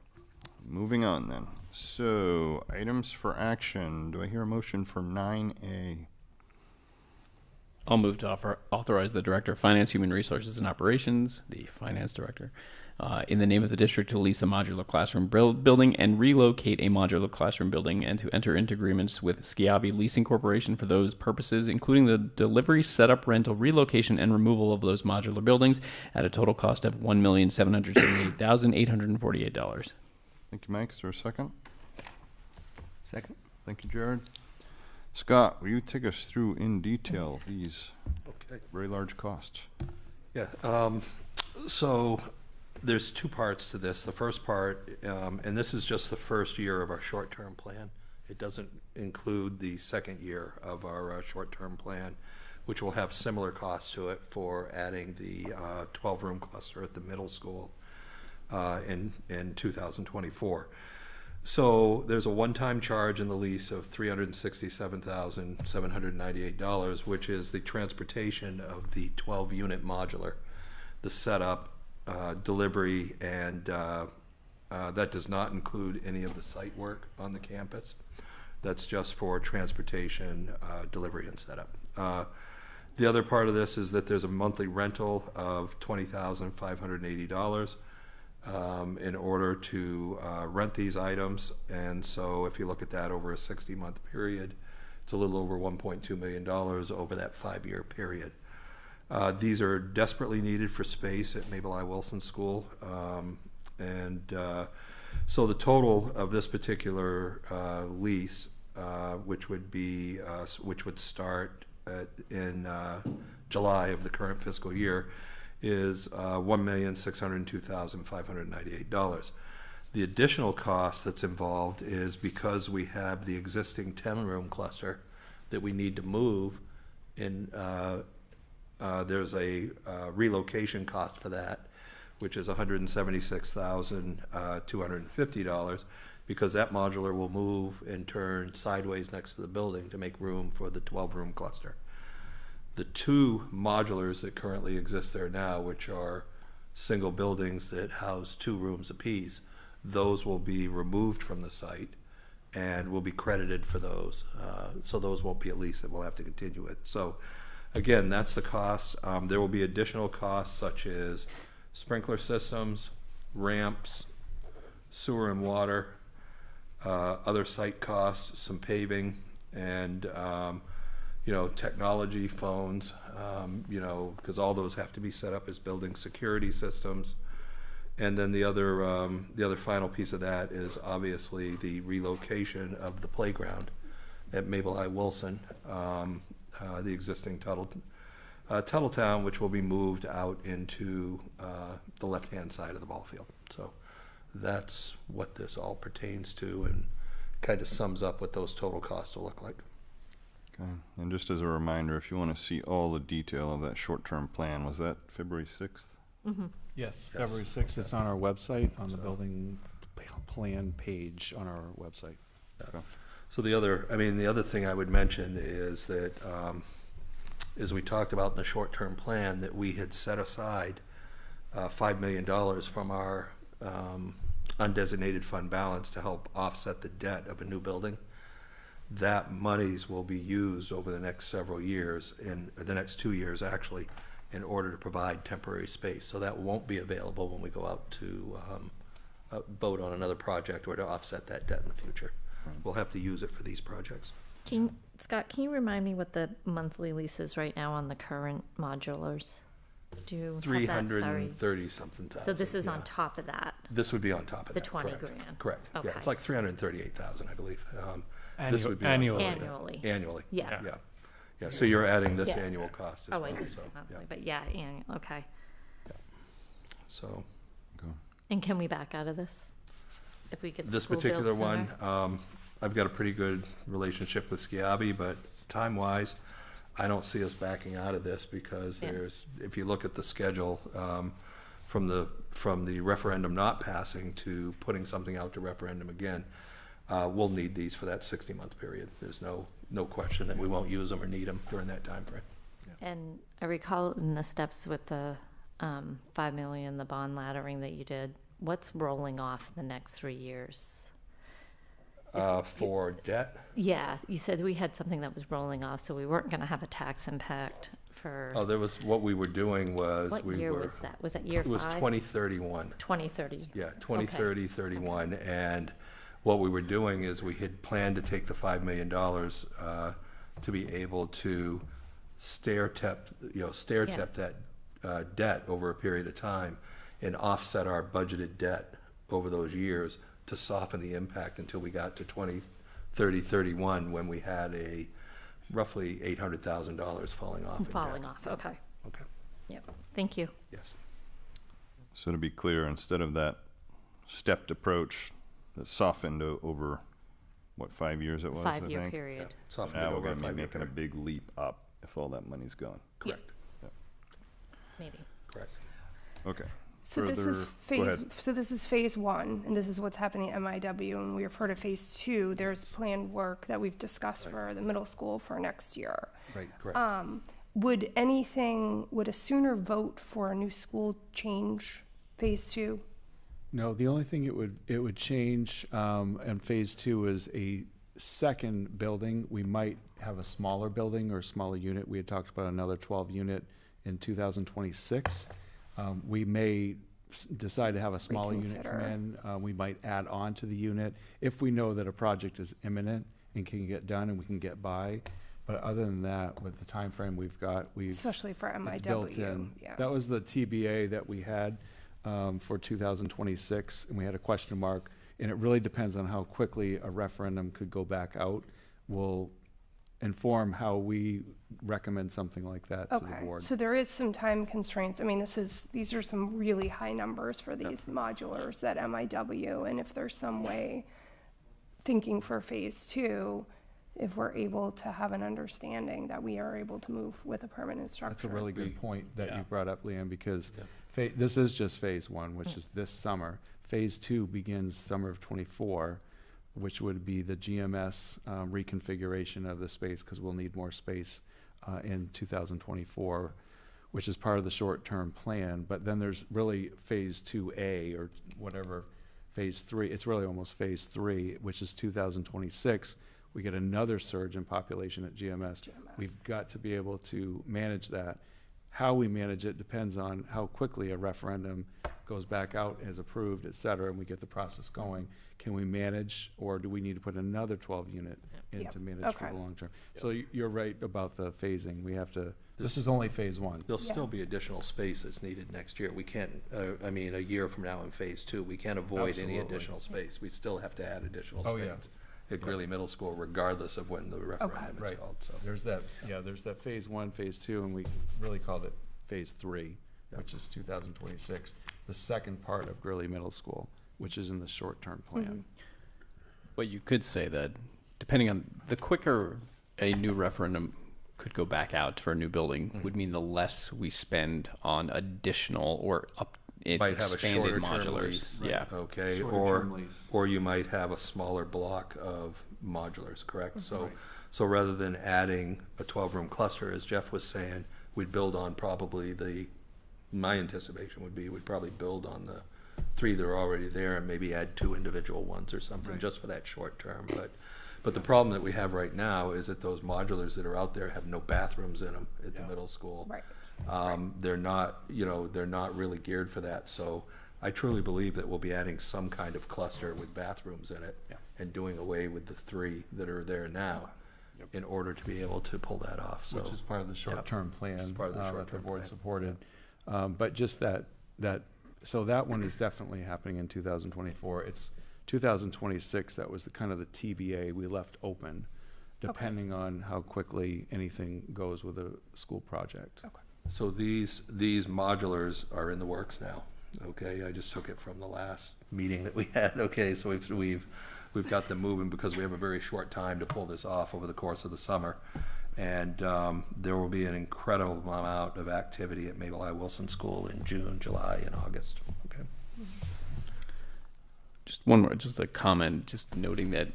moving on then. So, items for action. Do I hear a motion for 9A? I'll move to authorize the Director of Finance, Human Resources and Operations, the Finance Director, in the name of the district to lease a modular classroom building and relocate a modular classroom building, and to enter into agreements with Skiabi Leasing Corporation for those purposes, including the delivery, setup, rental, relocation, and removal of those modular buildings at a total cost of $1,778,848. Thank you, Mike. Is there a second? Second. Thank you, Jared. Scott, will you take us through in detail these very large costs? Yeah. So there's two parts to this. The first part, and this is just the first year of our short-term plan. It doesn't include the second year of our short-term plan, which will have similar costs to it for adding the 12-room cluster at the middle school in 2024. So there's a one-time charge in the lease of $367,798, which is the transportation of the 12-unit modular, the setup, delivery, and that does not include any of the site work on the campus. That's just for transportation, delivery, and setup. The other part of this is that there's a monthly rental of $20,580 in order to rent these items. And so if you look at that over a 60-month period, it's a little over $1.2 million over that 5-year period. These are desperately needed for space at Mabel I. Wilson School. So the total of this particular lease, which would start in July of the current fiscal year, is $1,602,598. The additional cost that's involved is because we have the existing 10-room cluster that we need to move in. There's a relocation cost for that, which is $176,250, because that modular will move and turn sideways next to the building to make room for the 12-room cluster. The two modulars that currently exist there now, which are single buildings that house 2 rooms apiece, those will be removed from the site and will be credited for those. So those won't be a lease that we'll have to continue with. So again, that's the cost. There will be additional costs such as sprinkler systems, ramps, sewer and water, other site costs, some paving, and technology, phones, because all those have to be set up as building security systems. And then the other final piece of that is obviously the relocation of the playground at Mabel I. Wilson, the existing Tuttletown, which will be moved out into the left-hand side of the ball field. So that's what this all pertains to, and kind of sums up what those total costs will look like. Okay. And just as a reminder, if you want to see all the detail of that short-term plan, was that February 6th? Mm-hmm. Yes, February 6th. It's on our website, on the building plan page on our website. Okay. So the other thing I would mention is that, as we talked about in the short-term plan, that we had set aside $5 million from our undesignated fund balance to help offset the debt of a new building. That monies will be used over the next several years, in the next 2 years actually, in order to provide temporary space. So that won't be available when we go out to vote on another project or to offset that debt in the future. We'll have to use it for these projects. Scott, can you remind me what the monthly lease is right now on the current modulars? Do you have that? Sorry. 330 something thousand. So this is on top of that? This would be on top of the that. 20 correct. grand. Correct. Okay. Yeah, it's like 338,000, I believe. This would be annually. Annually. Yeah. Yeah. So you're adding this annual cost as well. I did say monthly, but annual. Okay. Yeah. So. And can we back out of this? If we get the this school particular built one, sooner? I've got a pretty good relationship with Skiabi, but time-wise, I don't see us backing out of this because if you look at the schedule from the referendum not passing to putting something out to referendum again, we'll need these for that 60-month period. There's no question that we won't use them or need them during that time frame. Yeah. And I recall in the steps with the $5 million, the bond laddering that you did, what's rolling off in the next 3 years? For debt? Yeah, you said we had something that was rolling off, so we weren't going to have a tax impact for. Oh, there was, what we were doing was What we year were. was that? Was that year It was 5? 2031. 2030. Yeah, 2030, 31. And what we were doing is we had planned to take the $5 million to be able to stair-step that debt over a period of time and offset our budgeted debt over those years to soften the impact until we got to 2030, 31, when we had a roughly $800,000 falling off. in Falling debt. off, okay. Okay. Yep, thank you. Yes. So to be clear, instead of that stepped approach that softened over, what, 5 years it was, I think? 5-year period. Yeah, softened Now it we're over a going to be 5-year making a period. big leap up if all that money's gone. Correct. Maybe. Correct. Okay. So this is Go phase. ahead. So this is phase 1, and this is what's happening at MIW. And we refer to phase 2. There's planned work that we've discussed for the middle school for next year. Right, correct. Would a sooner vote for a new school change phase 2? No, the only thing it would change in phase 2 is a second building. We might have a smaller building or a smaller unit. We had talked about another 12 unit in 2026. We may decide to have a smaller unit come in. We might add on to the unit if we know that a project is imminent and can get done and we can get by. But other than that, with the time frame we've got, Especially for it's built MIW. in. Yeah. That was the TBA that we had for 2026, and we had a question mark. And it really depends on how quickly a referendum could go back out. Will inform how we recommend something like that to the board. So there is some time constraints. I mean, these are some really high numbers for these modulars at MIW, and if there's some way, thinking for phase 2, if we're able to have an understanding that we are able to move with a permanent structure. That's a really good point that you brought up, Leanne, because this is just phase 1, which is this summer. Phase 2 begins summer of '24, which would be the GMS reconfiguration of the space, because we'll need more space in 2024, which is part of the short-term plan. But then there's really phase 2A or whatever, phase 3. It's really almost phase 3, which is 2026. We get another surge in population at GMS. We've got to be able to manage that. How we manage it depends on how quickly a referendum goes back out, is approved, et cetera, and we get the process going. Can we manage, or do we need to put another 12 unit in to manage for the long term? So you're right about the phasing. We have to, this is only phase 1. There'll still be additional space that's needed next year. We can't, a year from now in phase 2, we can't avoid any additional space. We still have to add additional space at Greeley Middle School, regardless of when the referendum is held. So there's that phase 1, phase 2, and we really called it phase 3, which is 2026, the second part of Greeley Middle School, which is in the short-term plan. But you could say that depending on the quicker a new referendum could go back out for a new building would mean the less we spend on additional or might have a expanded shorter term modulars. lease, Yeah. okay, Shorter-term lease. or you might have a smaller block of modulars, correct? So rather than adding a 12-room cluster, as Jeff was saying, we'd build on my anticipation would be we'd probably build on the 3 that are already there and maybe add 2 individual ones or something just for that short term. But the problem that we have right now is that those modulars that are out there have no bathrooms in them at the middle school. They're not, they're not really geared for that. So I truly believe that we'll be adding some kind of cluster with bathrooms in it and doing away with the 3 that are there now in order to be able to pull that off. So Which is part of the short-term plan that the board plan. supported. But just so that one is definitely happening in 2024. It's 2026, that was the kind of the TBA we left open, depending on how quickly anything goes with a school project. So these modulars are in the works now. Okay, I just took it from the last meeting that we had. Okay, so we've got them moving because we have a very short time to pull this off over the course of the summer, and there will be an incredible amount of activity at Mabel I. Wilson School in June, July, and August. Okay. Just one more, just a comment, just noting that,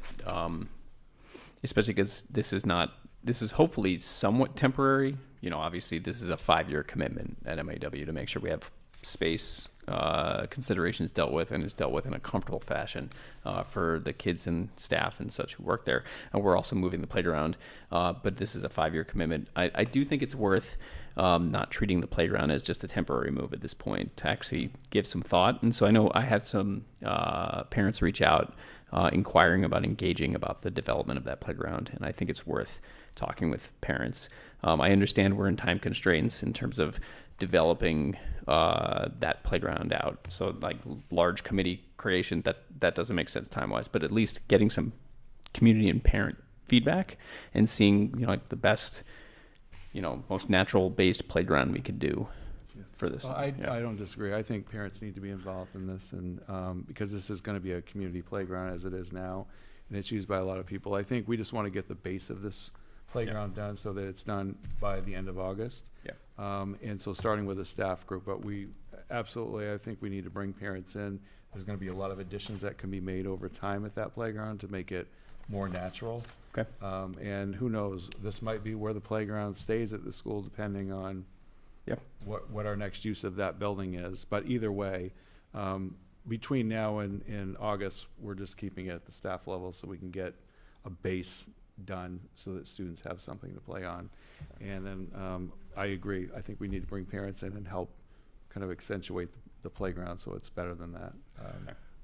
especially because this is hopefully somewhat temporary. Obviously this is a 5-year commitment at MAW to make sure we have space considerations dealt with, and is dealt with in a comfortable fashion for the kids and staff and such who work there. And we're also moving the playground, but this is a 5-year commitment. I do think it's worth not treating the playground as just a temporary move at this point, to actually give some thought. And so I know I had some parents reach out inquiring about engaging about the development of that playground, and I think it's worth talking with parents. I understand we're in time constraints in terms of developing that playground out. So like large committee creation, that doesn't make sense time-wise, but at least getting some community and parent feedback and seeing, like the best, most natural-based playground we could do for this. Well, I don't disagree. I think parents need to be involved in this, and because this is going to be a community playground as it is now, and it's used by a lot of people. I think we just want to get the base of this playground done so that it's done by the end of August. Yeah. And so starting with a staff group, but we absolutely, I think we need to bring parents in. There's going to be a lot of additions that can be made over time at that playground to make it more natural. Okay. And who knows, this might be where the playground stays at the school depending on what our next use of that building is. But either way, between now and August, we're just keeping it at the staff level so we can get a base done so that students have something to play on. And then I agree. I think we need to bring parents in and help kind of accentuate the playground so it's better than that.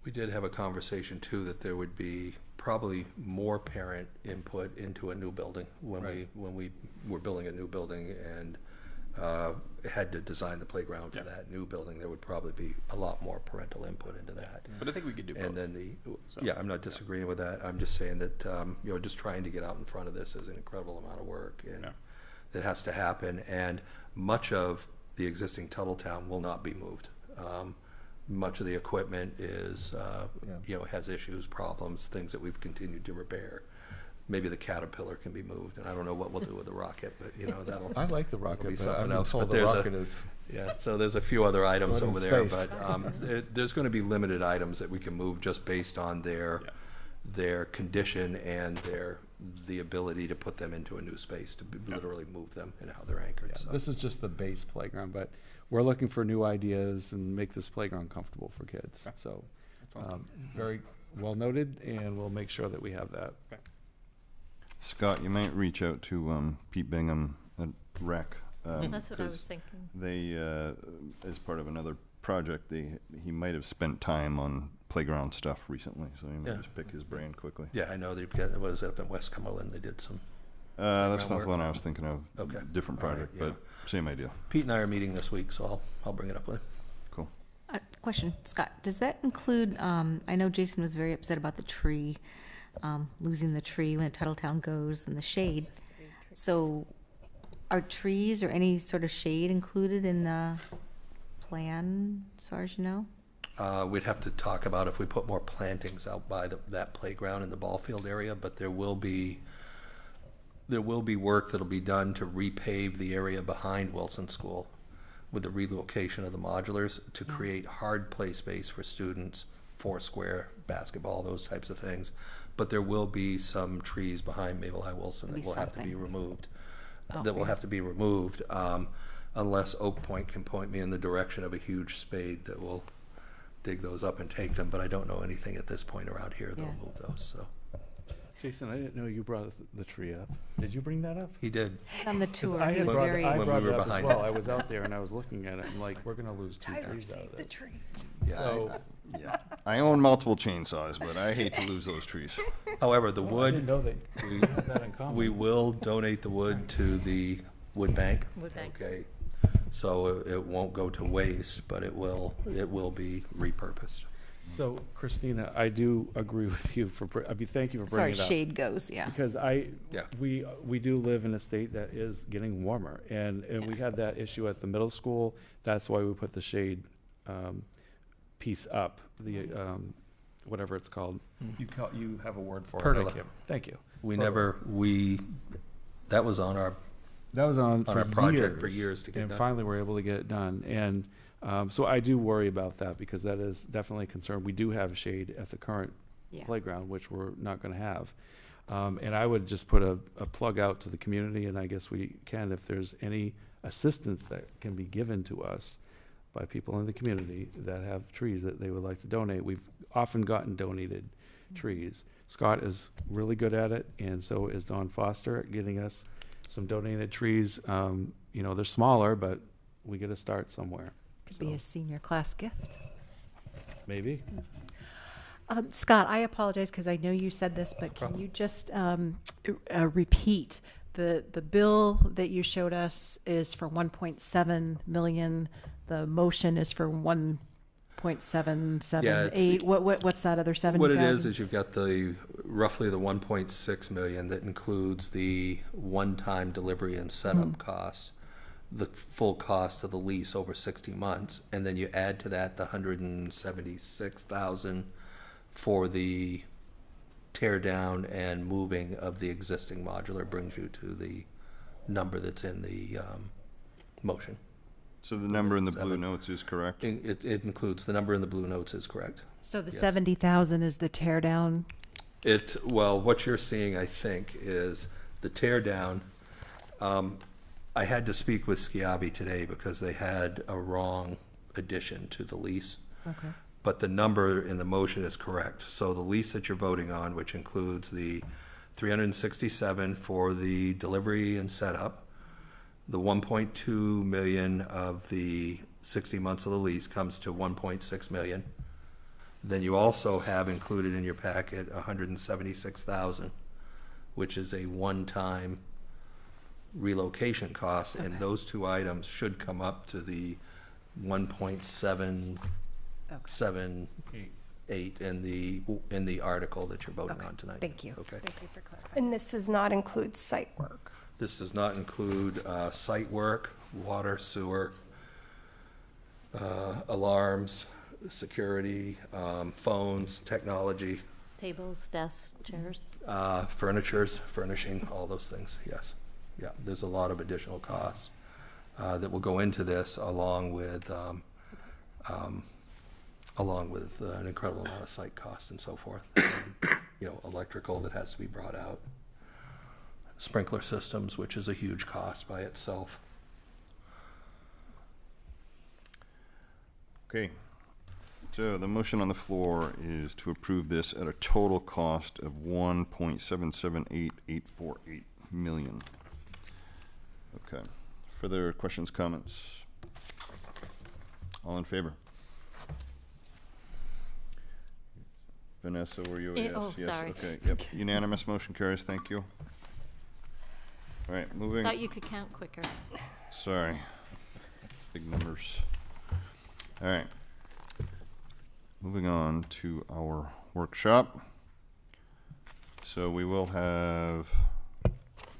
We did have a conversation too that there would be probably more parent input into a new building when we were building a new building and had to design the playground for that new building. There would probably be a lot more parental input into that. But I think we could do both. And then I'm not disagreeing with that. I'm just saying that just trying to get out in front of this is an incredible amount of work, and that has to happen. And much of the existing Tuttletown will not be moved. Much of the equipment is has issues, problems, things that we've continued to repair. Maybe the Caterpillar can be moved, and I don't know what we'll do with the rocket, but that'll. I like the rocket, be but something I've been else. told But the there's rocket is. so there's a few other items Going over in there, space. but there's going to be limited items that we can move just based on their condition and the ability to put them into a new space, to literally move them and how they're anchored. Yeah, so. this is just the base playground, but we're looking for new ideas and make this playground comfortable for kids. Okay. So very well noted, and we'll make sure that we have that. Okay. Scott, you might reach out to Pete Bingham at Rec. That's what I was thinking. They, as part of another project, he might have spent time on playground stuff recently, so you might just pick his brain quickly. Yeah, I know they've got, what is it, up in West Cumberland, they did some. That's not the one I was thinking of. Okay. Different project, All right, but same idea. Pete and I are meeting this week, so I'll bring it up with him. Cool. Question, Scott, does that include, I know Jason was very upset about the tree, losing the tree when Tuttletown goes and the shade. So are trees or any sort of shade included in the plan, as far as you know? We'd have to talk about if we put more plantings out by that playground in the ball field area, but there will be work that'll be done to repave the area behind Wilson School with the relocation of the modulars to create hard play space for students, foursquare, basketball, those types of things. But there will be some trees behind Mabel High Wilson that will have to be removed. Unless Oak Point can point me in the direction of a huge spade that will dig those up and take them. But I don't know anything at this point around here that'll move those. So. Jason, I didn't know you brought the tree up. Did you bring that up? He did. On the tour, I he was very. I When brought we were it up as behind well. it. I was out there and I was looking at it. I'm like, we're going to lose two trees out of this. Yeah, I own multiple chainsaws, but I hate to lose those trees. However, the I wood, didn't know we had that in common. we will donate the wood to the wood bank. Wood bank. Okay, so it won't go to waste, but it will be repurposed. So, Christina, I do agree with you thank you for As far bringing as it up. shade goes, yeah. Because we do live in a state that is getting warmer, and we had that issue at the middle school. That's why we put the shade piece up, the whatever it's called. You have a word for Pergola. it. Thank you. That was on our for our project for years to get and done. finally we're able to get it done. And so I do worry about that because that is definitely a concern. We do have shade at the current playground, which we're not going to have. And I would just put a plug out to the community, and I guess we can, if there's any assistance that can be given to us by people in the community that have trees that they would like to donate. We've often gotten donated trees. Scott is really good at it, and so is Don Foster at getting us some donated trees. You know, they're smaller, but we get to start somewhere. Could be a senior class gift. Maybe. Scott, I apologize because I know you said this, but can you just repeat the bill that you showed us is for 1.7 million. The motion is for 1.778. What's that other 70,000? What it is you've got roughly the 1.6 million that includes the one-time delivery and setup costs, the full cost of the lease over 60 months, and then you add to that the 176,000 for the tear down and moving of the existing modular, brings you to the number that's in the motion. So the number in the blue notes is correct? It includes, the number in the blue notes is correct. So the Yes. 70,000 is the tear down? Well, what you're seeing, I think, is the tear down. I had to speak with Schiavi today because they had a wrong addition to the lease. Okay. But the number in the motion is correct. So the lease that you're voting on, which includes the 367 for the delivery and setup, the 1.2 million of the 60 months of the lease comes to 1.6 million. Then you also have included in your packet 176,000, which is a one-time relocation cost, and those two items should come up to the 1.778 in the article that you're voting on tonight. Thank you. Okay. Thank you for clarifying. And this does not include site work. This does not include site work, water, sewer, alarms, security, phones, technology, Tables, desks, chairs. furnishing, all those things, yes. Yeah, there's a lot of additional costs that will go into this along with an incredible amount of site costs and so forth. You know, electrical that has to be brought out. Sprinkler systems, which is a huge cost by itself. Okay. So the motion on the floor is to approve this at a total cost of 1.778848 million. Okay. Further questions, comments? All in favor? Vanessa, were you a yes? Oh, Yes. sorry. Okay. Yep. Unanimous motion carries. Thank you. All right. Moving. Thought you could count quicker. Sorry. Big numbers. All right. Moving on to our workshop. So we will have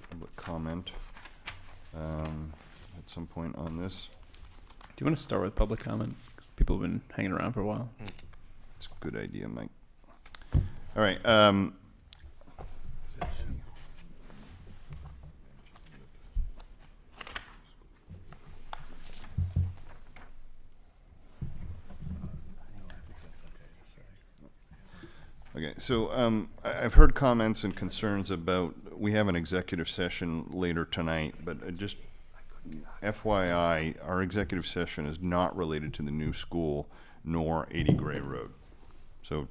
public comment at some point on this. Do you want to start with public comment? 'Cause people have been hanging around for a while. It's a good idea, Mike. All right. Okay, so I've heard comments and concerns about, we have an executive session later tonight, but just FYI, our executive session is not related to the new school nor 80 Gray Road. So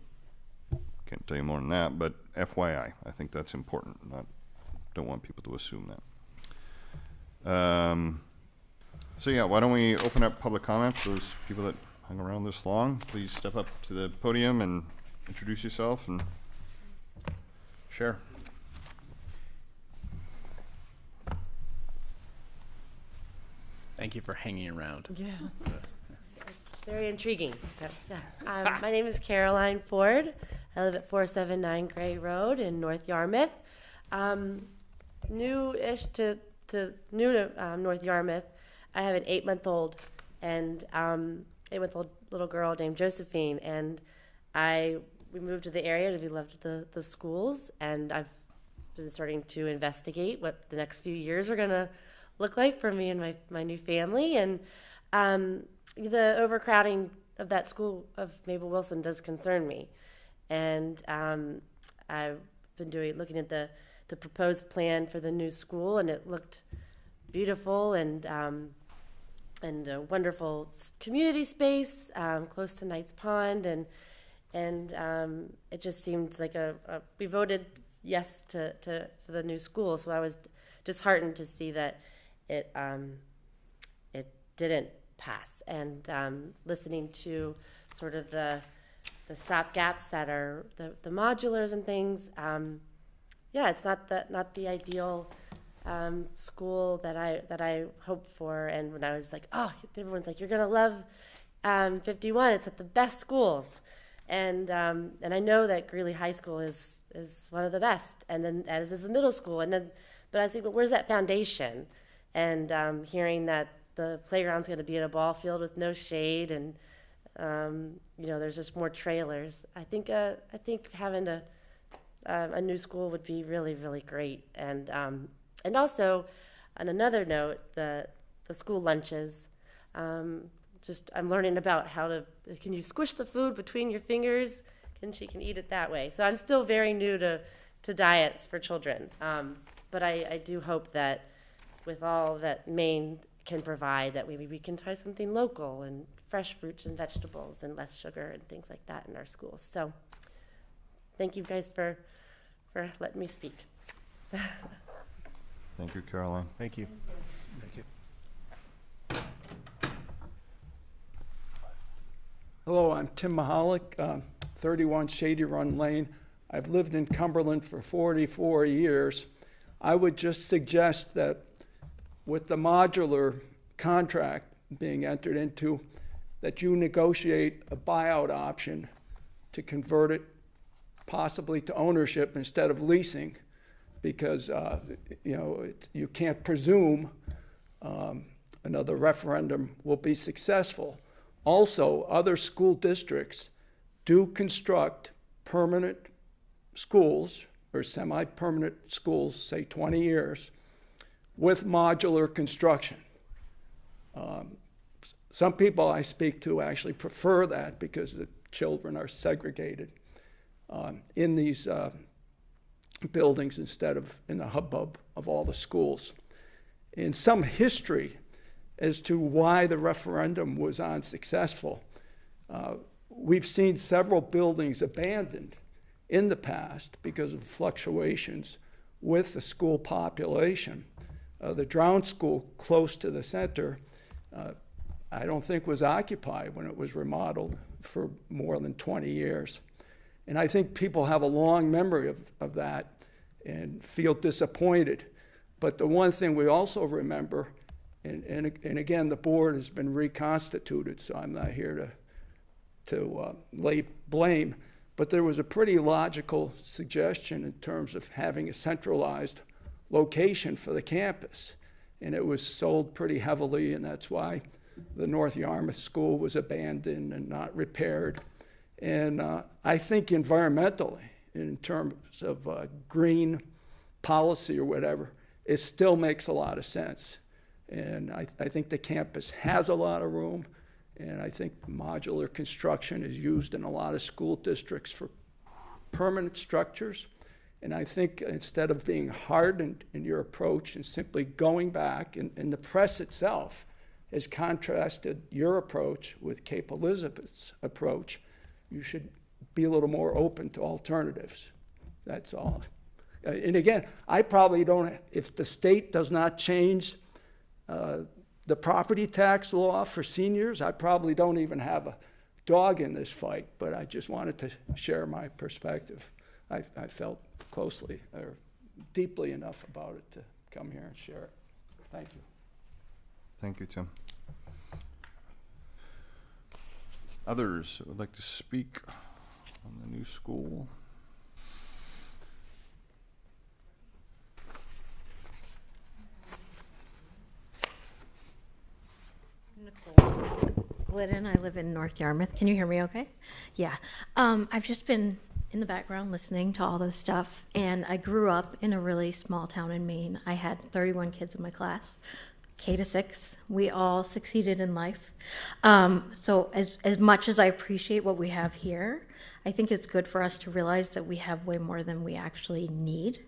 can't tell you more than that, but FYI, I think that's important. Don't want people to assume that. So yeah, why don't we open up public comment for those people that hung around this long? Please step up to the podium and introduce yourself and share. Thank you for hanging around. Yeah. It's very intriguing. So, yeah. My name is Caroline Ford. I live at 479 Gray Road in North Yarmouth. New-ish to North Yarmouth. I have an 8-month-old and 8-month-old little girl named Josephine, and we moved to the area to be loved the schools, and I've been starting to investigate what the next few years are going to look like for me and my new family. And the overcrowding of that school of Mabel Wilson does concern me. And I've been looking at the proposed plan for the new school, and it looked beautiful, and a wonderful community space close to Knights Pond, and it just seemed like we voted yes for the new school, so I was disheartened to see that it didn't pass. And listening to sort of the stopgaps that are the modulars and things, it's not the ideal school that I hoped for. And when I was like, oh, everyone's like, you're gonna love 51. It's at the best schools, and I know that Greeley High School is one of the best, and then as is the middle school, but I was like, but where's that foundation? And hearing that the playground's going to be in a ball field with no shade, and there's just more trailers. I think having a new school would be really, really great. And also, on another note, the school lunches. I'm learning about can you squish the food between your fingers? She can eat it that way. So I'm still very new to diets for children. But I do hope that with all that Maine can provide, that we can try something local and fresh fruits and vegetables and less sugar and things like that in our schools. So thank you guys for letting me speak. Thank you, Caroline. Thank you. Thank you. Hello, I'm Tim Mahalik, 31 Shady Run Lane. I've lived in Cumberland for 44 years. I would just suggest that with the modular contract being entered into, that you negotiate a buyout option to convert it possibly to ownership instead of leasing, because you can't presume another referendum will be successful. Also, other school districts do construct permanent schools or semi-permanent schools, say 20 years, with modular construction. Some people I speak to actually prefer that because the children are segregated in these buildings instead of in the hubbub of all the schools. In some history as to why the referendum was unsuccessful, we've seen several buildings abandoned in the past because of fluctuations with the school population. The Drown School close to the center, I don't think was occupied when it was remodeled for more than 20 years. And I think people have a long memory of that and feel disappointed. But the one thing we also remember, and again, the board has been reconstituted, so I'm not here to lay blame, but there was a pretty logical suggestion in terms of having a centralized location for the campus. And it was sold pretty heavily, and that's why the North Yarmouth School was abandoned and not repaired. And I think environmentally, in terms of green policy or whatever, it still makes a lot of sense. And I think the campus has a lot of room, and I think modular construction is used in a lot of school districts for permanent structures. And I think instead of being hardened in your approach and simply going back, and the press itself has contrasted your approach with Cape Elizabeth's approach, you should be a little more open to alternatives. That's all. And again, I probably don't, if the state does not change the property tax law for seniors, I probably don't even have a dog in this fight, but I just wanted to share my perspective. I felt closely or deeply enough about it to come here and share it. Thank you. Thank you, Tim. Others that would like to speak on the new school? Glidden, I live in North Yarmouth. Can you hear me okay? Yeah. I've just been in the background listening to all this stuff, and I grew up in a really small town in Maine. I had 31 kids in my class, K to 6. We all succeeded in life. So as much as I appreciate what we have here, I think it's good for us to realize that we have way more than we actually need.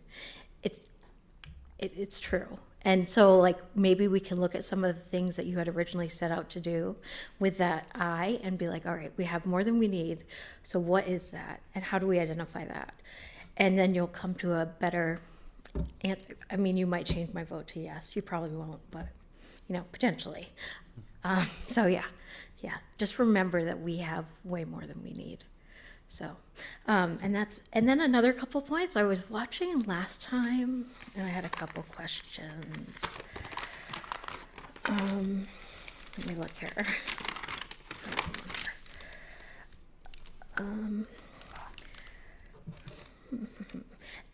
It's true. And so, like, maybe we can look at some of the things that you had originally set out to do with that eye and be like, all right, we have more than we need. So what is that? And how do we identify that? And then you'll come to a better answer. I mean, you might change my vote to yes. You probably won't, but, you know, potentially. So yeah. Just remember that we have way more than we need. So, and then another couple points. I was watching last time, and I had a couple questions. Let me look here.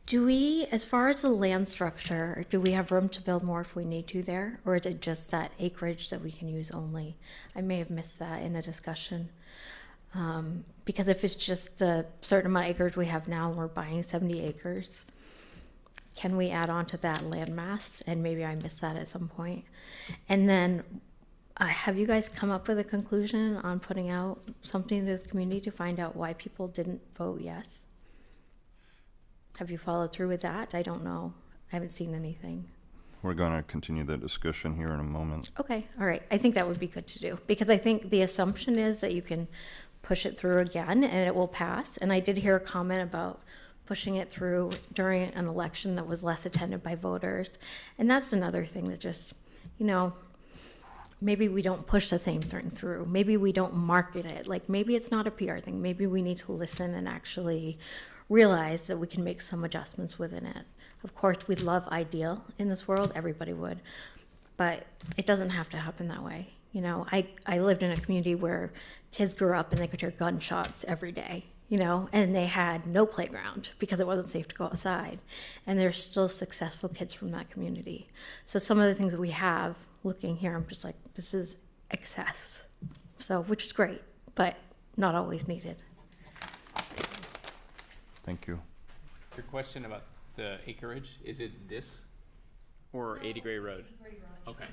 Do we, as far as the land structure, do we have room to build more if we need to there? Or is it just that acreage that we can use only? I may have missed that in a discussion. Because if it's just a certain amount of acres we have now, and we're buying 70 acres, can we add on to that land mass? And maybe I missed that at some point. And then have you guys come up with a conclusion on putting out something to the community to find out why people didn't vote yes? Have you followed through with that? I don't know. I haven't seen anything. We're going to continue the discussion here in a moment. Okay, all right. I think that would be good to do, because I think the assumption is that you can push it through again and it will pass. And I did hear a comment about pushing it through during an election that was less attended by voters. And that's another thing that just, you know, maybe we don't push the same thing through. Maybe we don't market it. Like, maybe it's not a PR thing. Maybe we need to listen and actually realize that we can make some adjustments within it. Of course, we'd love ideal in this world. Everybody would. But it doesn't have to happen that way. You know, I lived in a community where kids grew up and they could hear gunshots every day, you know, and they had no playground because it wasn't safe to go outside. And there's still successful kids from that community. So some of the things that we have, looking here, I'm just like, this is excess. So, which is great, but not always needed. Thank you. Your question about the acreage, is it this or 80 Gray Road? Okay.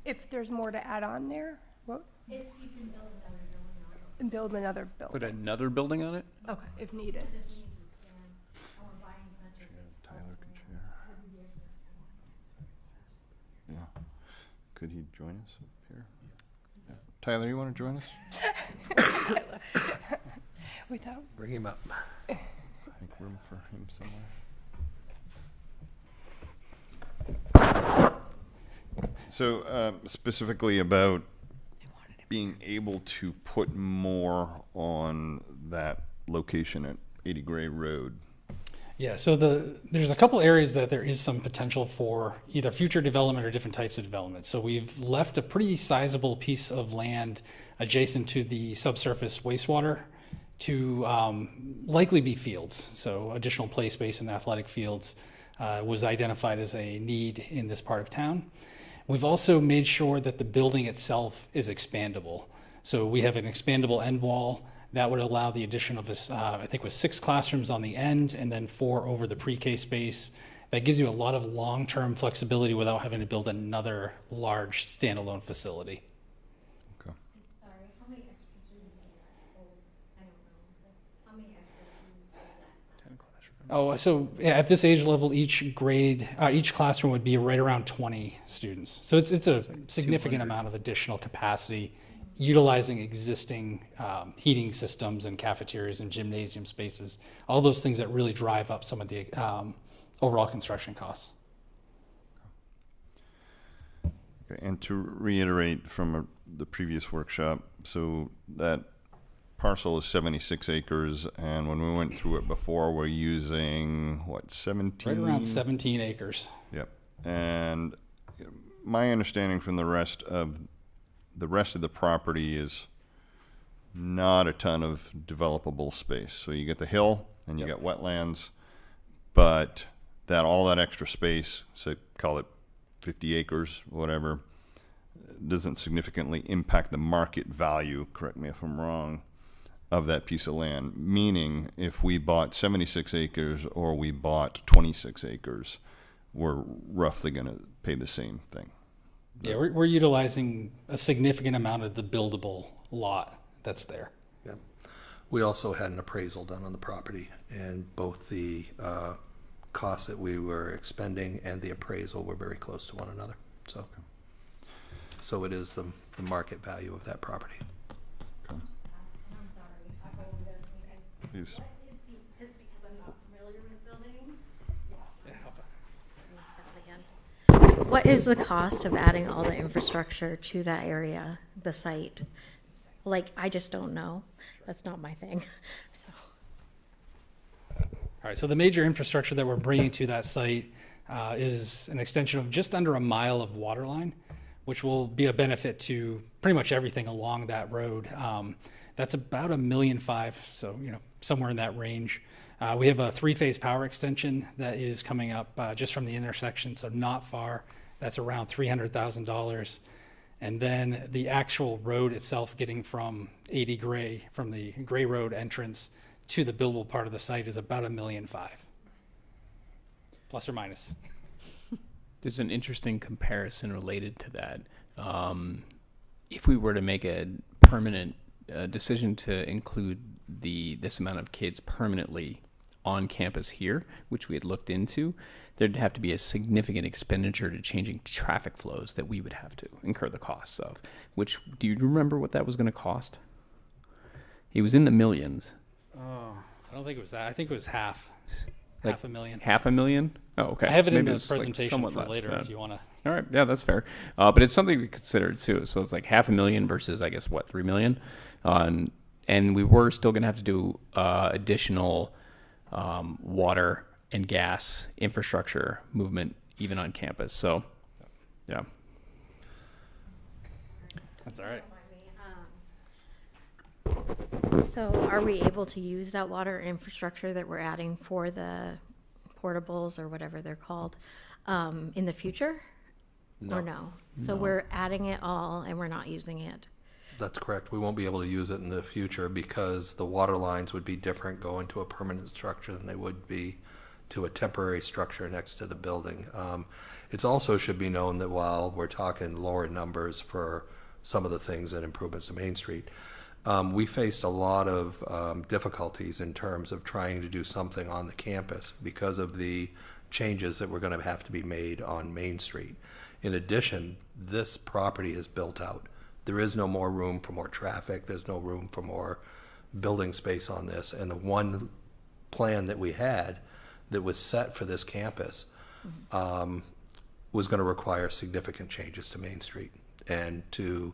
If there's more to add on there, what? If you can build another building on it. And build another building. Put another building on it? Okay, if needed. Tyler could share. Yeah. Could he join us up here? Yeah. Tyler, you want to join us? Without. Bring him up. Make room for him somewhere. So specifically about being able to put more on that location at 80 Gray Road. Yeah, so there's a couple areas that there is some potential for either future development or different types of development. So we've left a pretty sizable piece of land adjacent to the subsurface wastewater to likely be fields. So additional play space and athletic fields was identified as a need in this part of town. We've also made sure that the building itself is expandable. So we have an expandable end wall that would allow the addition of this, I think it was 6 classrooms on the end and then 4 over the pre-K space. That gives you a lot of long-term flexibility without having to build another large standalone facility. Okay. Sorry, how many extra students is that? I don't know. How many extra students is that? Oh, so yeah, at this age level, each grade, each classroom would be right around 20 students. So it's a significant amount of additional capacity, utilizing existing heating systems and cafeterias and gymnasium spaces, all those things that really drive up some of the overall construction costs. Okay, and to reiterate from the previous workshop, so that parcel is 76 acres, and when we went through it before, we're using, what, 17? Right around 17 acres. Yep. And my understanding from the rest of the property is not a ton of developable space. So you get the hill and you got wetlands, but all that extra space, so call it 50 acres, whatever, doesn't significantly impact the market value, correct me if I'm wrong, of that piece of land. Meaning if we bought 76 acres or we bought 26 acres, we're roughly going to pay the same thing. Yeah, we're utilizing a significant amount of the buildable lot that's there. Yeah. We also had an appraisal done on the property, and both the costs that we were expending and the appraisal were very close to one another. So it is the market value of that property. Please. What is the cost of adding all the infrastructure to that area, the site? Like, I just don't know. That's not my thing. So. All right, so the major infrastructure that we're bringing to that site is an extension of just under a mile of water line, which will be a benefit to pretty much everything along that road. That's about $1.5 million, so somewhere in that range. We have a 3-phase power extension that is coming up just from the intersection, so not far. That's around $300,000. And then the actual road itself, getting from 80 Gray, from the Gray Road entrance to the buildable part of the site, is about $1.5 million, plus or minus. There's an interesting comparison related to that. If we were to make a permanent decision to include this amount of kids permanently on campus here, which we had looked into, there'd have to be a significant expenditure to changing traffic flows that we would have to incur the costs of. Which, do you remember what that was going to cost? It was in the millions. Oh, I don't think it was that. I think it was half. Like $500,000. $500,000? Oh, okay. I have it So in maybe the it's, like, presentation somewhat for less later than- if you want to. All right, yeah, that's fair. But it's something to consider too. So it's like $500,000 versus, I guess, what, $3 million? And we were still going to have to do additional water and gas infrastructure movement even on campus. So, yeah. That's all right. So are we able to use that water infrastructure that we're adding for the portables or whatever they're called in the future? No. Or no? So No. we're adding it all and we're not using it? That's correct. We won't be able to use it in the future because the water lines would be different going to a permanent structure than they would be to a temporary structure next to the building. It also should be known that while we're talking lower numbers for some of the things and improvements to Main Street, we faced a lot of difficulties in terms of trying to do something on the campus because of the changes that were going to have to be made on Main Street. In addition, this property is built out. There is no more room for more traffic. There's no room for more building space on this. And the one plan that we had that was set for this campus was going to require significant changes to Main Street and to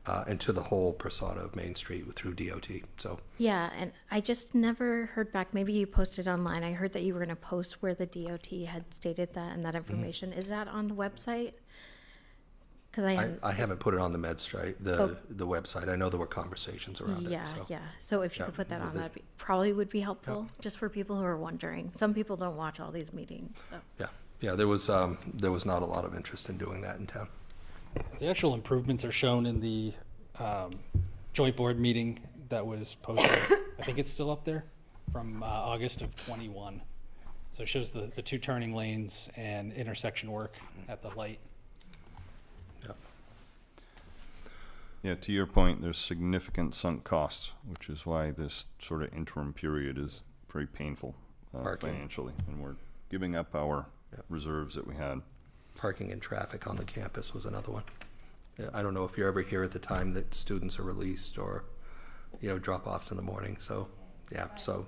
the whole persona of Main Street through DOT. So Yeah, and I just never heard back. Maybe you posted online. I heard that you were going to post where the DOT had stated that and that information. Is that on the website? Because I haven't put it on the MedStrite, the website. I know there were conversations around yeah, it. So. yeah. So if you could put that on, that probably would be helpful, just for people who are wondering. Some people don't watch all these meetings. So. Yeah. There was not a lot of interest in doing that in town. The actual improvements are shown in the joint board meeting that was posted. I think it's still up there from August of 21. So it shows the 2 turning lanes and intersection work at the light. Yeah, to your point, there's significant sunk costs, which is why this sort of interim period is very painful financially, and we're giving up our reserves that we had. Parking and traffic on the campus was another one. Yeah, I don't know if you're ever here at the time that students are released or, drop-offs in the morning. So, yeah, so.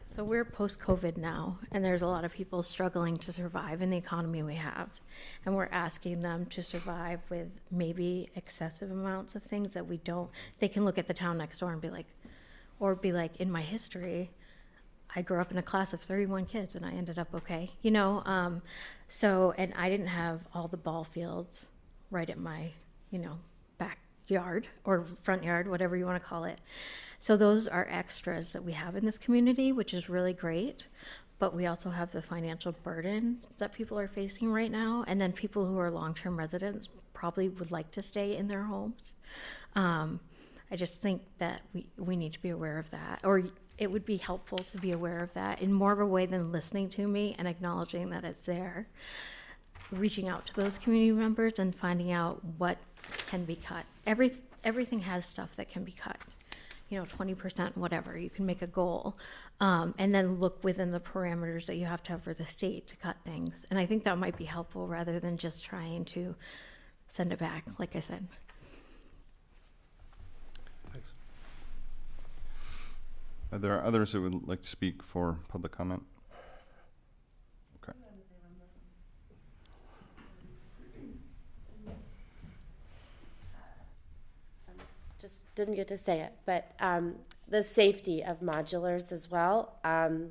So we're post-COVID now, and there's a lot of people struggling to survive in the economy we have. And we're asking them to survive with maybe excessive amounts of things that we don't. They can look at the town next door and be like, in my history, I grew up in a class of 31 kids and I ended up okay. And I didn't have all the ball fields right at my, backyard or front yard, whatever you want to call it. So those are extras that we have in this community, which is really great. But we also have the financial burden that people are facing right now. And then people who are long-term residents probably would like to stay in their homes. I just think that we need to be aware of that, or it would be helpful to be aware of that in more of a way than listening to me and acknowledging that it's there. Reaching out to those community members and finding out what can be cut. Everything has stuff that can be cut. 20%, whatever. You can make a goal, and then look within the parameters that you have to have for the state to cut things. And I think that might be helpful rather than just trying to send it back, like I said. Thanks. Are there others that would like to speak for public comment? Okay. Just didn't get to say it, but the safety of modulars as well.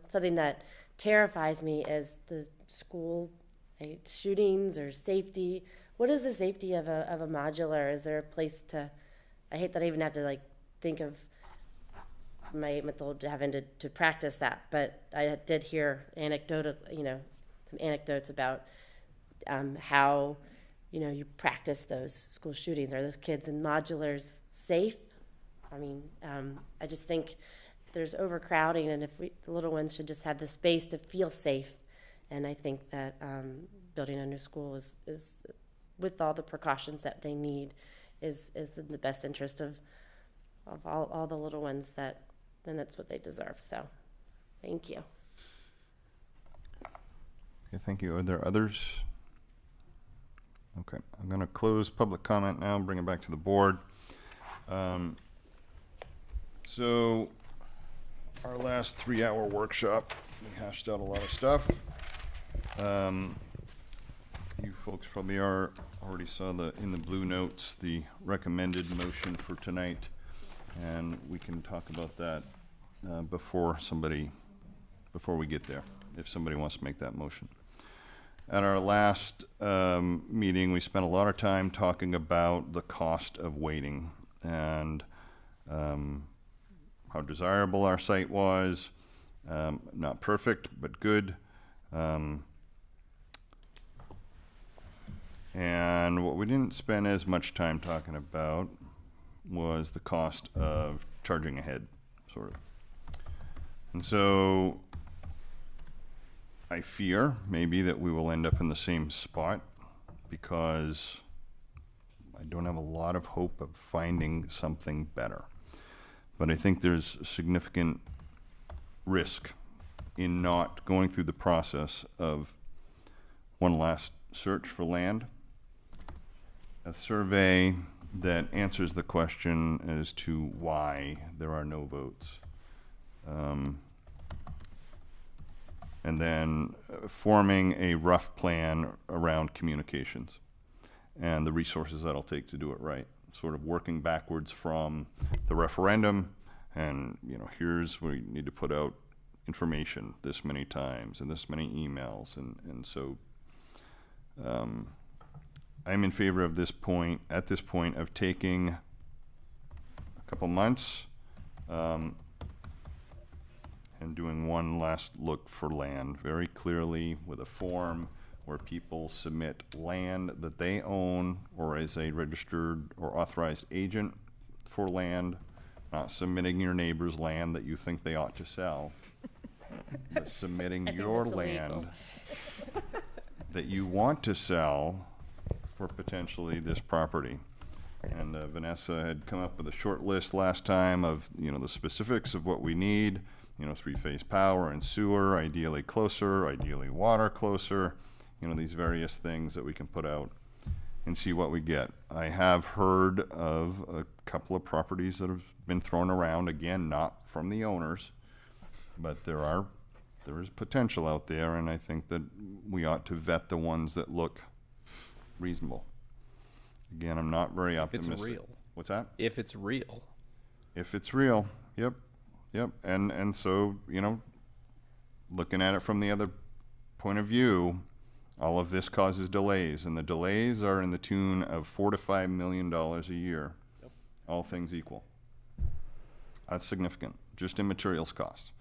Something that terrifies me is the school shootings or safety. What is the safety of a modular? Is there a place to, I hate that I even have to think of my 8-month-old having to practice that, but I did hear some anecdotes about how, you practice those school shootings. Are those kids in modulars safe? I mean, I just think there's overcrowding, and if the little ones should just have the space to feel safe. And I think that building a new school is with all the precautions that they need, is in the best interest of all the little ones then that's what they deserve. So, thank you. Okay, thank you. Are there others? Okay, I'm going to close public comment now and bring it back to the board. So, our last 3-hour workshop, we hashed out a lot of stuff. You folks probably already saw in the blue notes the recommended motion for tonight, and we can talk about that before we get there, if somebody wants to make that motion. At our last meeting, we spent a lot of time talking about the cost of waiting and how desirable our site was. Not perfect, but good. And what we didn't spend as much time talking about was the cost of charging ahead, sort of. And so I fear maybe that we will end up in the same spot, because I don't have a lot of hope of finding something better. But I think there's significant risk in not going through the process of one last search for land, a survey that answers the question as to why there are no votes, and then forming a rough plan around communications and the resources that'll take to do it right, sort of working backwards from the referendum, and here's where you need to put out information this many times and this many emails, and so I'm in favor of at this point of taking a couple months and doing one last look for land very clearly, with a form where people submit land that they own or as a registered or authorized agent for land, not submitting your neighbor's land that you think they ought to sell, but submitting your land that you want to sell for potentially this property. And Vanessa had come up with a short list last time of the specifics of what we need. 3-phase power and sewer, ideally closer, ideally water closer, these various things that we can put out and see what we get. I have heard of a couple of properties that have been thrown around, again, not from the owners, but there is potential out there, and I think that we ought to vet the ones that look reasonable. Again, I'm not very optimistic. If it's real. What's that? If it's real. If it's real, yep. And so, looking at it from the other point of view, all of this causes delays, and the delays are in the tune of $4 to $5 million a year, all things equal. That's significant, just in materials costs.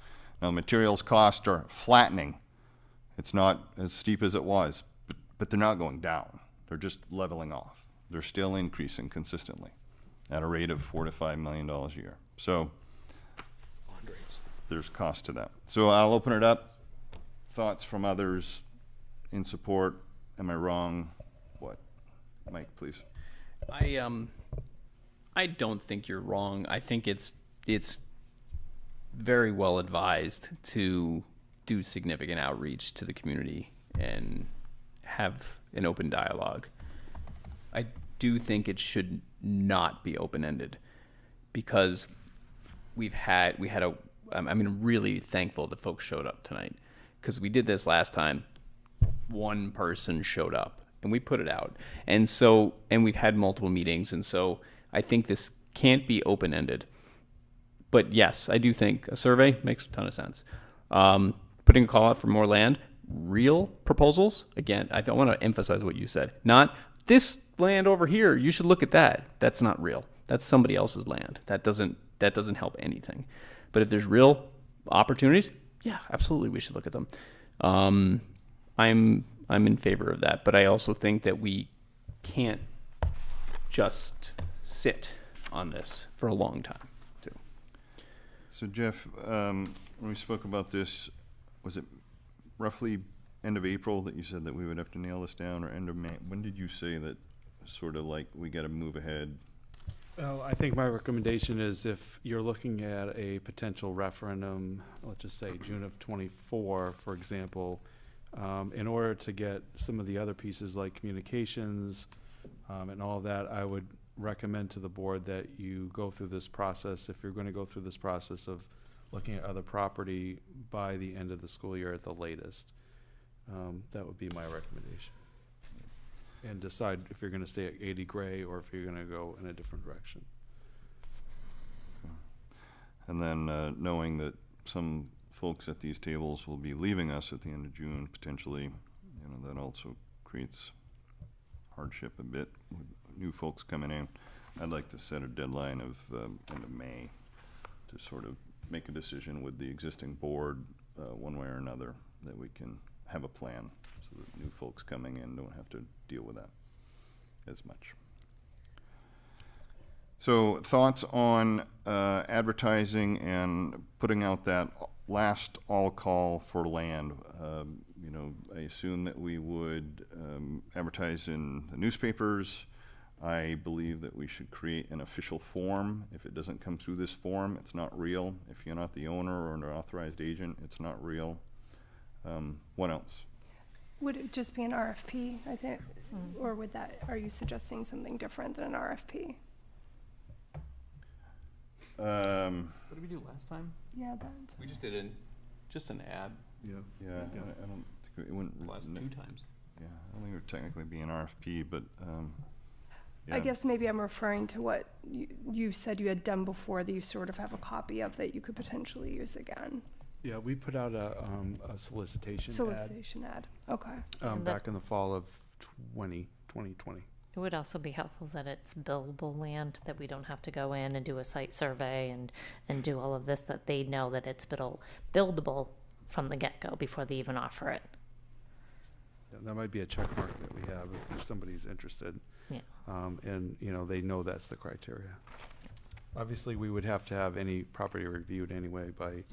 Now, materials costs are flattening. It's not as steep as it was, but they're not going down. They're just leveling off. They're still increasing consistently at a rate of $4 to $5 million a year. So there's cost to that. So I'll open it up. Thoughts from others in support? Am I wrong? What? Mike, please. I don't think you're wrong. I think it's it's very well advised to do significant outreach to the community and have an open dialogue. I do think it should not be open-ended, because I'm really thankful that folks showed up tonight, because we did this last time. One person showed up and we put it out. And we've had multiple meetings. And so I think this can't be open-ended. But yes, I do think a survey makes a ton of sense. Putting a call out for more land, real proposals. Again, I don't want to emphasize what you said. Not this land over here, you should look at that. That's not real. That's somebody else's land. That doesn't help anything. But if there's real opportunities, yeah, absolutely, we should look at them. I'm in favor of that, but I also think that we can't just sit on this for a long time, too. So Jeff, when we spoke about this, was it roughly end of April that you said that we would have to nail this down, or end of May? When did you say that sort of like we got to move ahead? Well, I think my recommendation is, if you're looking at a potential referendum, let's just say June of '24, for example, in order to get some of the other pieces like communications and all that, I would recommend to the board that you go through this process. If you're going to go through this process of looking at other property by the end of the school year at the latest, that would be my recommendation. And decide if you're going to stay at 80 Gray or if you're going to go in a different direction. And then knowing that some folks at these tables will be leaving us at the end of June, potentially, that also creates hardship a bit with new folks coming in. I'd like to set a deadline of end of May to sort of make a decision with the existing board one way or another, that we can have a plan so that new folks coming in don't have to deal with that as much. So thoughts on advertising and putting out that last all call for land. I assume that we would advertise in the newspapers. I believe that we should create an official form. If it doesn't come through this form, it's not real. If you're not the owner or an authorized agent, it's not real. What else? Would it just be an RFP, I think? Or are you suggesting something different than an RFP? What did we do last time? Yeah, that's. We just did just an ad. Yeah. I don't think it went last 2 times. Yeah, I don't think it would technically be an RFP, but yeah. I guess maybe I'm referring to what you said you had done before that you sort of have a copy of that you could potentially use again. Yeah, we put out a solicitation ad. Okay. Back in the fall of 2020. It would also be helpful that it's buildable land, that we don't have to go in and do a site survey and do all of this, that they know that it's buildable from the get-go before they even offer it. Yeah, that might be a check mark that we have if somebody's interested. Yeah. And they know that's the criteria. Obviously, we would have to have any property reviewed anyway by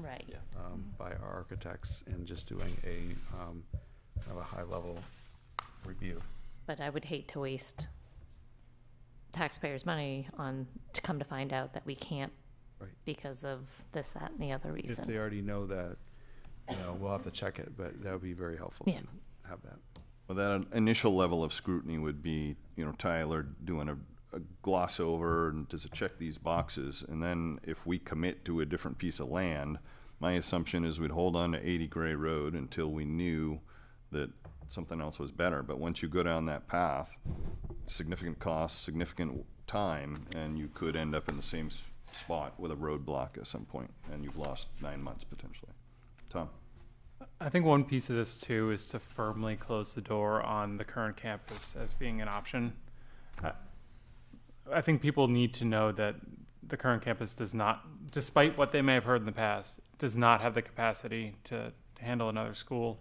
by our architects, and just doing a high-level review. But I would hate to waste taxpayers' money to come to find out that we can't because of this, that, and the other reason. If they already know that, we'll have to check it, but that would be very helpful to have that. Well, that initial level of scrutiny would be, Tyler doing a gloss over, and does it check these boxes? And then if we commit to a different piece of land, my assumption is we'd hold on to 80 Gray Road until we knew that something else was better. But once you go down that path, significant cost, significant time, and you could end up in the same spot with a roadblock at some point, and you've lost 9 months potentially. Tom? I think one piece of this too is to firmly close the door on the current campus as being an option. I think people need to know that the current campus does not, despite what they may have heard in the past, does not have the capacity to handle another school.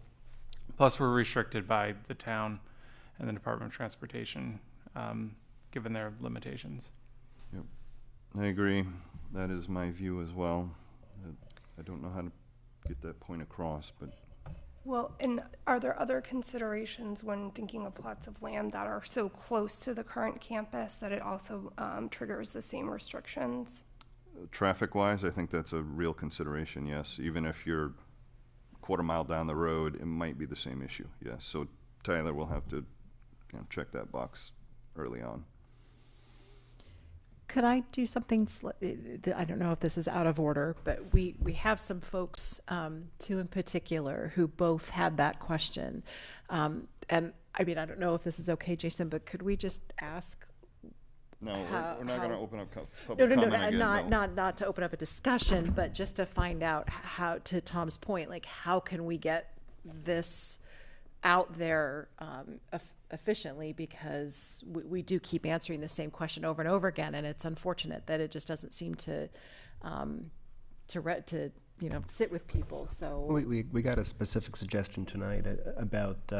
Plus, we're restricted by the town and the Department of Transportation, given their limitations. Yep, I agree. That is my view as well. I don't know how to get that point across, but. Well, and are there other considerations when thinking of plots of land that are so close to the current campus that it also triggers the same restrictions? Traffic-wise, I think that's a real consideration, yes. Even if you're quarter mile down the road, it might be the same issue, yes. So Tyler will have to check that box early on. Could I do something, I don't know if this is out of order, but we have some folks, two in particular, who both had that question. And I mean, I don't know if this is okay, Jason, but could we just ask? No, we're not going to open up public No, comment again. not to open up a discussion, but just to find out how, to Tom's point, like how can we get this out there efficiently, because we do keep answering the same question over and over again, and it's unfortunate that it just doesn't seem to sit with people. So we got a specific suggestion tonight about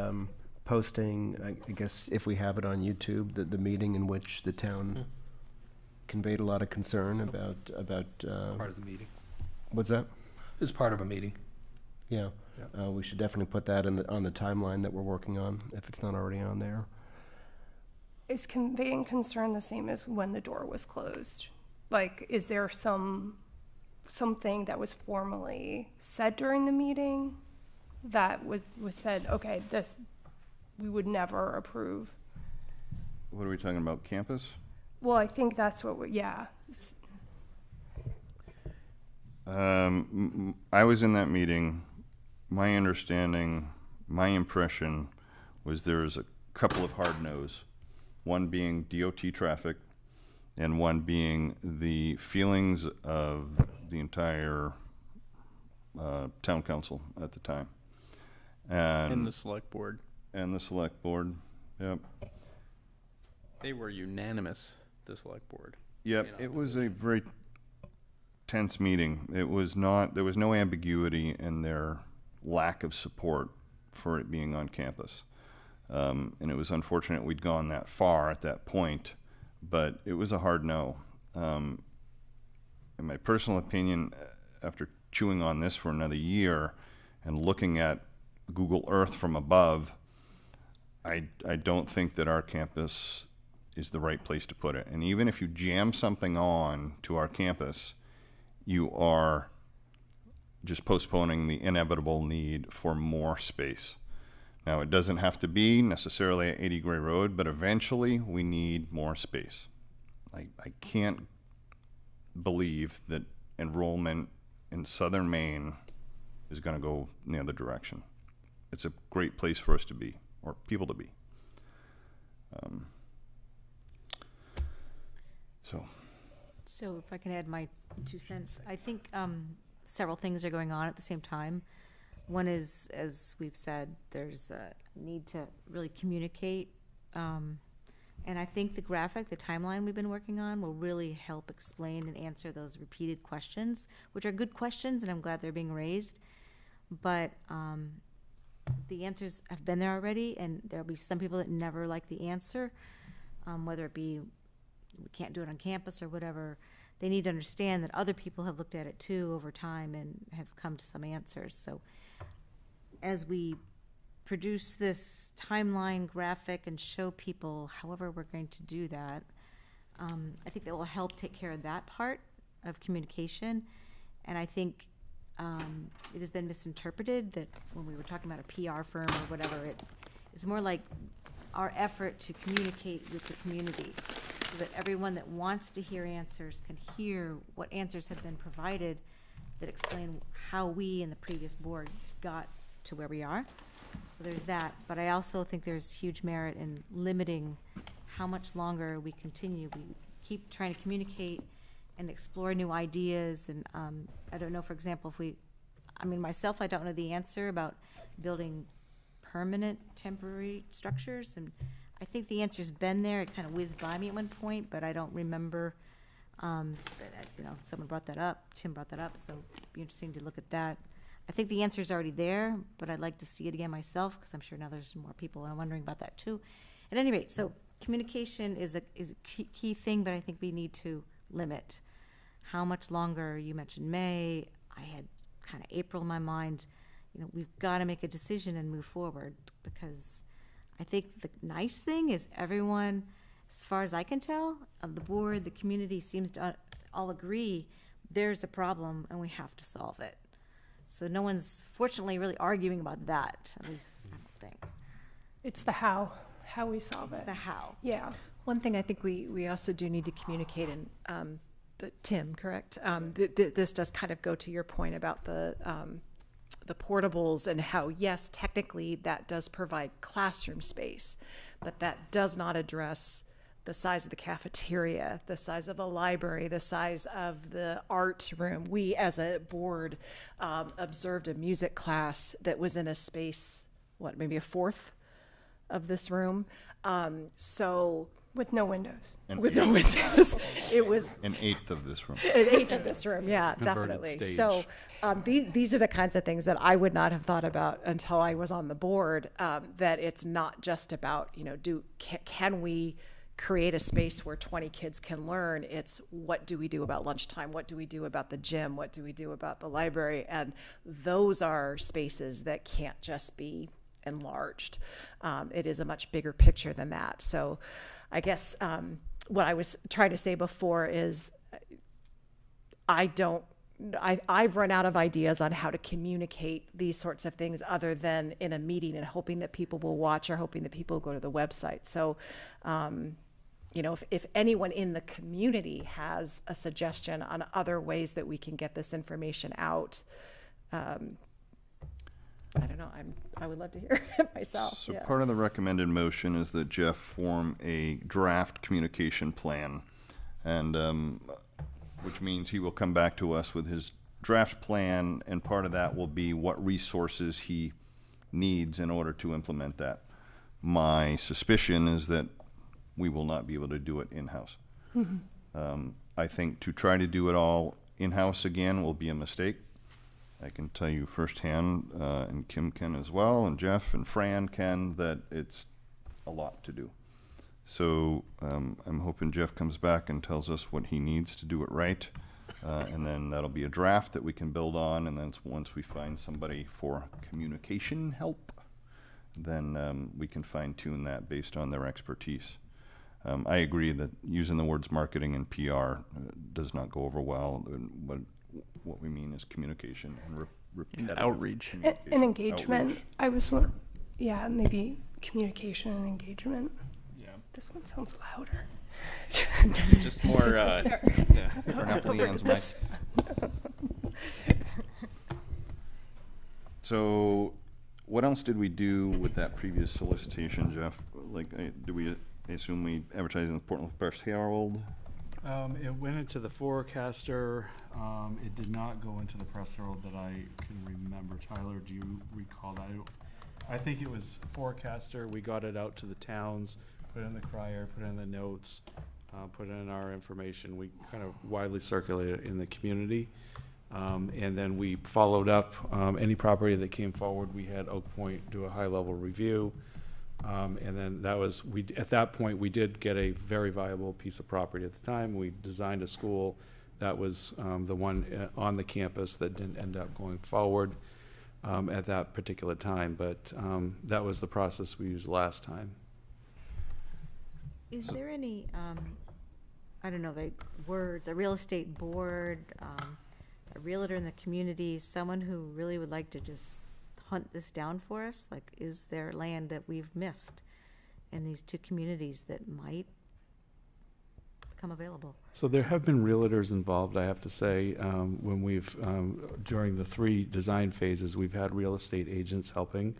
posting, I guess if we have it on YouTube, the meeting in which the town conveyed a lot of concern about Part of the meeting. What's that? It's part of a meeting. Yeah. We should definitely put that on the timeline that we're working on, if it's not already on there. Is conveying concern the same as when the door was closed? Like, is there something that was formally said during the meeting that was said, okay, this we would never approve? What are we talking about, campus? Well, I think that's what I was in that meeting. My understanding, my impression was there's a couple of hard no's, one being DOT traffic and one being the feelings of the entire town council at the time. And the select board. And the select board, yep. They were unanimous, the select board. Yep, it was a very tense meeting. It was not, there was no ambiguity in their lack of support for it being on campus. And it was unfortunate we'd gone that far at that point, but it was a hard no. In my personal opinion, after chewing on this for another year and looking at Google Earth from above, I don't think that our campus is the right place to put it. And even if you jam something on to our campus, you are just postponing the inevitable need for more space. Now, it doesn't have to be necessarily at 80 Gray Road, but eventually we need more space. I can't believe that enrollment in southern Maine is going to go in the other direction. It's a great place for us to be, or people to be. So if I can add my 2 cents, I think several things are going on at the same time. One is, as we've said, there's a need to really communicate. And I think the graphic, the timeline we've been working on will really help explain and answer those repeated questions, which are good questions, and I'm glad they're being raised. But the answers have been there already, and there'll be some people that never like the answer, whether it be we can't do it on campus or whatever. They need to understand that other people have looked at it too over time and have come to some answers. So as we produce this timeline graphic and show people however we're going to do that, I think that will help take care of that part of communication. And I think it has been misinterpreted that when we were talking about a PR firm or whatever, it's more like our effort to communicate with the community so that everyone that wants to hear answers can hear what answers have been provided that explain how we and the previous board got to where we are. So there's that. But I also think there's huge merit in limiting how much longer we continue. We keep trying to communicate and explore new ideas. And I don't know, for example, myself, I don't know the answer about building permanent temporary structures, and I think the answer's been there. It kind of whizzed by me at one point, but I don't remember. Someone brought that up. Tim brought that up, so it'd be interesting to look at that. I think the answer's already there, but I'd like to see it again myself because I'm sure now there's more people are wondering about that too. At any rate, so communication is a key thing, but I think we need to limit how much longer. You mentioned May. I had kind of April in my mind. We've got to make a decision and move forward, because I think the nice thing is everyone, as far as I can tell, on the board, the community seems to all agree there's a problem and we have to solve it. So no one's fortunately really arguing about that, at least I don't think. It's the how we solve it. It's the how. Yeah. One thing I think we also do need to communicate, and Tim, correct? This does kind of go to your point about the portables and how, yes, technically that does provide classroom space, but that does not address the size of the cafeteria, the size of the library, the size of the art room. We, as a board, observed a music class that was in a space, maybe a fourth of this room. So with no windows. With no windows. It was an eighth of this room. An eighth of this room, yeah, Converted definitely. stage. So these are the kinds of things that I would not have thought about until I was on the board, that it's not just about, can we create a space where 20 kids can learn? It's what do we do about lunchtime? What do we do about the gym? What do we do about the library? And those are spaces that can't just be enlarged. It is a much bigger picture than that. So I guess what I was trying to say before is I've run out of ideas on how to communicate these sorts of things other than in a meeting and hoping that people will watch or hoping that people go to the website. So, if anyone in the community has a suggestion on other ways that we can get this information out, I don't know. I would love to hear it myself. So yeah. part of the recommended motion is that Jeff form a draft communication plan, and which means he will come back to us with his draft plan, and part of that will be what resources he needs in order to implement that. My suspicion is that we will not be able to do it in-house. Mm-hmm. I think to try to do it all in-house again will be a mistake. I can tell you firsthand, and Kim can as well, and Jeff and Fran can, that it's a lot to do. So I'm hoping Jeff comes back and tells us what he needs to do it right, and then that'll be a draft that we can build on, and then once we find somebody for communication help, then we can fine-tune that based on their expertise. I agree that using the words marketing and PR does not go over well. What we mean is communication and outreach. And engagement. Outreach. I was, maybe communication and engagement. Yeah. This one sounds louder. Just more, yeah. Perhaps Leanne's mic. So, what else did we do with that previous solicitation, Jeff? I assume we advertised in the Portland Press Herald? It went into the Forecaster. It did not go into the Press Herald that I can remember. Tyler, do you recall that? I think it was Forecaster. We got it out to the towns, put it in the crier, put it in the notes, put it in our information. We kind of widely circulated it in the community. And then we followed up any property that came forward. We had Oak Point do a high-level review. And then at that point, we did get a very viable piece of property at the time. We designed a school that was the one on the campus that didn't end up going forward at that particular time. But that was the process we used last time. Is there any, I don't know, like words, a real estate board, a realtor in the community, someone who really would like to just hunt this down for us? Like, is there land that we've missed in these two communities that might become available? So there have been realtors involved, I have to say. When we've, during the 3 design phases, we've had real estate agents helping.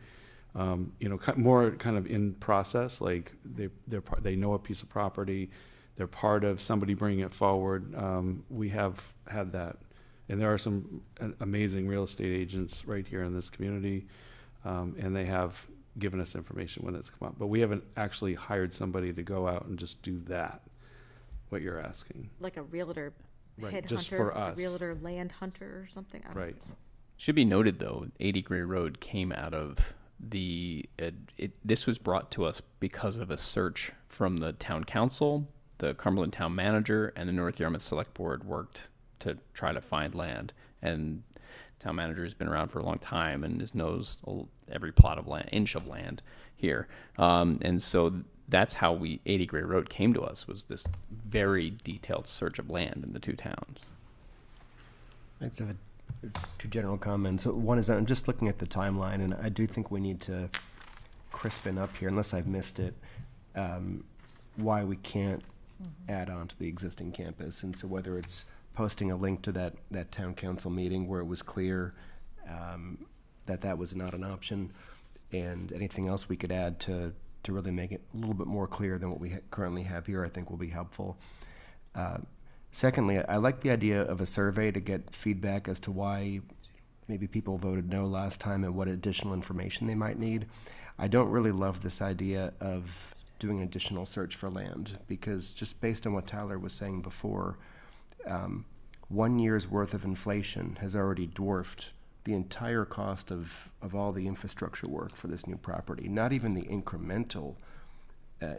More kind of in process, like they know a piece of property, they're part of somebody bringing it forward. We have had that. And there are some amazing real estate agents right here in this community, and they have given us information when it's come up. But we haven't actually hired somebody to go out and just do that, what you're asking. Like a realtor Right, head just hunter, for us. a realtor land hunter or something? I don't Right. know. Should be noted, though, 80 Gray Road came out of this was brought to us because of a search from the town council, the Cumberland town manager, and the North Yarmouth Select Board worked to try to find land. And town manager has been around for a long time and knows every plot of land, inch of land here. And so that's how 80 Gray Road came to us, was this very detailed search of land in the two towns. I just have two general comments. One is I'm just looking at the timeline, and I do think we need to crispen up here, unless I've missed it, why we can't add on to the existing campus. And so whether it's posting a link to that town council meeting where it was clear that was not an option, and anything else we could add to really make it a little bit more clear than what we currently have here, I think will be helpful. Secondly, I like the idea of a survey to get feedback as to why maybe people voted no last time and what additional information they might need. I don't really love this idea of doing an additional search for land, because just based on what Tyler was saying before, 1 year's worth of inflation has already dwarfed the entire cost of all the infrastructure work for this new property, not even the incremental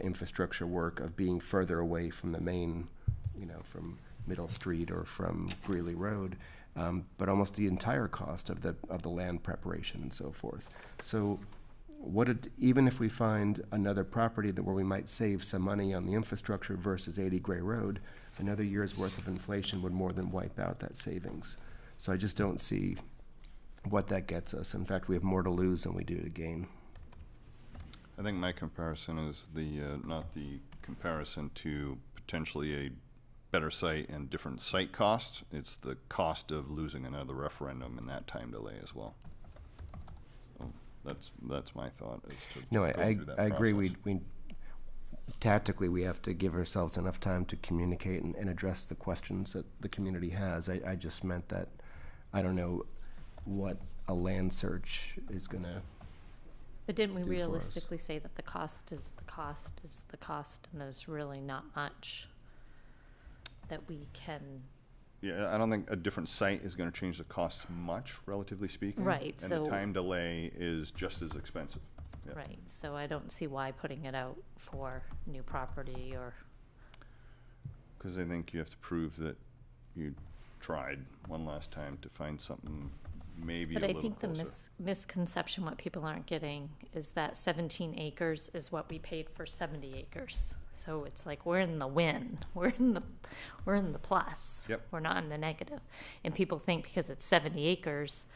infrastructure work of being further away from the main, from Middle Street or from Greeley Road, but almost the entire cost of the land preparation and so forth. So even if we find another property where we might save some money on the infrastructure versus 80 Gray Road, another year's worth of inflation would more than wipe out that savings. So I just don't see what that gets us. In fact, we have more to lose than we do to gain. I think my comparison is not the comparison to potentially a better site and different site costs. It's the cost of losing another referendum and that time delay as well. So that's my thought. No, I agree. We tactically we have to give ourselves enough time to communicate and address the questions that the community has. I just meant that I don't know what a land search is going to. But didn't we realistically say that the cost is the cost is the cost, and there's really not much that we can. Yeah, I don't think a different site is going to change the cost much, relatively speaking. Right. And so the time delay is just as expensive. Yep. Right. So I don't see why putting it out for new property or. Because I think you have to prove that you tried one last time to find something maybe but a I little think closer. the misconception, what people aren't getting, is that 17 acres is what we paid for 70 acres. So it's like we're in the win. We're in the plus. Yep. We're not in the negative. And people think because it's 70 acres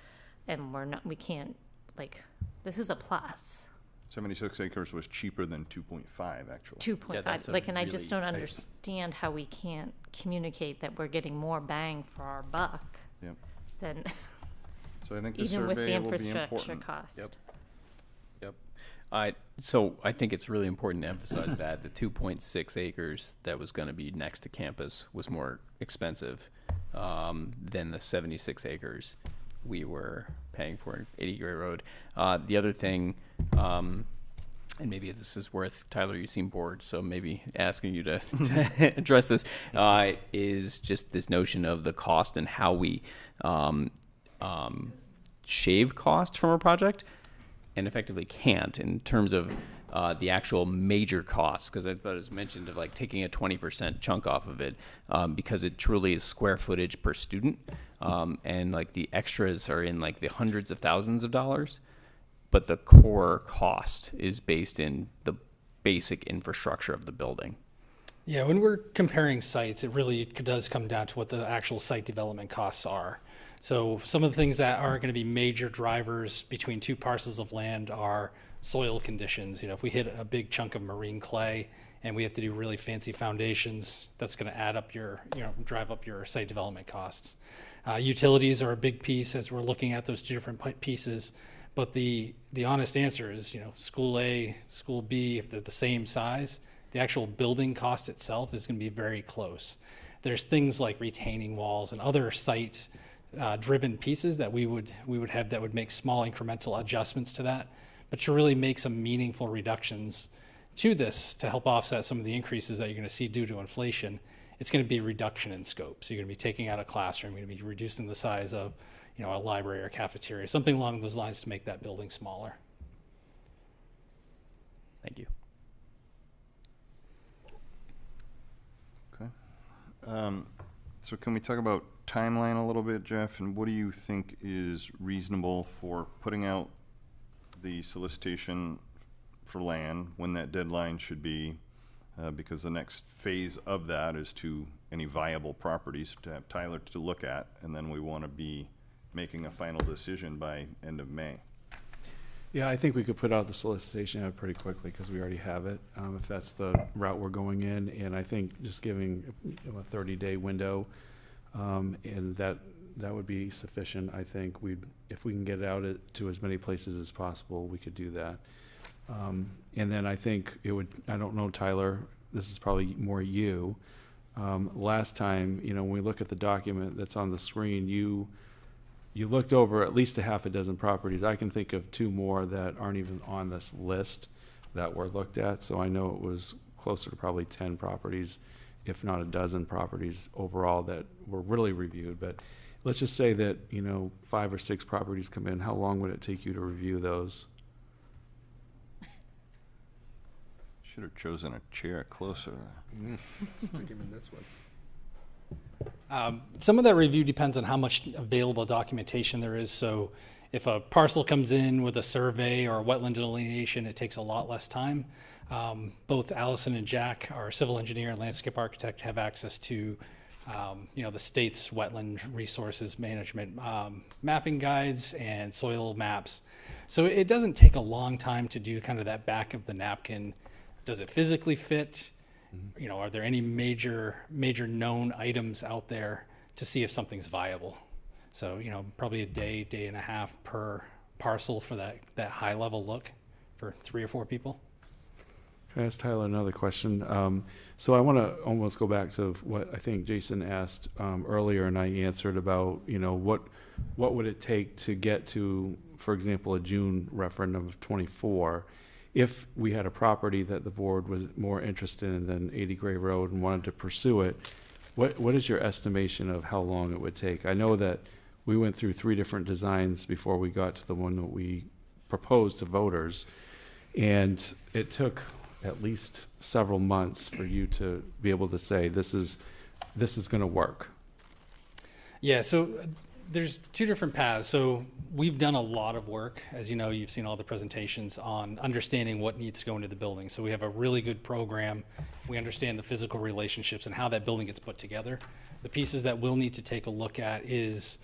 and we can't, like, this is a plus. 76 acres was cheaper than 2.5 actually. 2.5, like, and I just don't understand how we can't communicate that we're getting more bang for our buck. Yep. Than So I think the even with the survey will be infrastructure important. cost. Yep. So I think it's really important to emphasize that the 2.6 acres that was going to be next to campus was more expensive than the 76 acres we were paying for in 80 Gray Road. The other thing, and maybe this is worth, Tyler, you seem bored, so maybe asking you to address this, is just this notion of the cost and how we shave cost from a project and effectively can't in terms of the actual major costs, because I thought it was mentioned of like taking a 20% chunk off of it because it truly is square footage per student, and like the extras are in like the hundreds of thousands of dollars, but the core cost is based in the basic infrastructure of the building. Yeah, when we're comparing sites, it really does come down to what the actual site development costs are. So some of the things that are going to be major drivers between two parcels of land are soil conditions. If we hit a big chunk of marine clay and we have to do really fancy foundations, that's going to add up drive up your site development costs. Utilities are a big piece as we're looking at those two different pieces. But the honest answer is, school A, school B, if they're the same size, the actual building cost itself is going to be very close. There's things like retaining walls and other site driven pieces that we would have that would make small incremental adjustments to that. But to really make some meaningful reductions to this to help offset some of the increases that you're going to see due to inflation, it's going to be reduction in scope. So you're going to be taking out a classroom, you're going to be reducing the size of a library or cafeteria, something along those lines to make that building smaller. Thank you. Okay. So can we talk about timeline a little bit, Jeff? And what do you think is reasonable for putting out the solicitation for land, when that deadline should be, because the next phase of that is to any viable properties to have Tyler to look at, and then we want to be making a final decision by end of May. Yeah, I think we could put out the solicitation ad pretty quickly because we already have it, if that's the route we're going in. And I think just giving a 30-day window, and that would be sufficient. I think if we can get it out to as many places as possible, we could do that. And then I think it would, I don't know, Tyler, this is probably more you. Last time, when we look at the document that's on the screen, you looked over at least a half a dozen properties. I can think of 2 more that aren't even on this list that were looked at. So I know it was closer to probably 10 properties, if not a dozen properties overall that were really reviewed. But let's just say that, 5 or 6 properties come in. How long would it take you to review those? Should have chosen a chair closer. Stick him in this one. Some of that review depends on how much available documentation there is. So if a parcel comes in with a survey or a wetland delineation, it takes a lot less time. Both Allison and Jack, our civil engineer and landscape architect, have access to the state's wetland resources management mapping guides and soil maps. So it doesn't take a long time to do kind of that back of the napkin. Does it physically fit? Are there any major known items out there to see if something's viable? So, probably a day and a half per parcel for that high level look for 3 or 4 people. Can I ask Tyler another question? So I want to almost go back to what I think Jason asked earlier, and I answered about, what would it take to get to, for example, a June referendum of 24? If we had a property that the board was more interested in than 80 Gray Road and wanted to pursue it, what is your estimation of how long it would take? I know that we went through 3 different designs before we got to the one that we proposed to voters, and it took at least several months for you to be able to say this is going to work. Yeah, so there's 2 different paths. So we've done a lot of work, as you know, you've seen all the presentations on understanding what needs to go into the building. So we have a really good program. We understand the physical relationships and how that building gets put together. The pieces that we'll need to take a look at is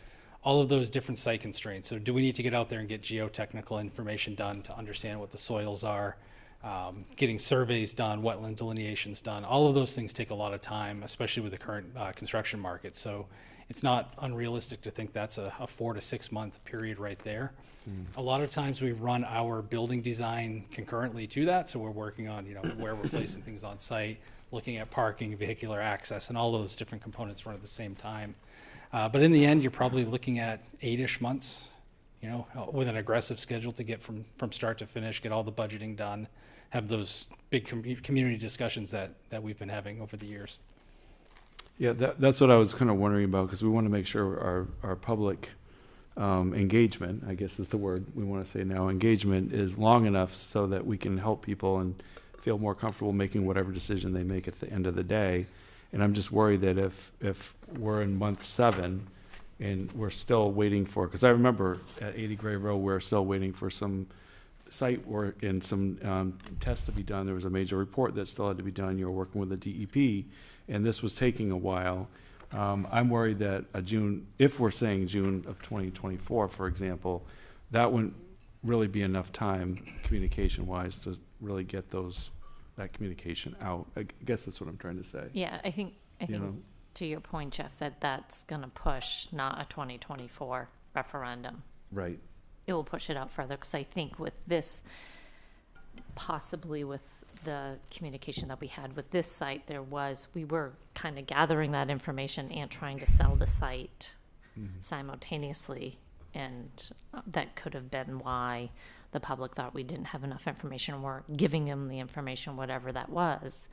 all of those different site constraints. So do we need to get out there and get geotechnical information done to understand what the soils are? Getting surveys done, wetland delineations done. All of those things take a lot of time, especially with the current construction market. So it's not unrealistic to think that's a 4 to 6 month period right there. A lot of times we run our building design concurrently to that. So we're working on, where we're placing things on site, looking at parking, vehicular access, and all those different components run at the same time. But in the end, you're probably looking at 8-ish months, with an aggressive schedule to get from start to finish, get all the budgeting done, have those big community discussions that we've been having over the years. Yeah, that's what I was kind of wondering about, because we want to make sure our public engagement, I guess is the word we want to say now, engagement is long enough so that we can help people and feel more comfortable making whatever decision they make at the end of the day. And I'm just worried that if we're in month 7 and we're still waiting for, because I remember at 80 Gray Road, we're still waiting for some site work and some tests to be done. There was a major report that still had to be done. You were working with the DEP, and this was taking a while. I'm worried that if we're saying June of 2024, for example, that wouldn't really be enough time communication-wise to really get that communication out. I guess that's what I'm trying to say. Yeah, I think to your point, Jeff, that's going to push not a 2024 referendum. Right. It will push it out further, because I think with this, possibly with the communication that we had with this site, we were kind of gathering that information and trying to sell the site simultaneously, and that could have been why the public thought we didn't have enough information. We're giving them the information, whatever that was.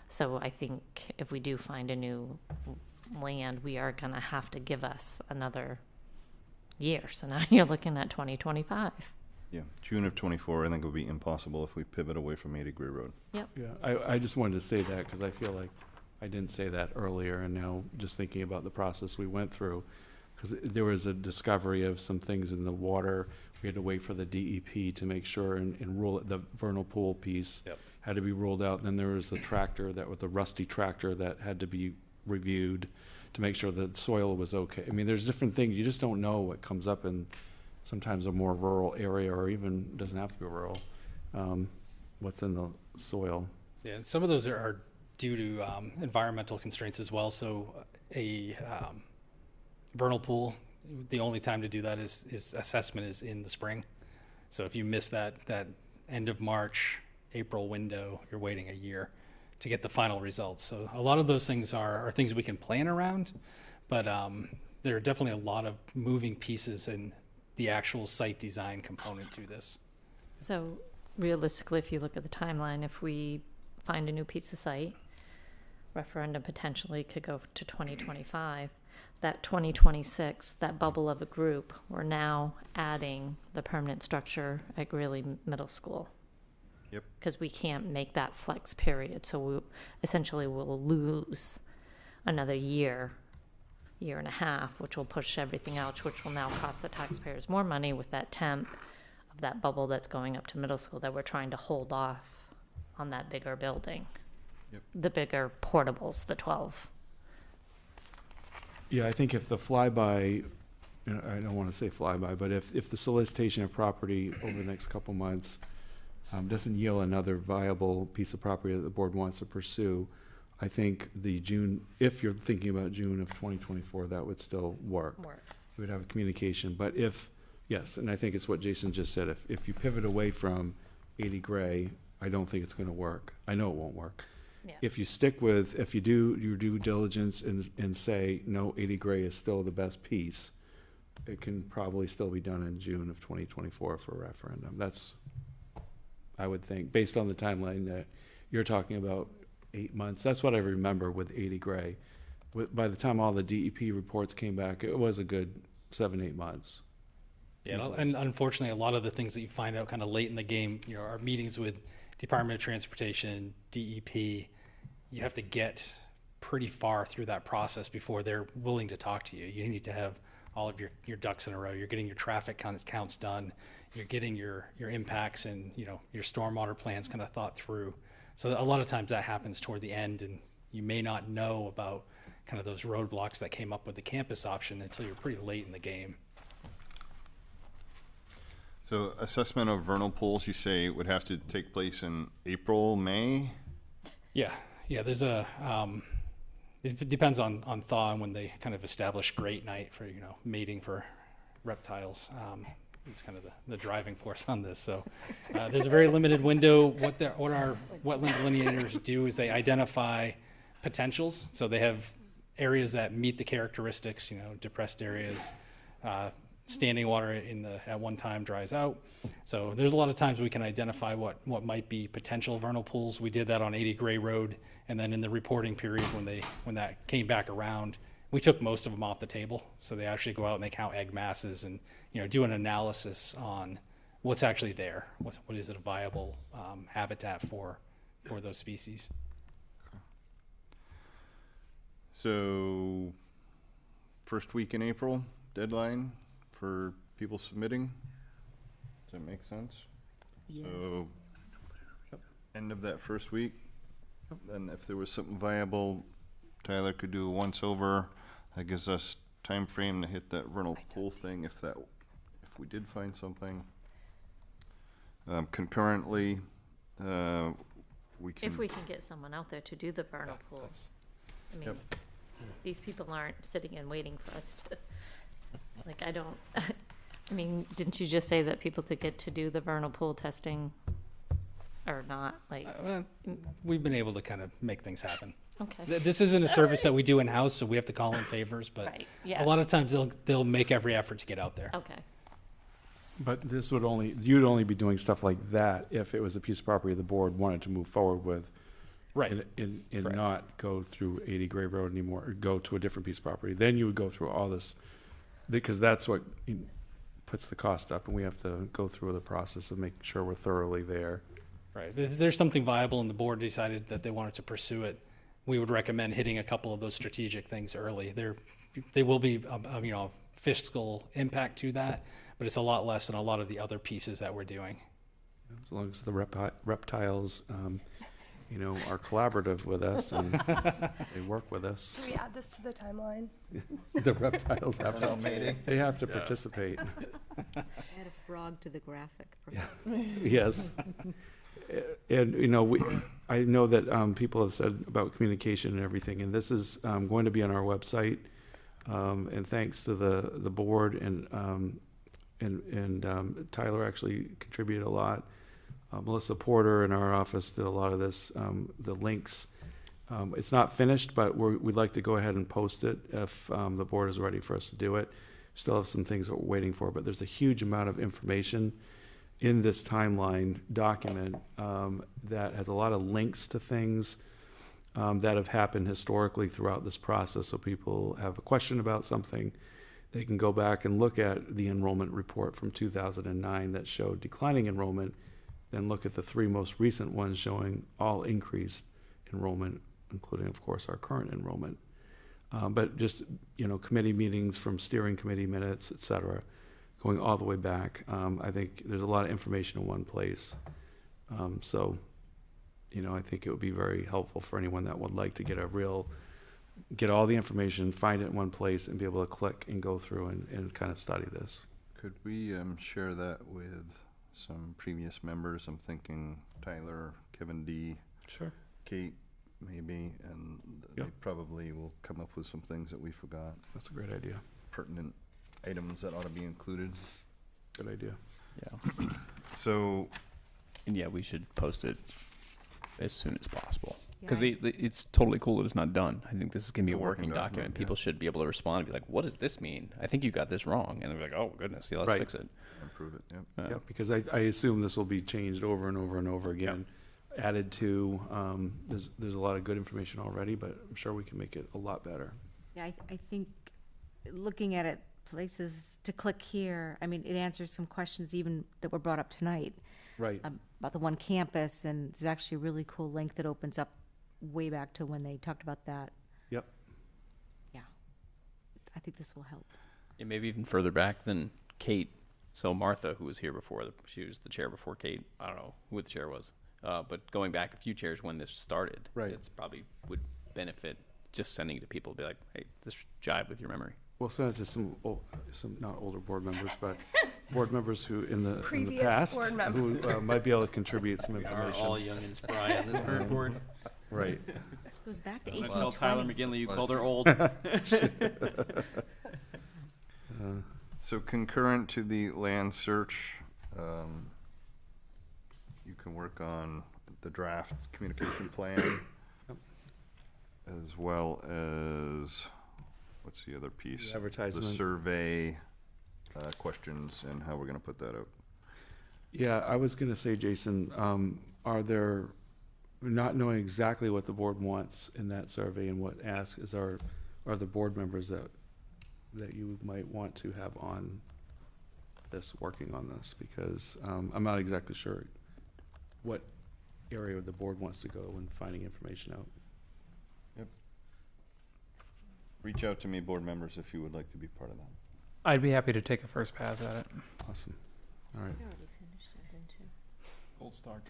So I think if we do find a new land, we are going to have to give us another year. So now you're looking at 2025. Yeah, June of 24, I think it would be impossible if we pivot away from 80 Gray Road. Yep. Yeah, I just wanted to say that because I feel like I didn't say that earlier, and now just thinking about the process we went through, because there was a discovery of some things in the water We had to wait for the DEP to make sure and rule it. The vernal pool piece had to be ruled out. And then there was the tractor, that was the rusty tractor that had to be reviewed to make sure that soil was okay. I mean, there's different things. You just don't know what comes up in sometimes a more rural area, or even doesn't have to be rural, what's in the soil. Yeah, and some of those are due to environmental constraints as well. So a vernal pool, the only time to do that is assessment is in the spring. So if you miss that end of March, April window, you're waiting a year to get the final results. So a lot of those things are things we can plan around, but there are definitely a lot of moving pieces in the actual site design component to this. So realistically, if you look at the timeline, if we find a new piece of site, referendum potentially could go to 2025. That 2026, that bubble of a group, we're now adding the permanent structure at Greeley Middle School. Yep. Because we can't make that flex period. So we essentially will lose another year and a half, which will push everything out, which will now cost the taxpayers more money with that temp of that bubble that's going up to middle school that we're trying to hold off on that bigger building. Yep. The bigger portables, the 12. Yeah, I think if the flyby, I don't want to say flyby, but if the solicitation of property over the next couple months doesn't yield another viable piece of property that the board wants to pursue, I think the June, if you're thinking about June of 2024, that would still work. We would have a communication, but yes, and I think it's what Jason just said, if you pivot away from 80 Gray, I don't think it's going to work. I know it won't work. Yeah. If you stick with, if you do your due diligence and say, no, 80 Gray is still the best piece, it can probably still be done in June of 2024 for a referendum. That's, I would think, based on the timeline that you're talking about, 8 months. That's what I remember with 80 Gray. By the time all the DEP reports came back, it was a good 7-8 months. Yeah, usually. and unfortunately, a lot of the things that you find out kind of late in the game, our meetings with Department of Transportation, DEP, you have to get pretty far through that process before they're willing to talk to you. You need to have all of your ducks in a row. You're getting your traffic counts done. You're getting your impacts and your stormwater plans kind of thought through. So a lot of times that happens toward the end, and you may not know about kind of those roadblocks that came up with the campus option until you're pretty late in the game. So assessment of vernal pools, you say, would have to take place in April, May? Yeah, there's a, it depends on thaw and when they kind of establish grate night for, mating for reptiles. It's kind of the driving force on this. So there's a very limited window. What our wetland delineators do is they identify potentials. So they have areas that meet the characteristics, depressed areas, standing water at one time dries out. So there's a lot of times we can identify what might be potential vernal pools. We did that on 80 Gray Road, and then in the reporting period when that came back around, we took most of them off the table. So they actually go out and they count egg masses and do an analysis on what's actually there. What is it a viable habitat for those species? So first week in April, deadline for people submitting. Does that make sense? Yes. So end of that first week. Then if there was something viable, Tyler could do a once over. That gives us time frame to hit that vernal pool thing if we did find something. Concurrently, we can. If we can get someone out there to do the vernal pools. I mean, these people aren't sitting and waiting for us to, I mean, didn't you just say that people to get to do the vernal pool testing or not? We've been able to kind of make things happen. Okay. This isn't a service that we do in-house, so we have to call in favors, but Right, yeah. a lot of times they'll make every effort to get out there. Okay. But you'd only be doing stuff like that if it was a piece of property the board wanted to move forward with. Right. And not go through 80 Gray Road anymore, or go to a different piece of property. Then you would go through all this, because that's what puts the cost up, and we have to go through the process of making sure we're thoroughly there. Right. If there's something viable and the board decided that they wanted to pursue it, we would recommend hitting a couple of those strategic things early. They will be, fiscal impact to that, but it's a lot less than a lot of the other pieces that we're doing. As long as the reptiles, are collaborative with us and they work with us. Can we add this to the timeline? The reptiles have Well, mating. they have to participate. Add a frog to the graphic, perhaps. Yes. And, I know that people have said about communication and everything, and this is going to be on our website. And thanks to the board and Tyler actually contributed a lot. Melissa Porter in our office did a lot of this, the links. It's not finished, but we'd like to go ahead and post it if the board is ready for us to do it. Still have some things that we're waiting for, but there's a huge amount of information in this timeline document that has a lot of links to things that have happened historically throughout this process. So people have a question about something, they can go back and look at the enrollment report from 2009 that showed declining enrollment, then look at the 3 most recent ones showing all increased enrollment, including, of course, our current enrollment. But just, committee meetings from steering committee minutes, et cetera, going all the way back. I think there's a lot of information in one place. So, I think it would be very helpful for anyone that would like to get all the information, find it in one place, and be able to click and go through and kind of study this. Could we share that with some previous members? I'm thinking Tyler, Kevin D. Sure. Kate, maybe, and they probably will come up with some things that we forgot. That's a great idea. Pertinent items that ought to be included. Good idea. Yeah. So, and yeah, we should post it as soon as possible, Yeah, because it's totally cool that it's not done. I think this is going to be a working document. yeah. People should be able to respond and be like, what does this mean? I think you got this wrong. And they're like, oh, goodness, yeah, let's Right. fix it. improve it, yep. Yeah, because I assume this will be changed over and over and over again, added to. There's a lot of good information already, but I'm sure we can make it a lot better. Yeah, I think looking at it, places to click here, I mean, it answers some questions even that were brought up tonight. Right. About the one campus, and there's actually a really cool link that opens up way back to when they talked about that. Yep. Yeah. I think this will help. Yeah, maybe even further back than Kate. So Martha, who was here before, she was the chair before Kate. I don't know who the chair was. But going back a few chairs when this started, Right. it's probably would benefit just sending it to people, be like, hey, this jive with your memory. We'll send it to some not older board members, but board members who in the Previous past board who member. might be able to contribute some We are information. all young and spry on this current board. Right. Goes back to I'm 1820. gonna tell Tyler McGinley you called her old. So concurrent to the land search, you can work on the draft communication plan, as well as, what's the other piece? The advertisement. The survey questions and how we're gonna put that out. Yeah, I was gonna say, Jason, are there, not knowing exactly what the board wants in that survey and what asks, are the board members that you might want to have on this, working on this? Because I'm not exactly sure what area the board wants to go when finding information out. Yep. Reach out to me, board members, if you would like to be part of that. I'd be happy to take a first pass at it. Awesome. All right. Gold star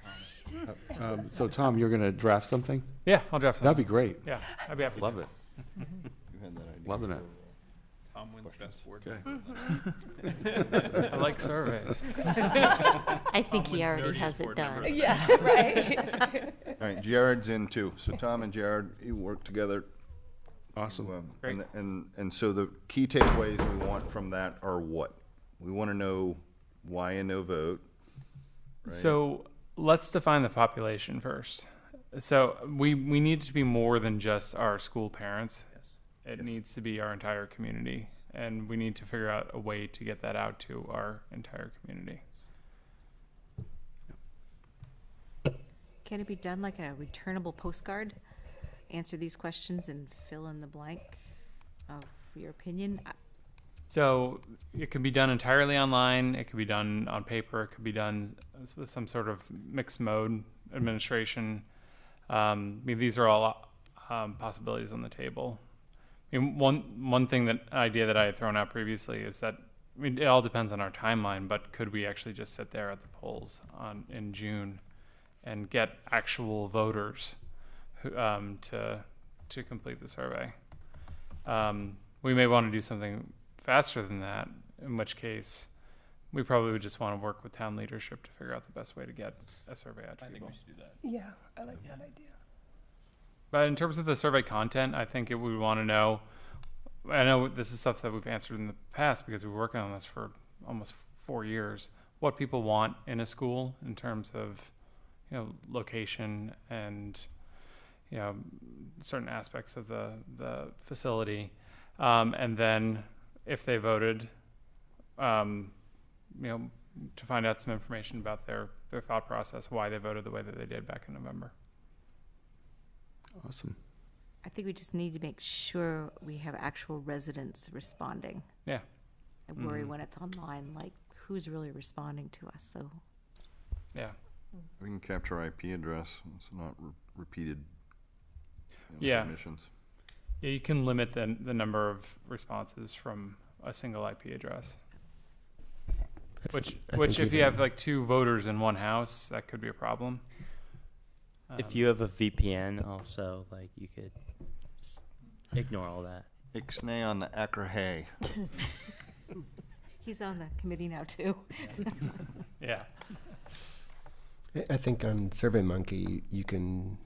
Tom. So Tom, you're gonna draft something? Yeah, I'll draft something. That'd be great. Yeah, I'd be happy. Love it. You had that idea. Loving it. Tom wins best board. Okay. I like surveys. I think Tom he wins already nerdiest has it board done. member. Yeah, right. All right, Jared's in too. So Tom and Jared, you work together. Awesome. Great. And so the key takeaways we want from that are what? We want to know why a no vote. Right? So let's define the population first. So we need to be more than just our school parents. Yes. It needs to be our entire community, and we need to figure out a way to get that out to our entire community. Can it be done like a returnable postcard? Answer these questions and fill in the blank of your opinion? So it can be done entirely online. It could be done on paper. It could be done with some sort of mixed mode administration. I mean, these are all possibilities on the table. I mean, one idea that I had thrown out previously is that I mean, it all depends on our timeline, but could we actually just sit there at the polls in June and get actual voters who, to complete the survey? We may want to do something faster than that, in which case we probably would just want to work with town leadership to figure out the best way to get a survey out to people. I think we should do that. Yeah, I like that idea. But in terms of the survey content, I think we would want to know, I know this is stuff that we've answered in the past because we've been working on this for almost 4 years, what people want in a school in terms of, you know, location and, you know, certain aspects of the facility. And then if they voted, you know, to find out some information about their thought process, why they voted the way that they did back in November. Awesome. I think we just need to make sure we have actual residents responding. Yeah. I worry when it's online, like who's really responding to us. So. Yeah. We can capture IP address. It's not repeated submissions. Yeah, you can limit the number of responses from a single IP address. Which if you have like 2 voters in one house, that could be a problem. If you have a VPN also, like, you could ignore all that. Ixnay on the Acrahay. He's on the committee now too. Yeah. I think on SurveyMonkey, you can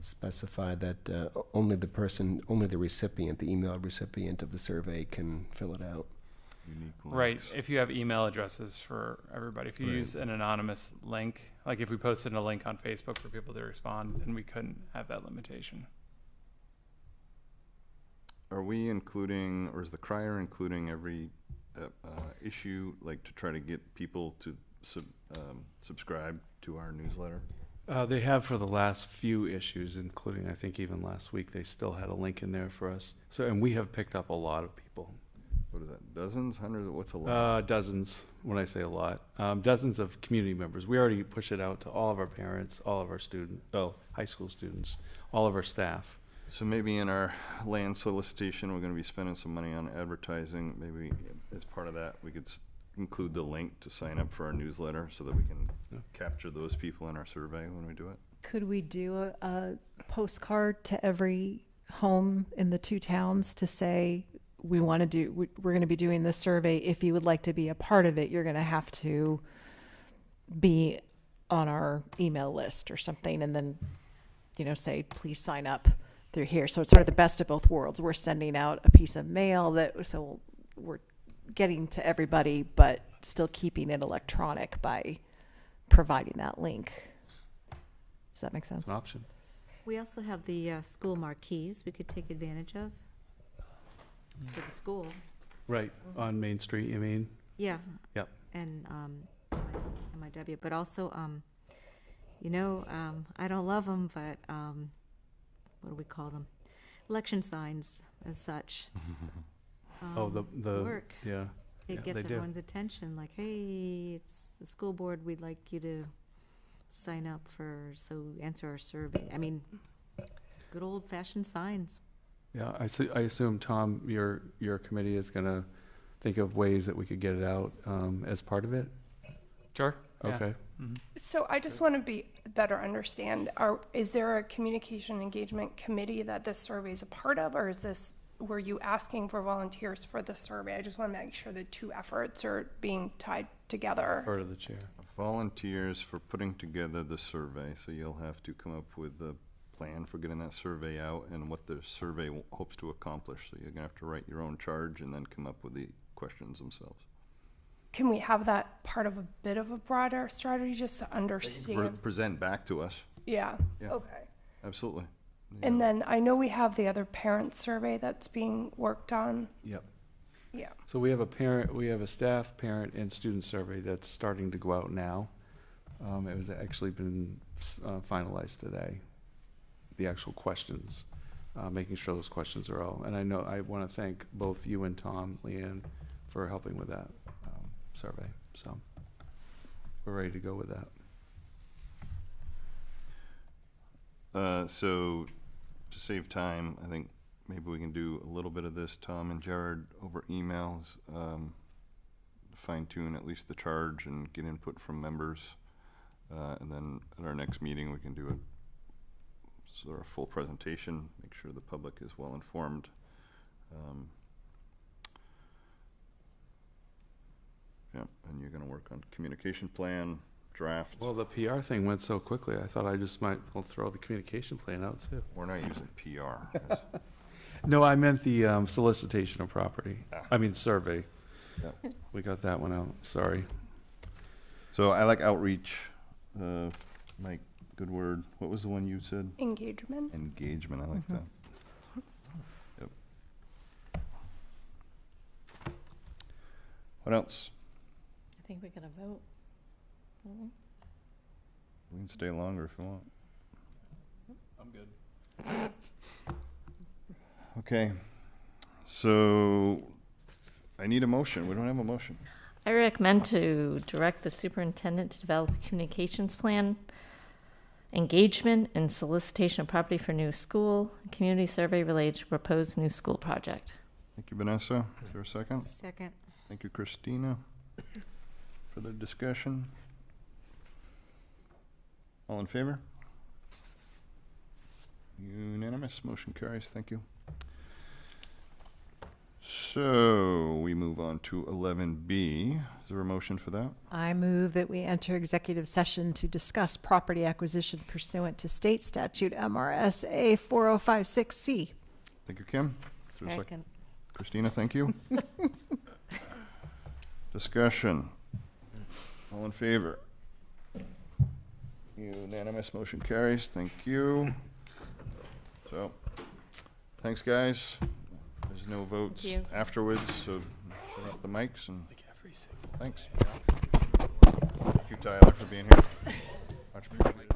specify that only the recipient, the email recipient of the survey can fill it out. Unique Right. links. If you have email addresses for everybody, if you use an anonymous link, like if we posted a link on Facebook for people to respond, then we couldn't have that limitation. Are we including, or is the crier including every issue, like to try to get people to subscribe to our newsletter? They have for the last few issues, including I think even last week, they still had a link in there for us. So, and we have picked up a lot of people. What is that, dozens, hundreds, what's a lot? Dozens, when I say a lot. Dozens of community members. We already pushed it out to all of our parents, all of our high school students, all of our staff. So maybe in our land solicitation, we're going to be spending some money on advertising. Maybe as part of that, we could include the link to sign up for our newsletter so that we can capture those people in our survey when we do it. Could we do a postcard to every home in the 2 towns to say, we're going to be doing this survey. If you would like to be a part of it, you're going to have to be on our email list or something, and then, you know, say, please sign up through here. So it's sort of the best of both worlds. We're sending out a piece of mail so we're getting to everybody, but still keeping it electronic by providing that link. Does that make sense? It's an option. We also have the school marquees we could take advantage of for the school. Right, on Main Street, you mean? Yeah. Yep. And MIW, but also, you know, I don't love them, but what do we call them? Election signs as such. Oh, the work. Yeah. It gets everyone's attention. Like, hey, it's the school board. We'd like you to sign up answer our survey. I mean, good old-fashioned signs. Yeah, I assume, Tom, your committee is going to think of ways that we could get it out as part of it? Sure. Okay. Yeah. Mm-hmm. So I just want to better understand, is there a communication engagement committee that this survey is a part of, or were you asking for volunteers for the survey? I just want to make sure the 2 efforts are being tied together. Part of the chair. Volunteers for putting together the survey, so you'll have to come up with the plan for getting that survey out and what the survey hopes to accomplish. So you're going to have to write your own charge and then come up with the questions themselves. Can we have that part of a bit of a broader strategy just to understand? Present back to us. Yeah. Yeah. Okay. Absolutely. And then I know we have the other parent survey that's being worked on. Yep. Yeah. So we have a staff, parent, and student survey that's starting to go out now. It was actually been finalized today. The actual questions, making sure those questions are all. And I want to thank both you and Tom, Leanne, for helping with that survey. So we're ready to go with that. So to save time, I think maybe we can do a little bit of this, Tom and Jared, over emails. fine tune at least the charge and get input from members. And then at our next meeting, we can do a sort of full presentation, make sure the public is well informed. Yeah, and you're going to work on communication plan, draft. Well, the PR thing went so quickly, I thought I just might well throw the communication plan out too. We're not using PR. No, I meant the solicitation of property. I mean, survey. Yeah. We got that one out, sorry. So I like outreach. Mike, good word. What was the one you said? Engagement. Engagement, I like that. Yep. What else? I think we got a vote. Mhm. We can stay longer if you want. I'm good. Okay, so I need a motion. We don't have a motion. I recommend to direct the superintendent to develop a communications plan, engagement and solicitation of property for new school, community survey related to proposed new school project. Thank you, Vanessa. Is there a second? Second. Thank you, Christina. Further discussion? All in favor? Unanimous. Motion carries. Thank you. So we move on to 11B. Is there a motion for that? I move that we enter executive session to discuss property acquisition pursuant to state statute MRSA 4056C. Thank you, Kim. Is there a Second. Christina, thank you. Discussion. All in favor? Unanimous. Motion carries. Thank you. So, thanks, guys. There's no votes you. afterwards, so shut off the mics and thanks. Thank you, Tyler, for being here. Much appreciated.